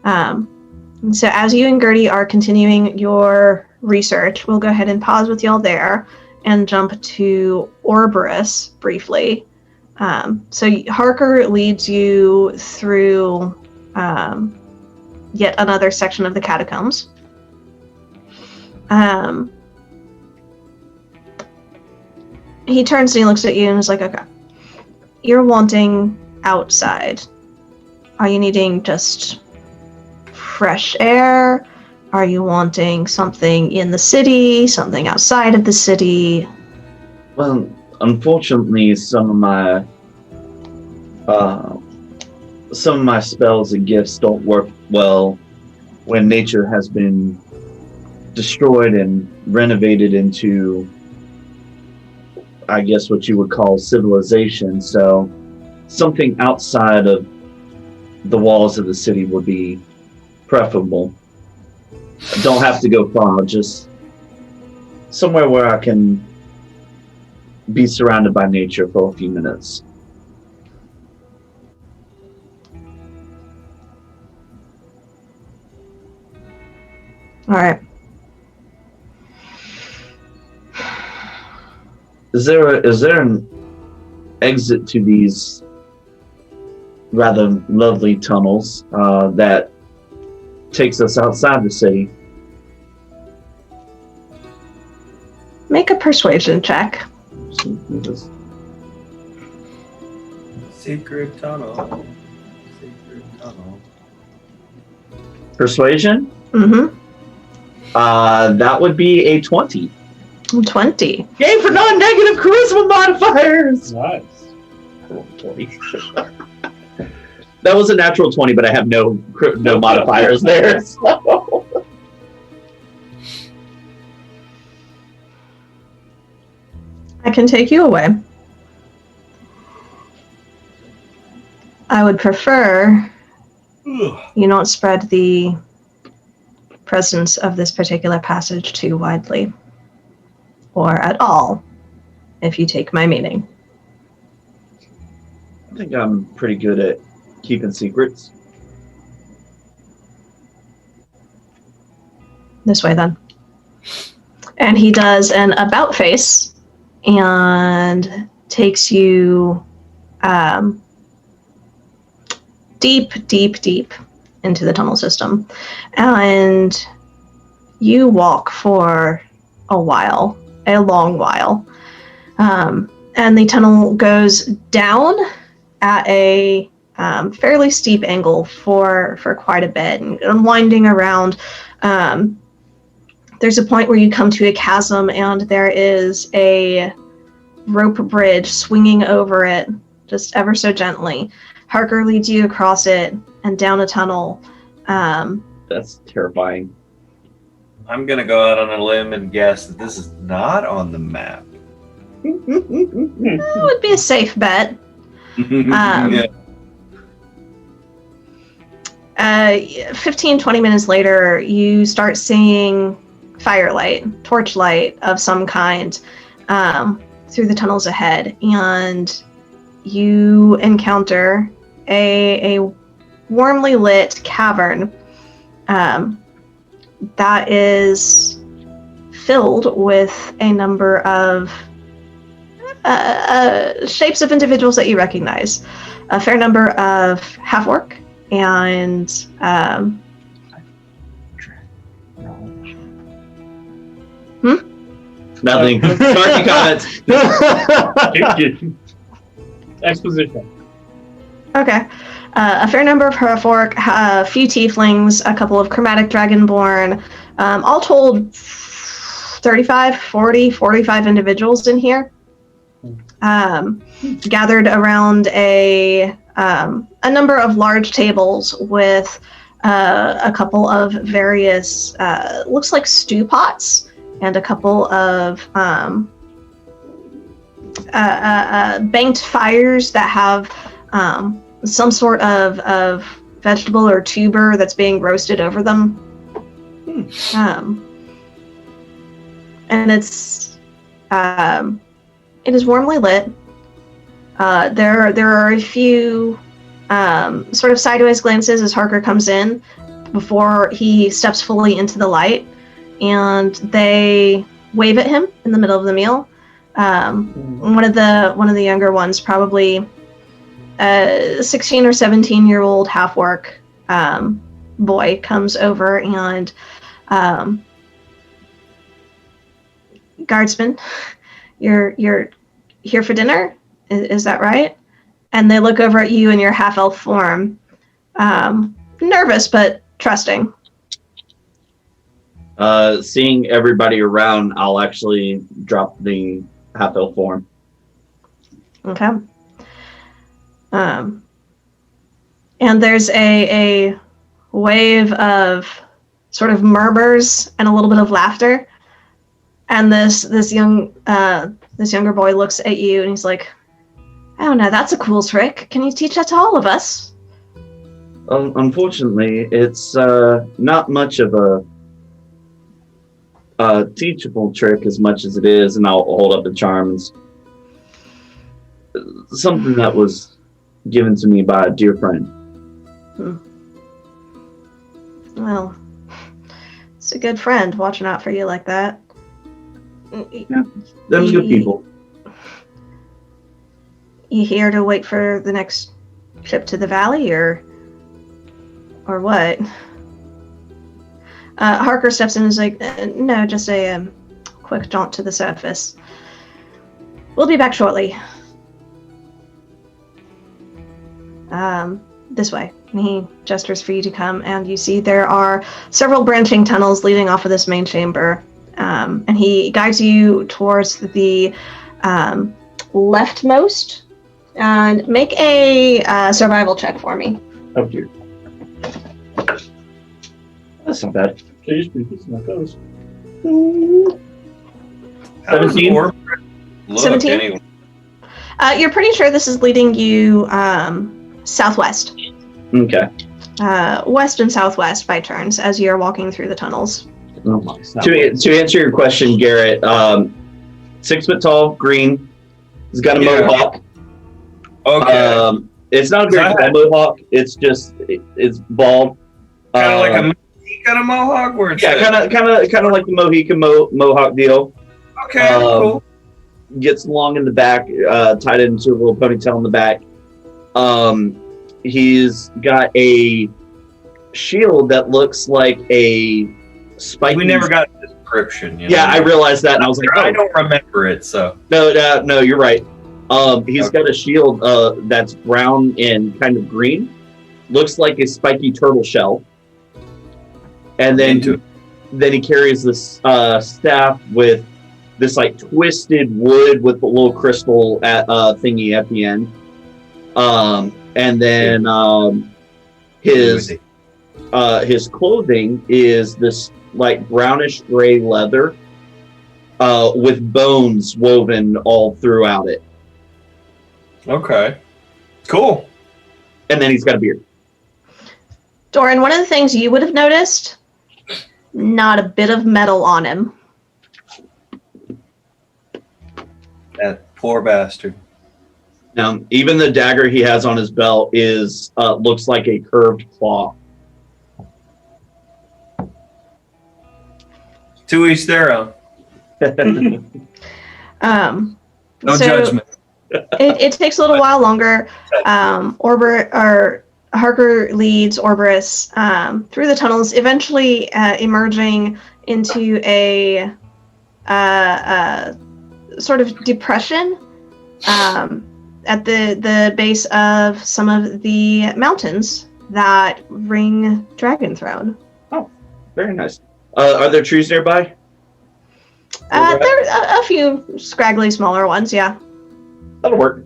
So as you and Gertie are continuing your research, we'll go ahead and pause with y'all there and jump to Orborus briefly. So Harker leads you through yet another section of the catacombs. He turns and he looks at you and is like, okay, you're wanting outside. Are you needing just fresh air? Are you wanting something in the city, something outside of the city? Well, unfortunately, some of my spells and gifts don't work well when nature has been destroyed and renovated into, I guess, what you would call civilization. So something outside of the walls of the city would be preferable. I don't have to go far, just somewhere where I can be surrounded by nature for a few minutes. All right. Is there an exit to these rather lovely tunnels that takes us outside the city? Make a persuasion check. Secret tunnel. Secret tunnel. Persuasion? Mm-hmm. That would be a 20. 20. Yay for non-negative charisma modifiers! Nice. I rolled 20. That was a natural 20, but I have no modifiers there. So. I can take you away. I would prefer you not spread the presence of this particular passage too widely, or at all, if you take my meaning. I think I'm pretty good at keeping secrets. This way, then. And he does an about face and takes you deep into the tunnel system. And you walk for a while, a long while. And the tunnel goes down at a fairly steep angle for quite a bit, and winding around. There's a point where you come to a chasm, and there is a rope bridge swinging over it, just ever so gently. Harker leads you across it and down a tunnel. That's terrifying. I'm gonna go out on a limb and guess that this is not on the map. That would be a safe bet. Yeah. 15, 20 minutes later, you start seeing firelight, torchlight of some kind through the tunnels ahead, and you encounter a warmly lit cavern that is filled with a number of shapes of individuals that you recognize. A fair number of half-orc and Nothing. Sorry, comments. Exposition. okay. A fair number of half-orc, a few tieflings, a couple of chromatic dragonborn, all told 35, 40, 45 individuals in here. Gathered around a number of large tables with a couple of various, looks like stew pots and a couple of banked fires that have some sort of vegetable or tuber that's being roasted over them. And it is warmly lit. There are a few sort of sideways glances as Harker comes in before he steps fully into the light, and they wave at him in the middle of the meal. One of the younger ones, probably 16 or 17-year-old half-orc boy, comes over and guardsman, you're here for dinner? Is that right? And they look over at you in your half-elf form, nervous but trusting. Seeing everybody around, I'll actually drop the half-elf form. Okay. And there's a wave of sort of murmurs and a little bit of laughter. And this younger boy looks at you and he's like, "Oh no, that's a cool trick. Can you teach that to all of us?" Unfortunately, it's not much of a teachable trick as much as it is, and I'll hold up the charms. Something that was given to me by a dear friend. Well, it's a good friend watching out for you like that. Yeah, them's good people. You here to wait for the next trip to the valley, or what? Harker steps in and is like, "No, just a quick jaunt to the surface. We'll be back shortly. This way." And he gestures for you to come, and you see there are several branching tunnels leading off of this main chamber. And he guides you towards the leftmost. And make a survival check for me. Oh dear. That's not bad. Please be my toes. 17. Look, 17? anyway. You're pretty sure this is leading you southwest. Okay. West and southwest by turns as you're walking through the tunnels. To answer your question, Garrett, 6 foot tall, green. He's got a mohawk. Okay. It's not a very tall mohawk. It's just it's bald. Kind of like a Mohican mohawk, where it's kind of like the Mohican mohawk deal. Okay, cool. Gets long in the back, tied into a little ponytail in the back. He's got a shield that looks like a spike. We never got a description. You know? Yeah, I realized that, and I was like, oh. I don't remember it. So no, you're right. He's got a shield that's brown and kind of green. Looks like a spiky turtle shell. And then he carries this staff with this like twisted wood with a little crystal thingy at the end. And then his clothing is this like brownish gray leather with bones woven all throughout it. Okay, cool. And then he's got a beard. Doran, one of the things you would have noticed, not a bit of metal on him. That poor bastard. Even the dagger he has on his belt is looks like a curved claw. To each their own. No judgment. It takes a little while longer. Harker leads Orberus through the tunnels, eventually emerging into a sort of depression at the base of some of the mountains that ring Dragenthrone. Oh, very nice. Are there trees nearby? There are a few scraggly, smaller ones, yeah. That'll work.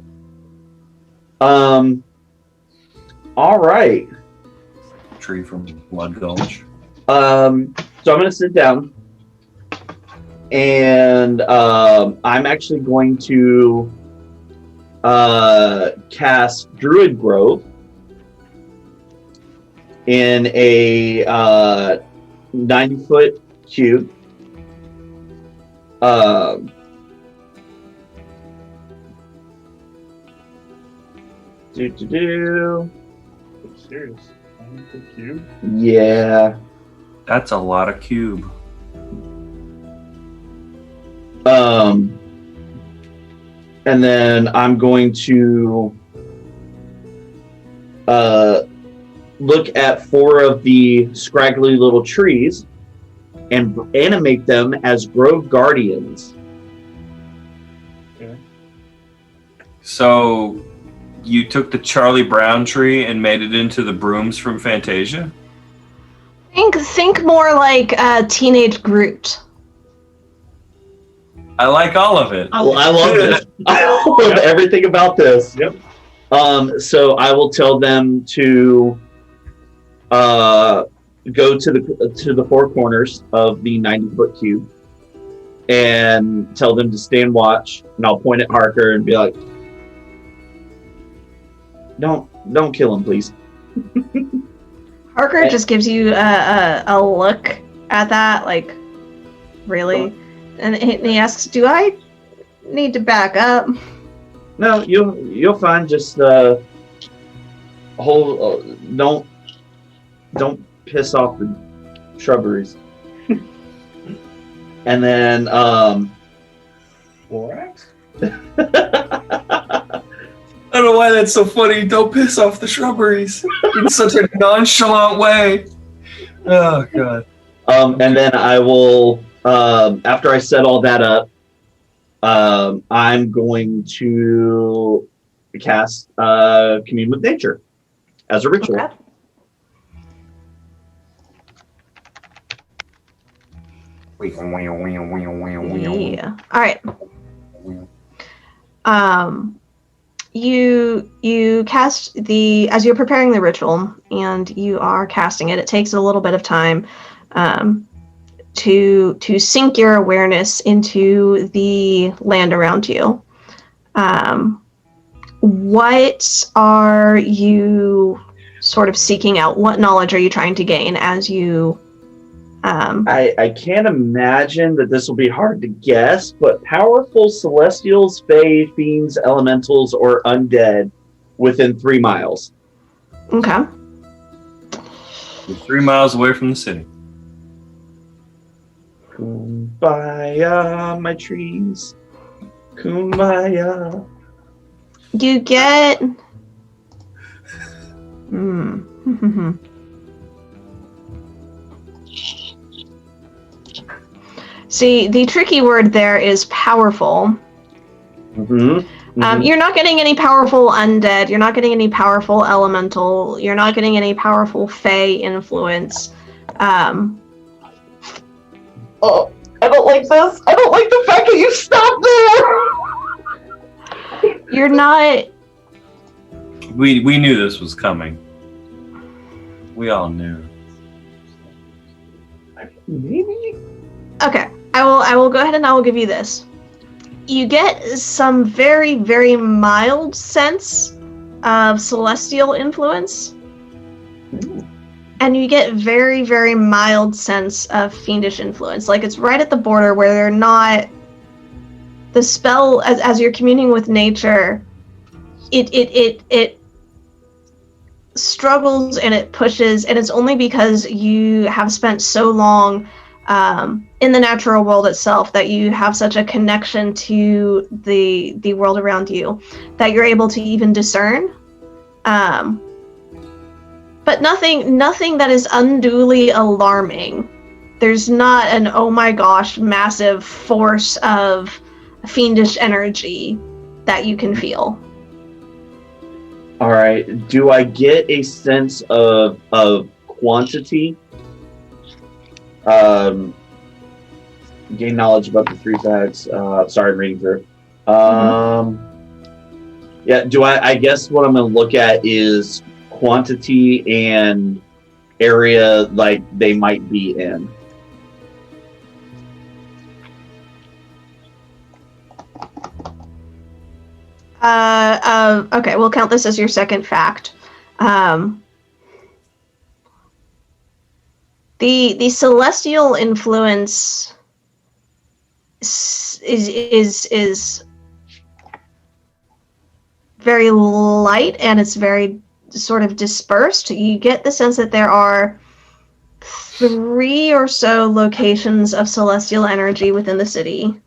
All right. Tree from Blood Gulch. So I'm going to sit down. And I'm actually going to cast Druid Growth in a 90-foot cube. Serious. Cube. Yeah. That's a lot of cube. And then I'm going to look at 4 of the scraggly little trees and animate them as Grove Guardians. Okay. So you took the Charlie Brown tree and made it into the brooms from Fantasia? Think more like Teenage Groot. I like all of it. I love this. I love everything about this. Yep. So I will tell them to go to the 4 corners of the 90-foot cube and tell them to stand watch, and I'll point at Harker and be like, Don't kill him, please. Harker just gives you a look at that, like, really? And he asks, "Do I need to back up?" No, you'll find. Just don't piss off the shrubberies. And then What? I don't know why that's so funny. Don't piss off the shrubberies in such a nonchalant way. Oh, God. And then I will, after I set all that up, I'm going to cast Commune with Nature as a ritual. Okay. Yeah. All right. You cast as you're preparing the ritual and you are casting it. It takes a little bit of time to sink your awareness into the land around you. What are you sort of seeking out? What knowledge are you trying to gain as you? I can't imagine that this will be hard to guess, but powerful celestials, fae, fiends, elementals, or undead within 3 miles. Okay. You're 3 miles away from the city. Kumbaya, my trees. Kumbaya. You get. See, the tricky word there is powerful. You're not getting any powerful undead. You're not getting any powerful elemental. You're not getting any powerful fae influence. Oh, I don't like this. I don't like the fact that you stopped there. You're not. We knew this was coming. We all knew. Maybe. Okay, I will go ahead and I will give you this. You get some very, very mild sense of celestial influence. And you get very, very mild sense of fiendish influence. Like, it's right at the border where they're not... The spell, as you're communing with nature, it struggles and it pushes, and it's only because you have spent so long in the natural world itself that you have such a connection to the world around you that you're able to even discern. But nothing that is unduly alarming. There's not an, oh my gosh, massive force of fiendish energy that you can feel. All right. Do I get a sense of quantity? Gain knowledge about the 3 facts. Sorry, I'm reading through. Yeah. Do I guess what I'm going to look at is quantity and area, like they might be in. Okay, we'll count this as your second fact. The celestial influence is very light, and it's very sort of dispersed. You get the sense that there are 3 or so locations of celestial energy within the city.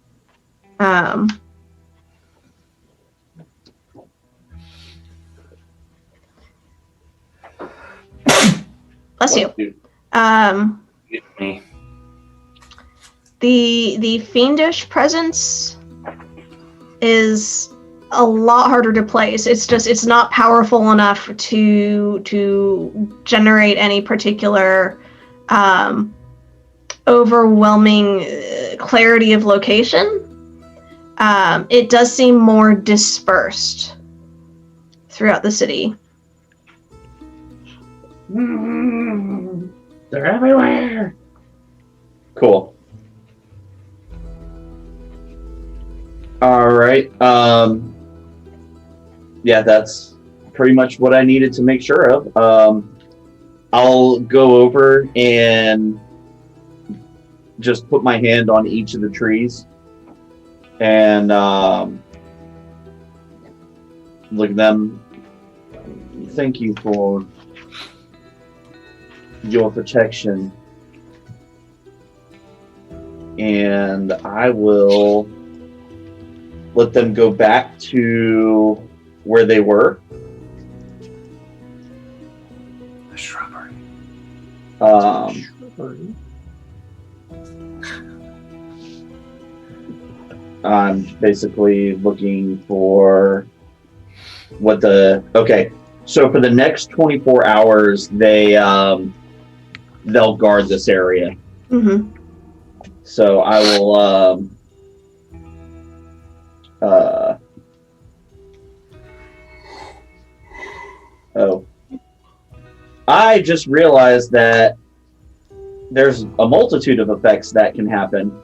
Bless you. Me. The fiendish presence is a lot harder to place. It's not powerful enough to generate any particular overwhelming clarity of location. It does seem more dispersed throughout the city. They're everywhere. Cool. All right. Yeah, that's pretty much what I needed to make sure of. I'll go over and just put my hand on each of the trees and look at them. Thank you for your protection. And I will let them go back to where they were. The shrubbery. I'm basically looking for what okay. So for the next 24 hours, they'll guard this area. Mm-hmm. So I will I just realized that there's a multitude of effects that can happen.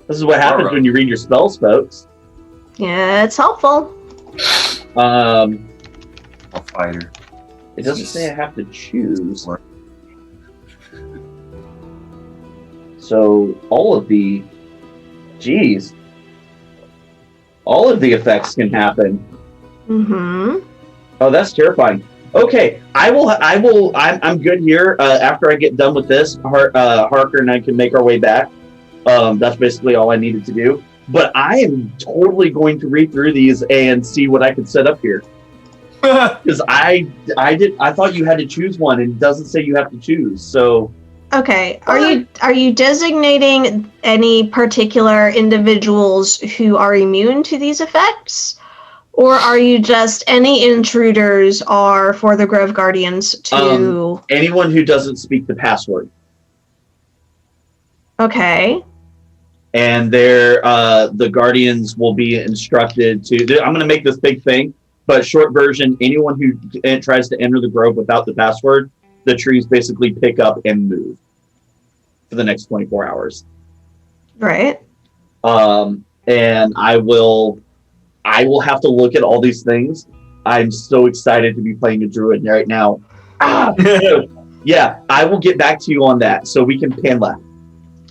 This is what happens when you read your spells, folks. Yeah, it's helpful. A fighter. It doesn't say I have to choose. So all of the effects can happen. Mm-hmm. Oh, that's terrifying. Okay, I'm good here. After I get done with this, Harker and I can make our way back. That's basically all I needed to do. But I am totally going to read through these and see what I can set up here. Because I thought you had to choose one, and it doesn't say you have to choose. So okay, are you designating any particular individuals who are immune to these effects? Or are you just any intruders are for the Grove Guardians to anyone who doesn't speak the password? Okay. And the Guardians will be instructed to. I'm going to make this big thing, but short version: anyone who tries to enter the Grove without the password, the trees basically pick up and move for the next 24 hours. Right. And I will have to look at all these things. I'm so excited to be playing a druid right now. Yeah, I will get back to you on that so we can pan left.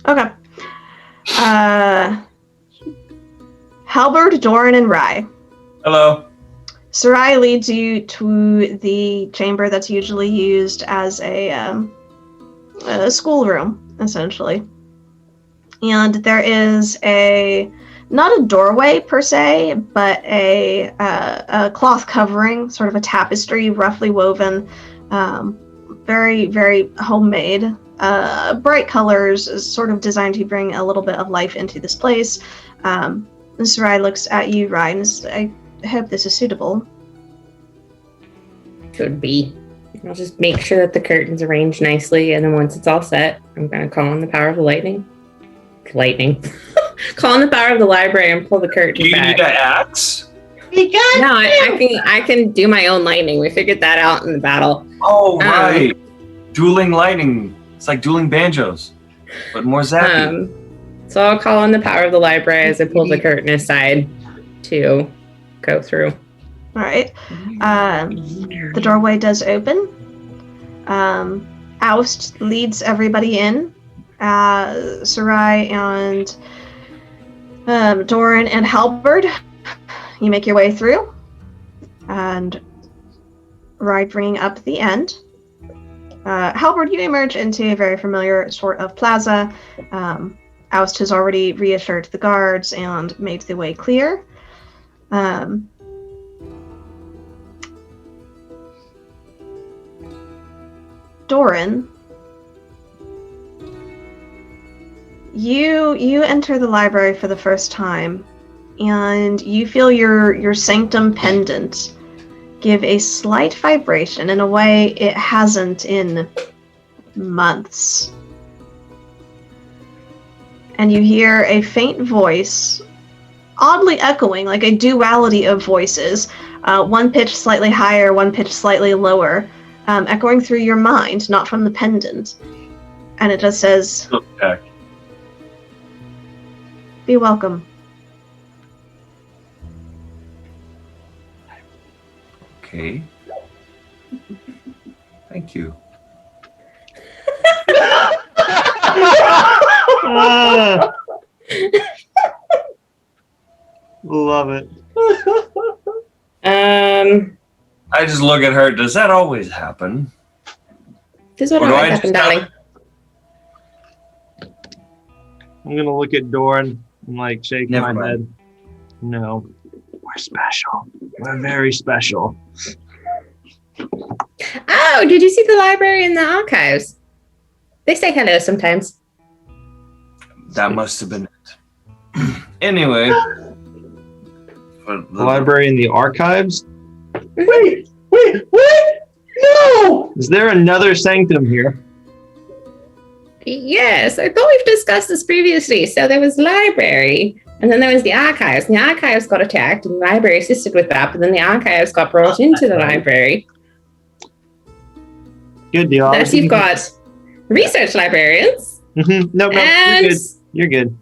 Okay. Halberd, Doran, and Rye. Hello. Sarai leads you to the chamber that's usually used as a schoolroom, essentially. And there is not a doorway per se, but a cloth covering, sort of a tapestry, roughly woven, very, very homemade. Bright colors, sort of designed to bring a little bit of life into this place. Sarai looks at you, Ryan, and says, I hope this is suitable. Could be. I'll just make sure that the curtain's arranged nicely, and then once it's all set, I'm going to call on the power of the lightning. Call on the power of the library and pull the curtain Do you back. need an axe? No, I can do my own lightning. We figured that out in the battle. Oh, right. Dueling lightning. It's like dueling banjos, but more zappy. So I'll call on the power of the library as I pull the curtain aside to go through. All right. The doorway does open. Oust leads everybody in. Sarai and Doran and Halberd, you make your way through and ride bringing up the end. Halberd, you emerge into a very familiar sort of plaza. Oust has already reassured the guards and made the way clear. Doran, you enter the library for the first time, and you feel your Sanctum pendant give a slight vibration in a way it hasn't in months. And you hear a faint voice, oddly echoing, like a duality of voices, one pitch slightly higher, one pitch slightly lower, echoing through your mind, not from the pendant. And it just says, Okay. "Be welcome." Okay. Thank you. Love it. I just look at her. Does that always happen? This is what Or do always I happened, just darling. I'm gonna look at Doran and like shake Never my mind. head. No, we're special. We're very special. Oh, did you see the library and the archives? They say hello sometimes. That must have been it. Anyway. For The library and the archives. Wait, what? No! Is there another sanctum here? Yes, I thought we've discussed this previously. So there was library, and then there was the archives. And the archives got attacked, and the library assisted with that. But then the archives got brought into the library. Good deal. Thus, you've got research librarians. No, and you're good.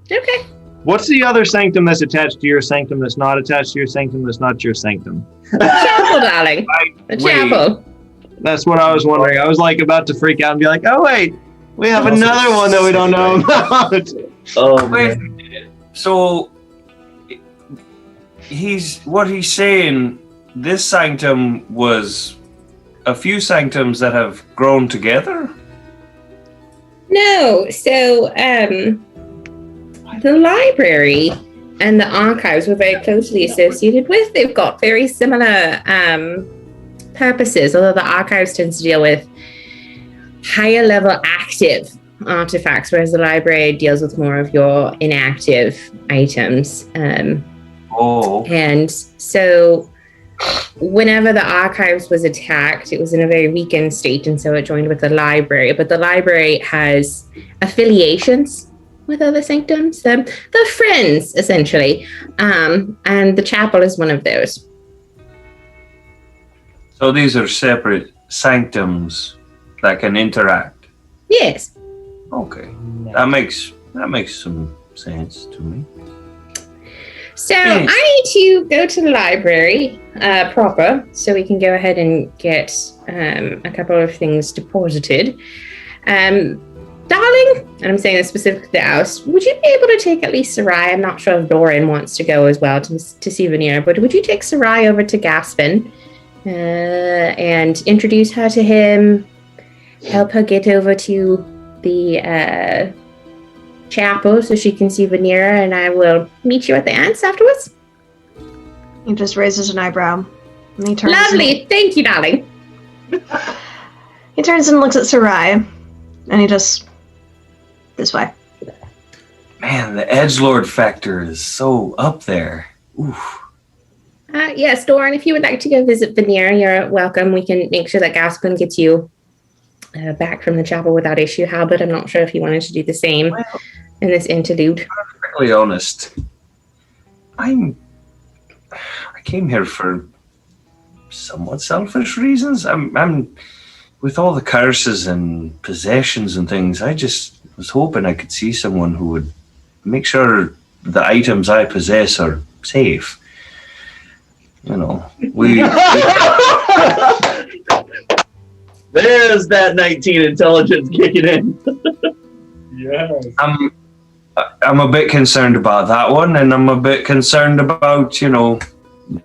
You're good. okay, What's the other sanctum that's attached to your sanctum that's not attached to your sanctum that's not your sanctum? chapel, darling, the Wait. chapel. That's what I was wondering. I was like about to freak out and be like, oh wait, we have Also another one that we don't know about. Oh, Wait. man. So what he's saying, this sanctum was a few sanctums that have grown together? No, so the library and the archives were very closely associated with. They've got very similar purposes, although the archives tends to deal with higher level active artifacts, whereas the library deals with more of your inactive items. Oh. And so whenever the archives was attacked, it was in a very weakened state, and so it joined with the library. But the library has affiliations with other sanctums. They're friends, essentially. And the chapel is one of those. So these are separate sanctums that can interact. Yes. Okay. That makes some sense to me. So Yes. I need to go to the library proper, so we can go ahead and get a couple of things deposited. Darling, and I'm saying this specifically to Oust, would you be able to take at least Sarai? I'm not sure if Doran wants to go as well to see Vanilla, but would you take Sarai over to Gaspin and introduce her to him, help her get over to the chapel so she can see Vanilla, and I will meet you at the ants afterwards? He just raises an eyebrow. And he turns Lovely. Thank you, darling. He turns and looks at Sarai. And he just... this way. Man, the edgelord factor is so up there. Oof. Yes, Doran, if you would like to go visit Vanilla, you're welcome. We can make sure that Gaspin gets you back from the chapel without issue. Halbert, I'm not sure if you wanted to do the same in this interlude. Perfectly honest, I came here for somewhat selfish reasons. I'm with all the curses and possessions and things. I just was hoping I could see someone who would make sure the items I possess are safe. You know, we There's that 19 intelligence kicking in. Yes. I'm a bit concerned about that one, and I'm a bit concerned about,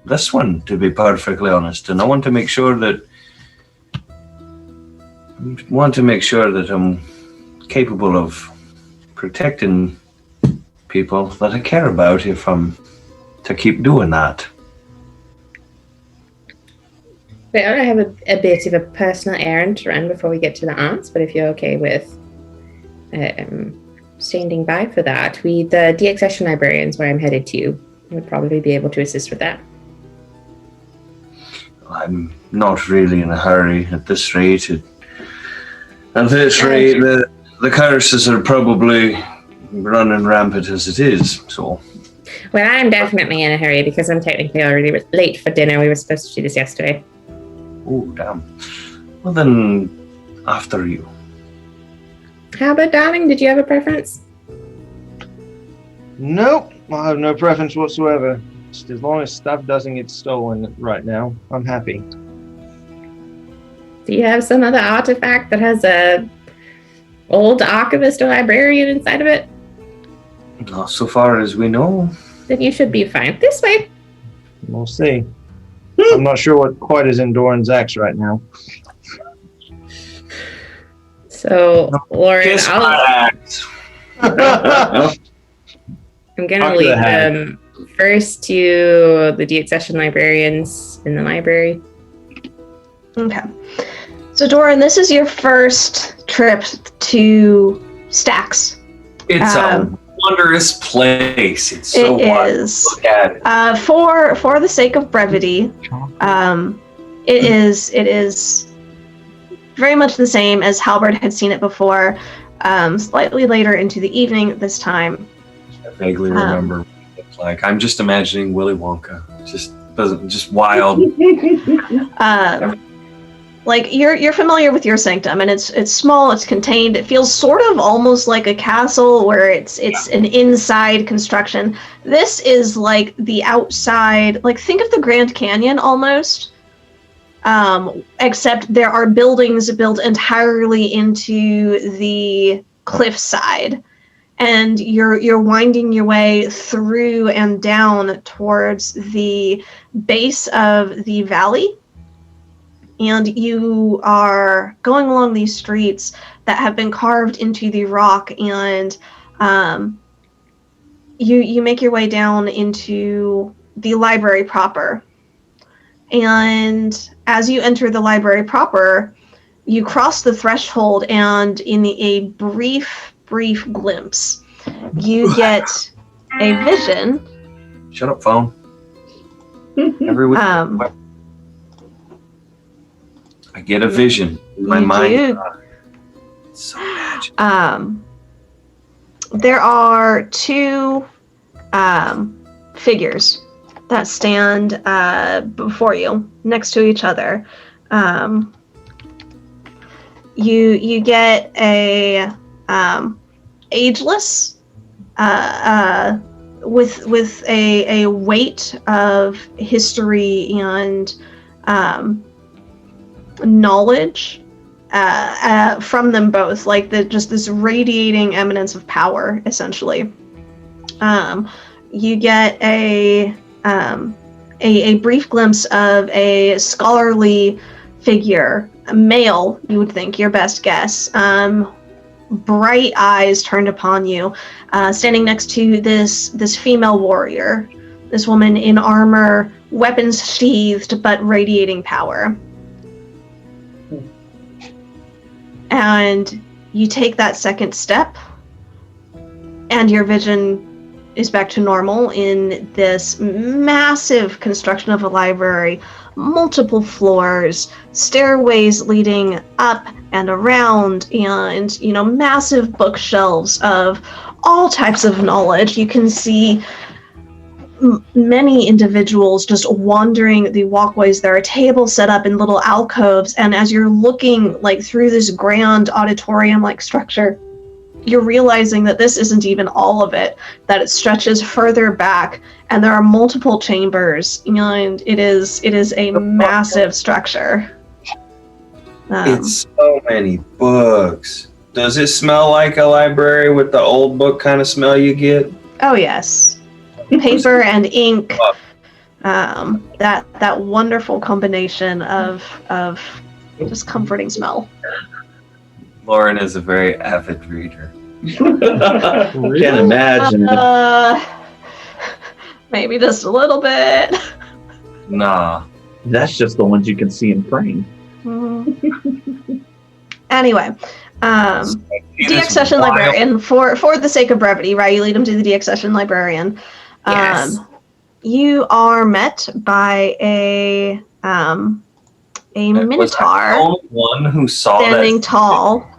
this one, to be perfectly honest. And I want to make sure that I'm capable of protecting people that I care about if I'm to keep doing that. But I have a bit of a personal errand to run before we get to the aunts, but if you're okay with standing by for that, the deaccession librarians where I'm headed to would probably be able to assist with that. I'm not really in a hurry at this rate. The curses are probably running rampant as it is, so... Well, I'm definitely in a hurry because I'm technically already late for dinner. We were supposed to do this yesterday. Oh, damn. Well, then, after you. How about, darling? Did you have a preference? Nope, I have no preference whatsoever. Just as long as stuff doesn't get stolen right now, I'm happy. Do you have some other artifact that has a old archivist or librarian inside of it? Not so far as we know. Then you should be fine. This way. We'll see. I'm not sure what quite is in Doran's axe right now. So, Lauren, Kiss I'm my axe. going to Talk to lead the hag. them first to the deaccession librarians in the library. Okay. So, Doran, this is your first trip to Stax. It's a wondrous place. It's so It wild. is. Look at it. For the sake of brevity, it is very much the same as Halberd had seen it before. Slightly later into the evening this time. I vaguely remember what it looked like. I'm just imagining Willy Wonka. Just wild. Like you're familiar with your sanctum, and it's small, it's contained. It feels sort of almost like a castle where it's an inside construction. This is like the outside, like think of the Grand Canyon almost. Except there are buildings built entirely into the cliffside, and you're winding your way through and down towards the base of the valley. And you are going along these streets that have been carved into the rock, and you make your way down into the library proper. And as you enter the library proper, you cross the threshold, and in a brief glimpse, you get a vision. Shut up, phone. Every week. I get a vision in my You mind. do. It's so magical. There are two figures that stand before you, next to each other. You get a ageless, with a weight of history and knowledge from them both, like just this radiating eminence of power, essentially. You get a brief glimpse of a scholarly figure, a male, you would think, your best guess. Bright eyes turned upon you, standing next to this female warrior, this woman in armor, weapons sheathed, but radiating power. And you take that second step, and your vision is back to normal in this massive construction of a library, multiple floors, stairways leading up and around, and massive bookshelves of all types of knowledge. You can see many individuals just wandering the walkways. There are tables set up in little alcoves, and as you're looking like through this grand auditorium-like structure, you're realizing that this isn't even all of it, that it stretches further back, and there are multiple chambers, and it is a massive structure. It's so many books. Does it smell like a library with the old book kind of smell you get? Oh yes, paper and ink. That wonderful combination of just comforting smell. Lauren is a very avid reader. Can't imagine. Maybe just a little bit. Nah. That's just the ones you can see in frame. Anyway, DX session librarian. For the sake of brevity, right? You lead him to the DX session librarian. Yes. You are met by a minotaur. Was I the only one who saw standing that? tall.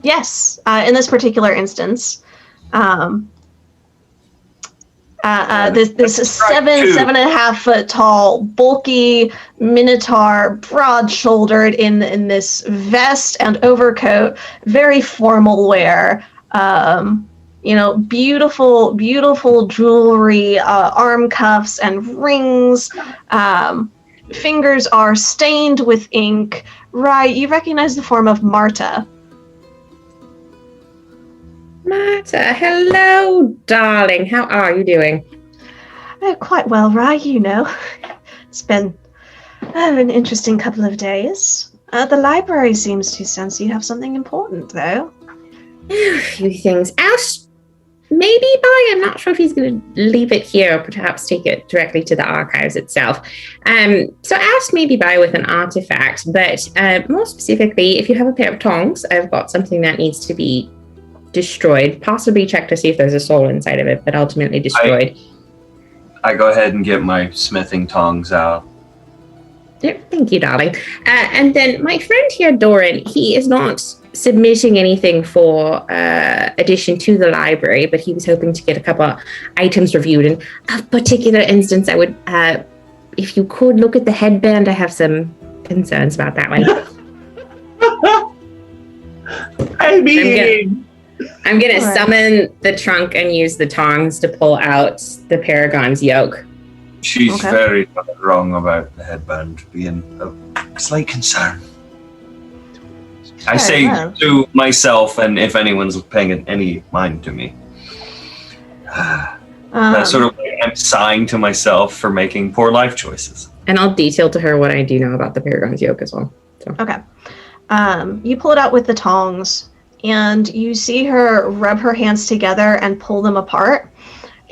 Yes, in this particular instance. This is 7.5 foot tall, bulky minotaur, broad-shouldered in this vest and overcoat, very formal wear. Beautiful jewelry, arm cuffs and rings. Fingers are stained with ink. Right, you recognize the form of Marta. Marta, hello, darling. How are you doing? Quite well, Rye, you know. It's been an interesting couple of days. The library seems to sense you have something important, though. A few things. Oust, maybe by. I'm not sure if he's going to leave it here or perhaps take it directly to the archives itself. So Oust maybe by with an artifact, but more specifically, if you have a pair of tongs, I've got something that needs to be destroyed. Possibly check to see if there's a soul inside of it, but ultimately destroyed. I go ahead and get my smithing tongs out. Yeah, thank you, darling. And then my friend here, Doran, he is not submitting anything for addition to the library, but he was hoping to get a couple of items reviewed. In a particular instance, I would, if you could look at the headband, I have some concerns about that one. I mean... I'm gonna summon the trunk and use the tongs to pull out the Paragon's yoke. She's very wrong about the headband being a slight concern. I say to myself, and if anyone's paying any mind to me, that's sort of like I'm sighing to myself for making poor life choices. And I'll detail to her what I do know about the Paragon's yoke as well. So. Okay. You pull it out with the tongs, and you see her rub her hands together and pull them apart.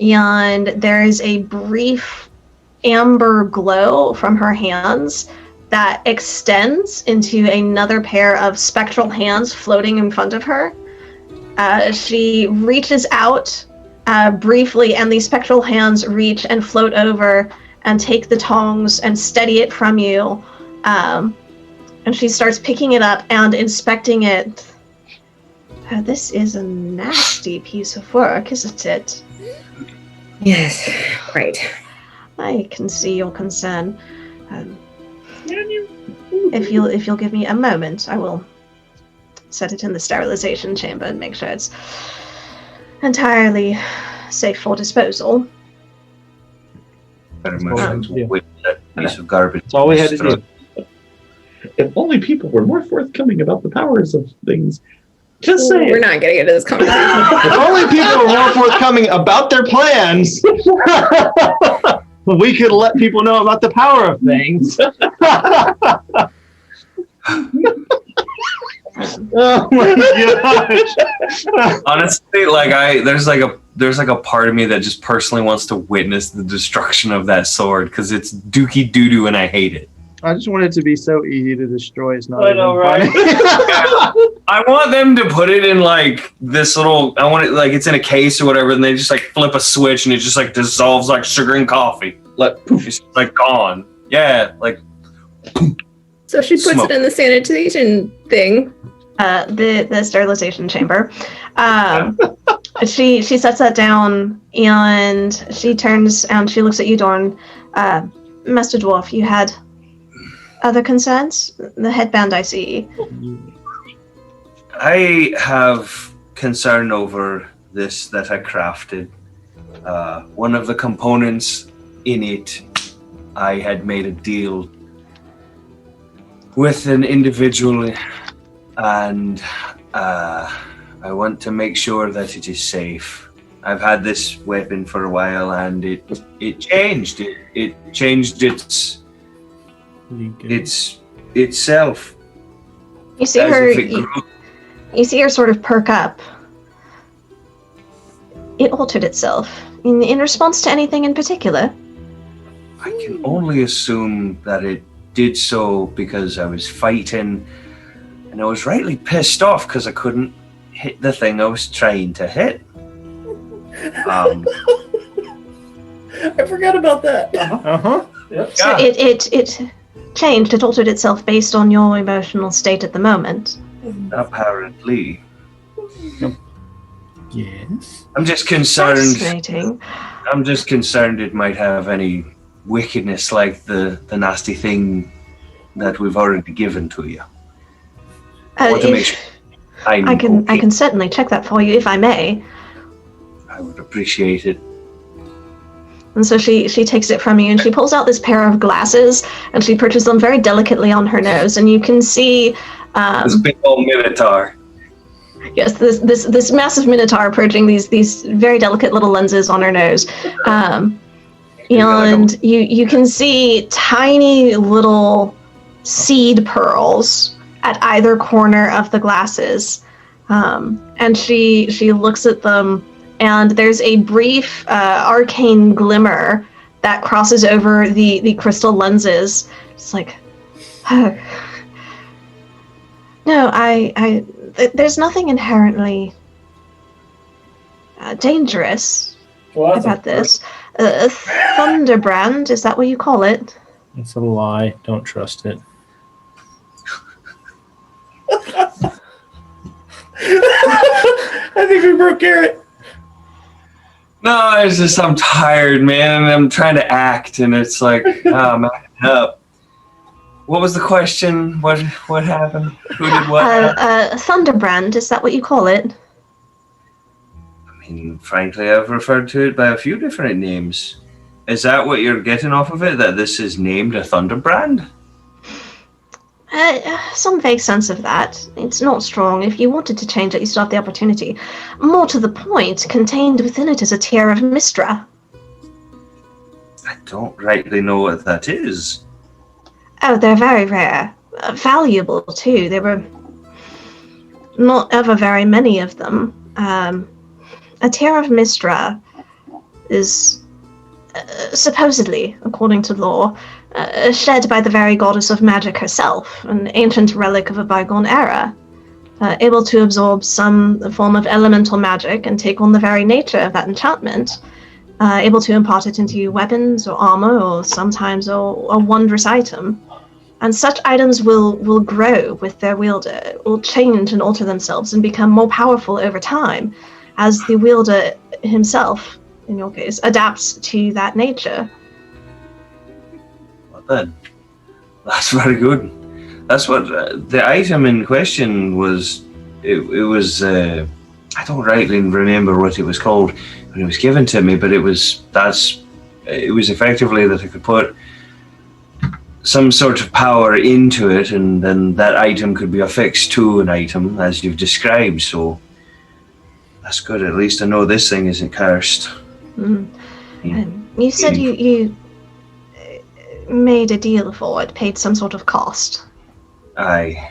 And there is a brief amber glow from her hands that extends into another pair of spectral hands floating in front of her. She reaches out briefly, and these spectral hands reach and float over and take the tongs and steady it from you. And she starts picking it up and inspecting it. This is a nasty piece of work, isn't it? Yes, right. I can see your concern. If you'll give me a moment, I will set it in the sterilization chamber and make sure it's entirely safe for disposal. Very much like to whip that piece of garbage. That's all we had to do. If only people were more forthcoming about the powers of things. Just say we're not getting into this conversation. If only people were more forthcoming about their plans, we could let people know about the power of things. Oh my gosh! Honestly, there's like a part of me that just personally wants to witness the destruction of that sword because it's dookie doo doo and I hate it. I just want it to be so easy to destroy. It's not. I know, right? I want them to put it in like this little. I want it like it's in a case or whatever, and they just like flip a switch and it just like dissolves like sugar and coffee. Like poof, it's like gone. Yeah, like. So she puts it in the sanitization thing. The sterilization chamber. She sets that down and she turns and she looks at you, Dorn. Master Dwarf, you had other concerns? The headband I see. I have concern over this that I crafted. One of the components in it, I had made a deal with an individual, and I want to make sure that it is safe. I've had this weapon for a while, and it changed. It changed itself. You see her. You see her sort of perk up. It altered itself in response to anything in particular. I can only assume that it did so because I was fighting, and I was rightly pissed off because I couldn't hit the thing I was trying to hit. I forgot about that. Yep. So it changed. It altered itself based on your emotional state at the moment. Apparently. Yes. I'm just concerned. Fascinating. I'm just concerned it might have any wickedness like the nasty thing that we've already given to you. I want to make sure I can certainly check that for you if I may. I would appreciate it. And so she takes it from you and she pulls out this pair of glasses and she perches them very delicately on her nose, and you can see this big old minotaur. Yes, this massive minotaur approaching these very delicate little lenses on her nose. And you can see tiny little seed pearls at either corner of the glasses. And she looks at them, and there's a brief arcane glimmer that crosses over the crystal lenses. It's like, oh. No, there's nothing inherently dangerous about this. Thunderbrand, is that what you call it? It's a lie. Don't trust it. I think we broke Garrett. No, it's just I'm tired, man, and I'm trying to act, and it's like, I'm acting up. What was the question? What happened? Who did what? Thunderbrand, is that what you call it? I mean, frankly, I've referred to it by a few different names. Is that what you're getting off of it? That this is named a Thunderbrand? Some vague sense of that. It's not strong. If you wanted to change it, you still have the opportunity. More to the point, contained within it is a tear of Mistra. I don't rightly know what that is. Oh, they're very rare. Valuable, too. There were not ever very many of them. A tear of Mistra is supposedly, according to lore, shed by the very goddess of magic herself, an ancient relic of a bygone era, able to absorb some form of elemental magic and take on the very nature of that enchantment, able to impart it into weapons or armor or sometimes a wondrous item. And such items will grow with their wielder, will change and alter themselves and become more powerful over time as the wielder himself, in your case, adapts to that nature. Well then, that's very good. That's what the item in question was. It was, I don't rightly remember what it was called when it was given to me, but it was effectively that I could put some sort of power into it, and then that item could be affixed to an item as you've described. So that's good. At least I know this thing isn't cursed. You said you made a deal for it, paid some sort of cost. Aye.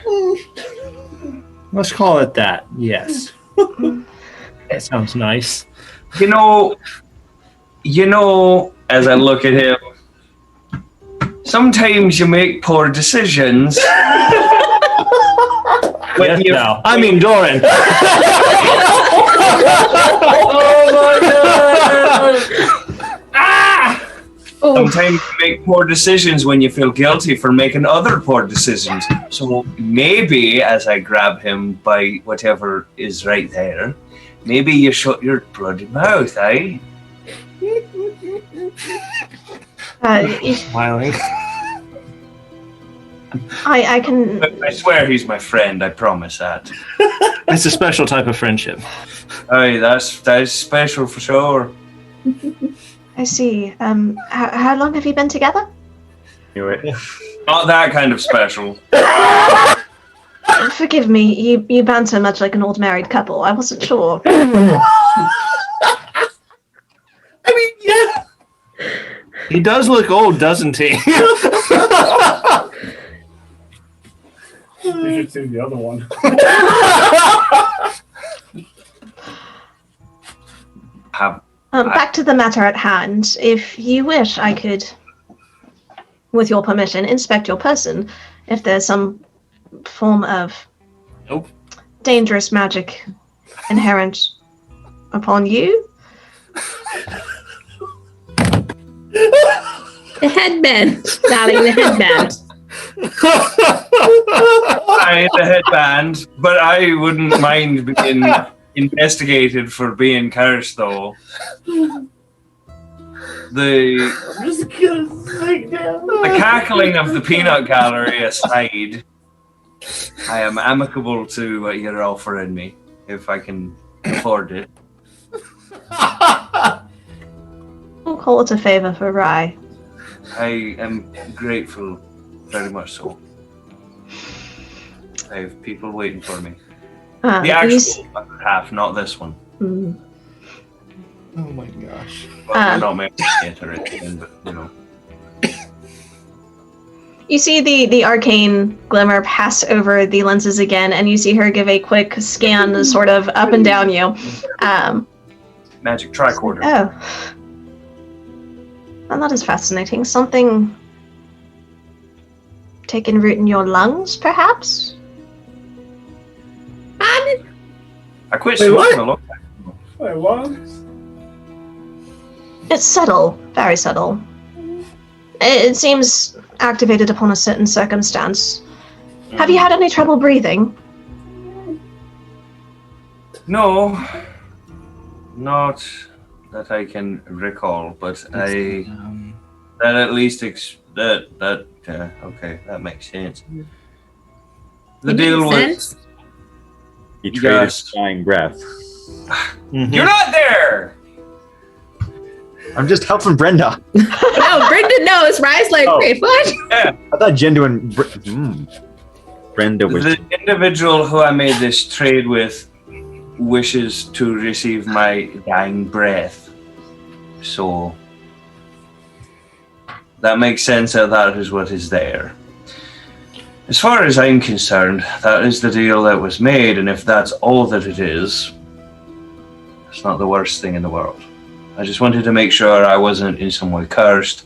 Let's call it that. Yes. That sounds nice. You know, as I look at him, sometimes you make poor decisions. I mean, Doran. Oh my God! Sometimes you make poor decisions when you feel guilty for making other poor decisions. So maybe, as I grab him by whatever is right there, maybe you shut your bloody mouth, eh? Smiling. I can. I swear he's my friend. I promise that. It's a special type of friendship. Hey, that's special for sure. I see. How long have you been together? Knew it. Not that kind of special. Forgive me. You banter much like an old married couple. I wasn't sure. I mean, yeah. He does look old, doesn't he? You should see the other one. Back to the matter at hand. If you wish, I could, with your permission, inspect your person. If there's some form of dangerous magic inherent upon you. The headband, darling, the headband. I the headband, but I wouldn't mind being investigated for being cursed, though. The cackling of the peanut gallery aside, I am amicable to what you're offering me, if I can afford it. We'll call it a favor for Rye. I am grateful, very much so. I have people waiting for me. The actual other half, not this one. Mm. Oh my gosh. Well, we're not making it or anything, but you know. You see the arcane glimmer pass over the lenses again, and you see her give a quick scan, sort of up and down you. Magic tricorder. Oh. Well, that is fascinating. Something taken root in your lungs, perhaps? I quit smoking a long time ago. Wait, what? It's subtle, very subtle. It seems activated upon a certain circumstance. Have you had any trouble breathing? No, not that I can recall, but that at least okay, that makes sense. The deal was He traded dying breath. You're not there. I'm just helping Brenda. No, Brenda knows. Rye's like, wait, what? Yeah. I thought genuine Brenda was The individual who I made this trade with wishes to receive my dying breath. So that makes sense that is what is there. As far as I'm concerned, that is the deal that was made, and if that's all that it is, it's not the worst thing in the world. I just wanted to make sure I wasn't in some way cursed,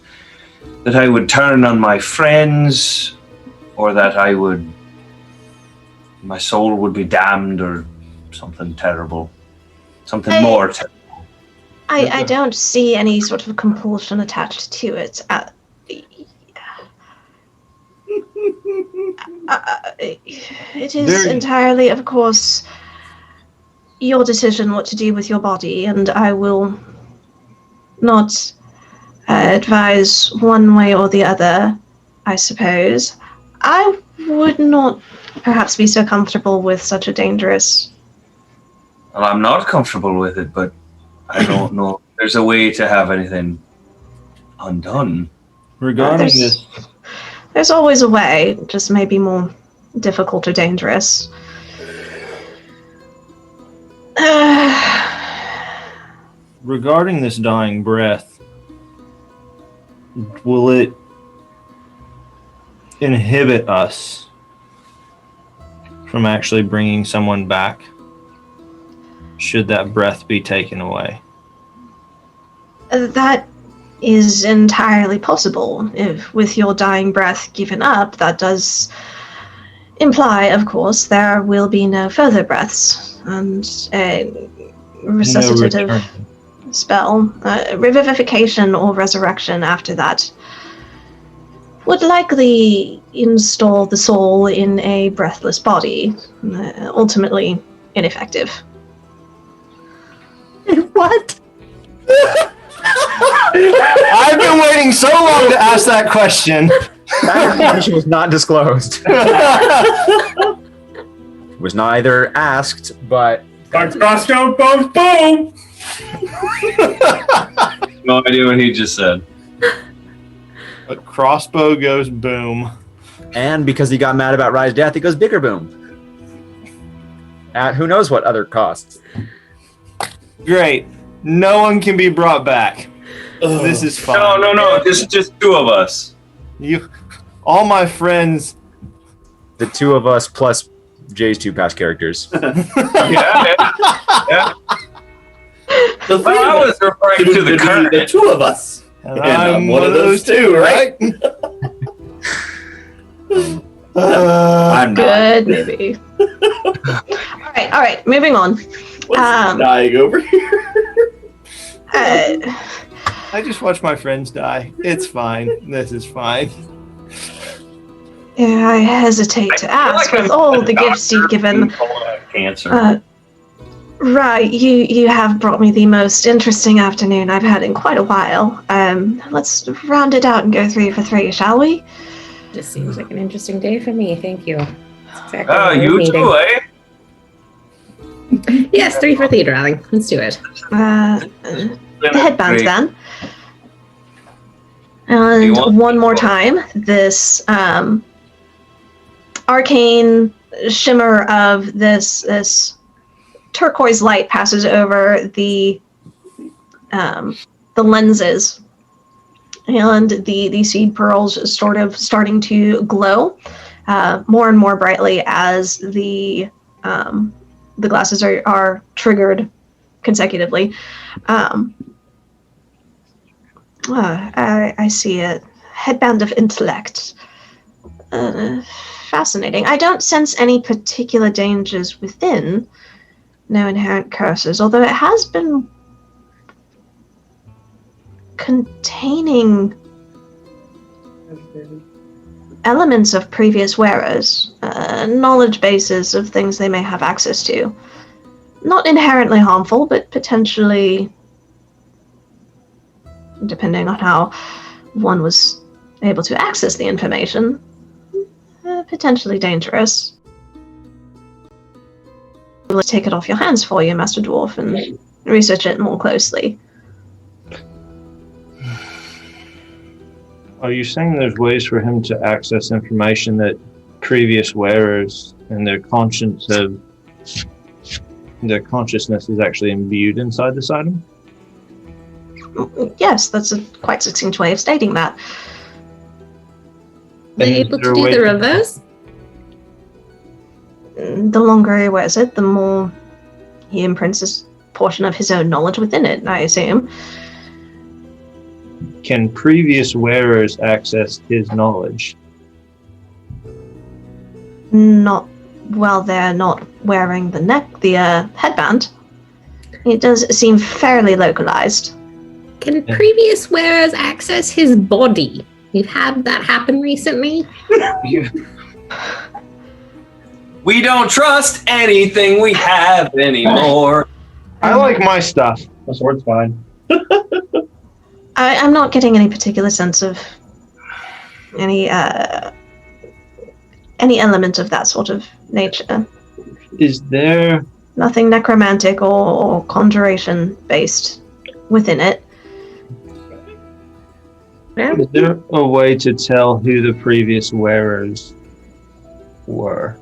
that I would turn on my friends, or that my soul would be damned, or something terrible. Something more terrible. I don't see any sort of compulsion attached to it. It is entirely, of course, your decision what to do with your body, and I will not advise one way or the other, I suppose. I would not perhaps be so comfortable with such a dangerous... Well, I'm not comfortable with it, but I don't know. There's a way to have anything undone. Regarding this... There's always a way, just maybe more difficult or dangerous. Regarding this dying breath, will it inhibit us from actually bringing someone back? Should that breath be taken away? That is entirely possible. If with your dying breath given up, that does imply, of course, there will be no further breaths, and a resuscitative spell, revivification or resurrection after that would likely install the soul in a breathless body, ultimately ineffective. What? I've been waiting so long to ask that question. That information was not disclosed. Was neither asked, but Crossbow, boom, boom. No idea what he just said. A crossbow goes boom. and because he got mad about Rye's death, he goes bigger boom. At who knows what other costs. Great. No one can be brought back. This is fine. No. This is just two of us. All my friends. The two of us plus Jay's two past characters. Yeah. I was referring to the current. The two of us. And I'm one of those two, right? I'm good, maybe. All right. Moving on. What's dying over here? I just watch my friends die. It's fine. This is fine. Yeah, I hesitate to ask with all the gifts you've given. Cancer. Right, you have brought me the most interesting afternoon I've had in quite a while. Let's round it out and go 3 for 3, shall we? Just seems like an interesting day for me. Thank you. That's exactly what I was You needing. too, eh? Yes, 3 for 3, darling. Let's do it. Headbands then. And one more time, this arcane shimmer of this turquoise light passes over the lenses, and the seed pearls sort of starting to glow more and more brightly as the glasses are triggered consecutively. I see it. Headband of intellect. Fascinating. I don't sense any particular dangers within. No inherent curses, although it has been containing elements of previous wearers, knowledge bases of things they may have access to. Not inherently harmful, but potentially, depending on how one was able to access the information, potentially dangerous. Let's take it off your hands for you, Master Dwarf, and research it more closely. Are you saying there's ways for him to access information that previous wearers and their consciousness is actually imbued inside this item? Yes, that's a quite succinct way of stating that. Are you able to do the reverse? The longer he wears it, the more he imprints a portion of his own knowledge within it, I assume. Can previous wearers access his knowledge? Not while they're not wearing the headband. It does seem fairly localized. Can previous wearers access his body? You've had that happen recently? We don't trust anything we have anymore. I like my stuff. The sword's fine. I'm not getting any particular sense of any element of that sort of nature. Is there Nothing necromantic or conjuration based within it. Is there a way to tell who the previous wearers were?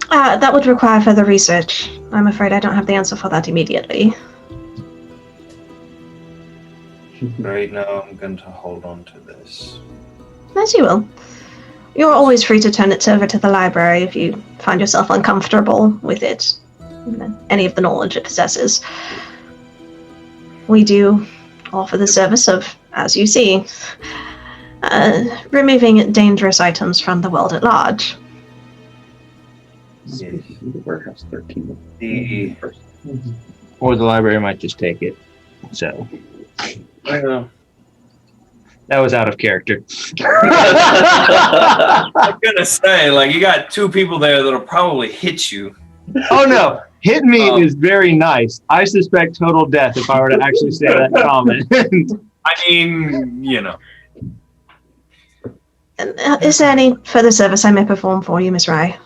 That would require further research. I'm afraid I don't have the answer for that immediately. Right now, I'm going to hold on to this. As you will. You're always free to turn it over to the library if you find yourself uncomfortable with it. Any of the knowledge it possesses. We do offer the service of, as you see, removing dangerous items from the world at large. Warehouse 13. Or the library might just take it. So I know. that was out of character. I'm gonna say, like, you got two people there that'll probably hit you. Oh no, hit me is very nice. I suspect total death if I were to actually say that comment. I mean, you know. Is there any further service I may perform for you, Miss Rye?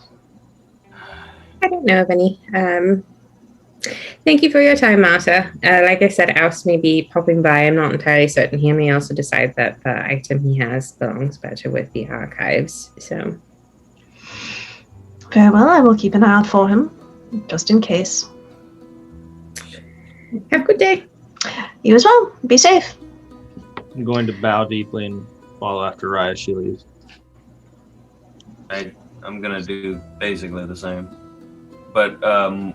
I don't know of any. Thank you for your time, Marta. Like I said, Oust may be popping by. I'm not entirely certain. He may also decide that the item he has belongs better with the archives. So, Very well, I will keep an eye out for him, just in case. have a good day. You as well. Be safe. I'm going to bow deeply and follow after Rye as she leaves. I'm gonna do basically the same, but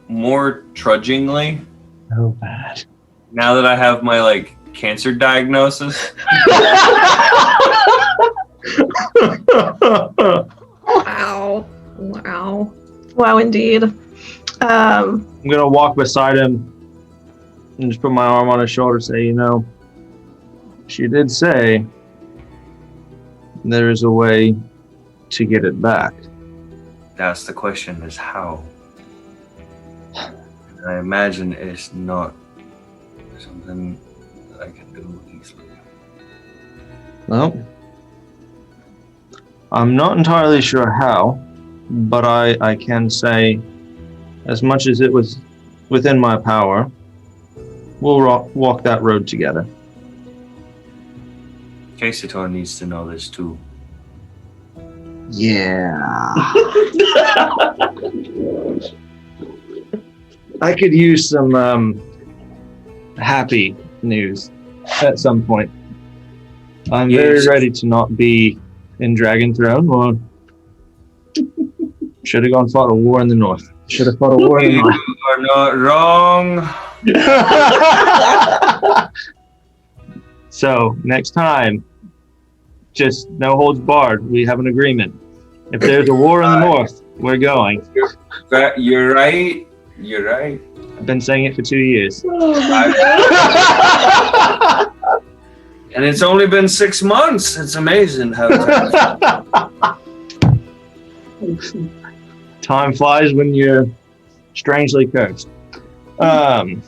more trudgingly. Oh, bad. Now that I have my cancer diagnosis, Wow. Wow. Wow, indeed. I'm gonna walk beside him and just put my arm on his shoulder and say, she did say there is a way to get it back. that's the question: is how? And I imagine it's not something that I can do easily. Well, I'm not entirely sure how, but I can say, as much as it was within my power, we'll walk that road together. Casey-Tor needs to know this too. Yeah. I could use some happy news at some point. I'm very ready to not be in Dragon Throne, or should have gone fought a war in the north. Should have fought a war in the north. You are not wrong. So next time, just no holds barred. We have an agreement. If there's a war in the north, we're going. You're right. You're right. I've been saying it for 2 years. And it's only been 6 months. It's amazing how Time flies when you're strangely cursed. Man,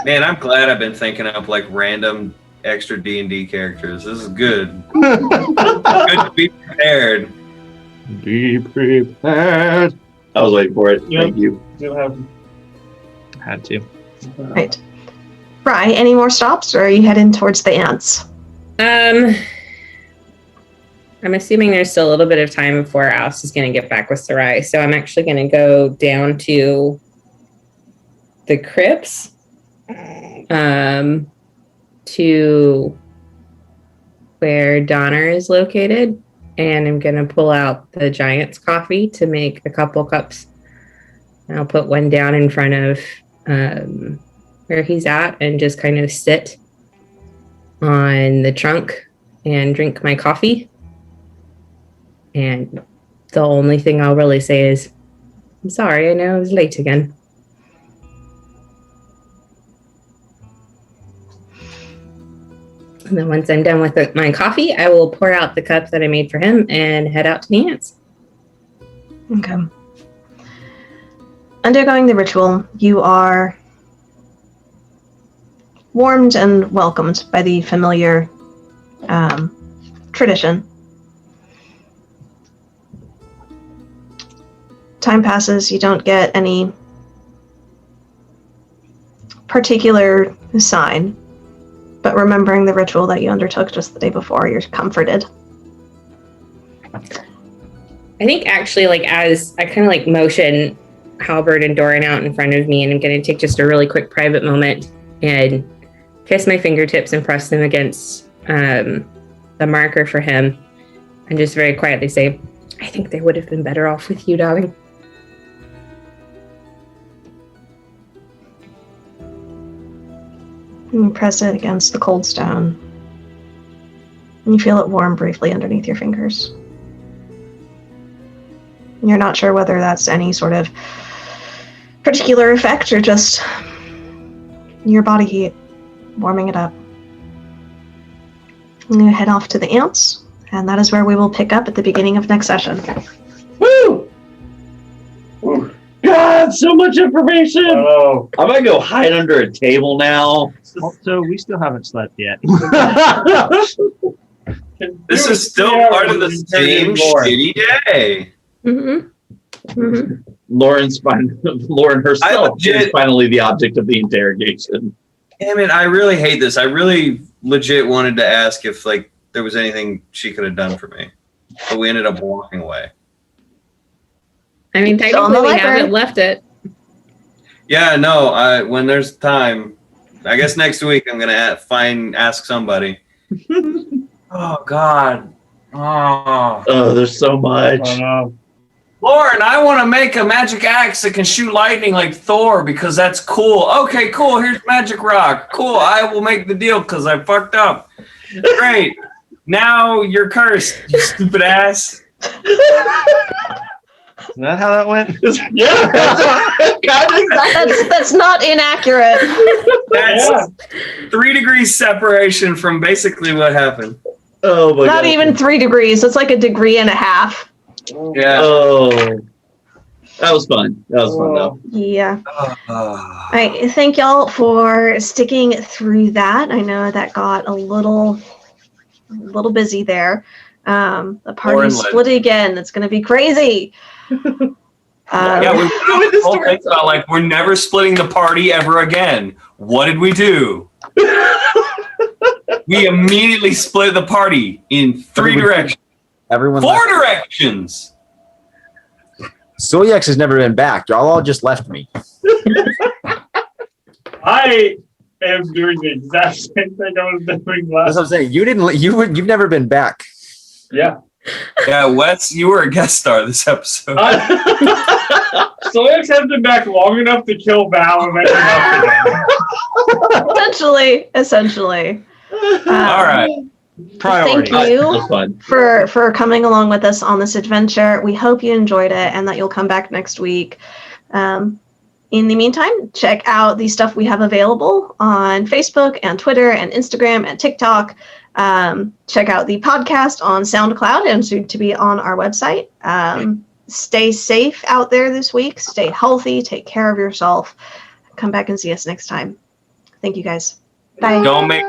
I'm glad I've been thinking up random extra D&D characters. This is good. Good to be prepared. Be prepared. I was waiting for it. Yep. Thank you. You'll have Had to. Right. Rye, any more stops, or are you heading towards the ants? I'm assuming there's still a little bit of time before Oust is going to get back with Sarai. So I'm actually going to go down to the crypts to where Donner is located. And I'm going to pull out the Giant's coffee to make a couple cups. And I'll put one down in front of where he's at and just kind of sit on the trunk and drink my coffee. And the only thing I'll really say is, I'm sorry, I know I was late again. And then once I'm done with my coffee, I will pour out the cup that I made for him and head out to the ants. Okay. Undergoing the ritual, you are warmed and welcomed by the familiar tradition. Time passes, you don't get any particular sign, but remembering the ritual that you undertook just the day before, you're comforted. I think actually, as I kind of motion Halberd and Doran out in front of me, and I'm going to take just a really quick private moment and kiss my fingertips and press them against the marker for him, and just very quietly say, I think they would have been better off with you, darling. And you press it against the cold stone, and you feel it warm briefly underneath your fingers. You're not sure whether that's any sort of particular effect or just your body heat warming it up. I'm going to head off to the ants, and that is where we will pick up at the beginning of next session. Woo! Woo. God, so much information. Oh, I might go hide under a table now. Also, we still haven't slept yet. This is still part of the same shitty day. Lauren herself is finally the object of the interrogation. Damn it, I really hate this. I really legit wanted to ask if like there was anything she could have done for me. But we ended up walking away. I mean, technically we haven't left it. Yeah, no, when there's time, I guess next week I'm going to ask somebody. Oh, God. Oh, there's so much. Lauren, I want to make a magic axe that can shoot lightning like Thor because that's cool. Okay, cool. Here's magic rock. Cool. I will make the deal because I fucked up. Great. Now you're cursed, you stupid ass. Is that how that went? Yeah. That's not inaccurate. That's 3 degrees separation from basically what happened. Oh my God. Not even 3 degrees. It's like a degree and a half. Yeah. Oh. That was fun. That was fun though. Yeah. I thank y'all for sticking through that. I know that got a little busy there. The party split again. It's going to be crazy. Yeah, we about like we're never splitting the party ever again. What did we do? We immediately split the party in 3 directions. 4 directions. Solyax has never been back. Y'all all just left me. I am doing the exact same thing I was doing last. That's what I'm saying. You've never been back. Yeah. Yeah, Wes, you were a guest star this episode. Solyax has been back long enough to kill Val and make him up Essentially. All right. Thank you for coming along with us on this adventure. We hope you enjoyed it and that you'll come back next week. In the meantime, check out the stuff we have available on Facebook and Twitter and Instagram and TikTok. Check out the podcast on SoundCloud and soon to be on our website. Stay safe out there this week. Stay healthy. Take care of yourself. Come back and see us next time. Thank you guys. Bye. Don't make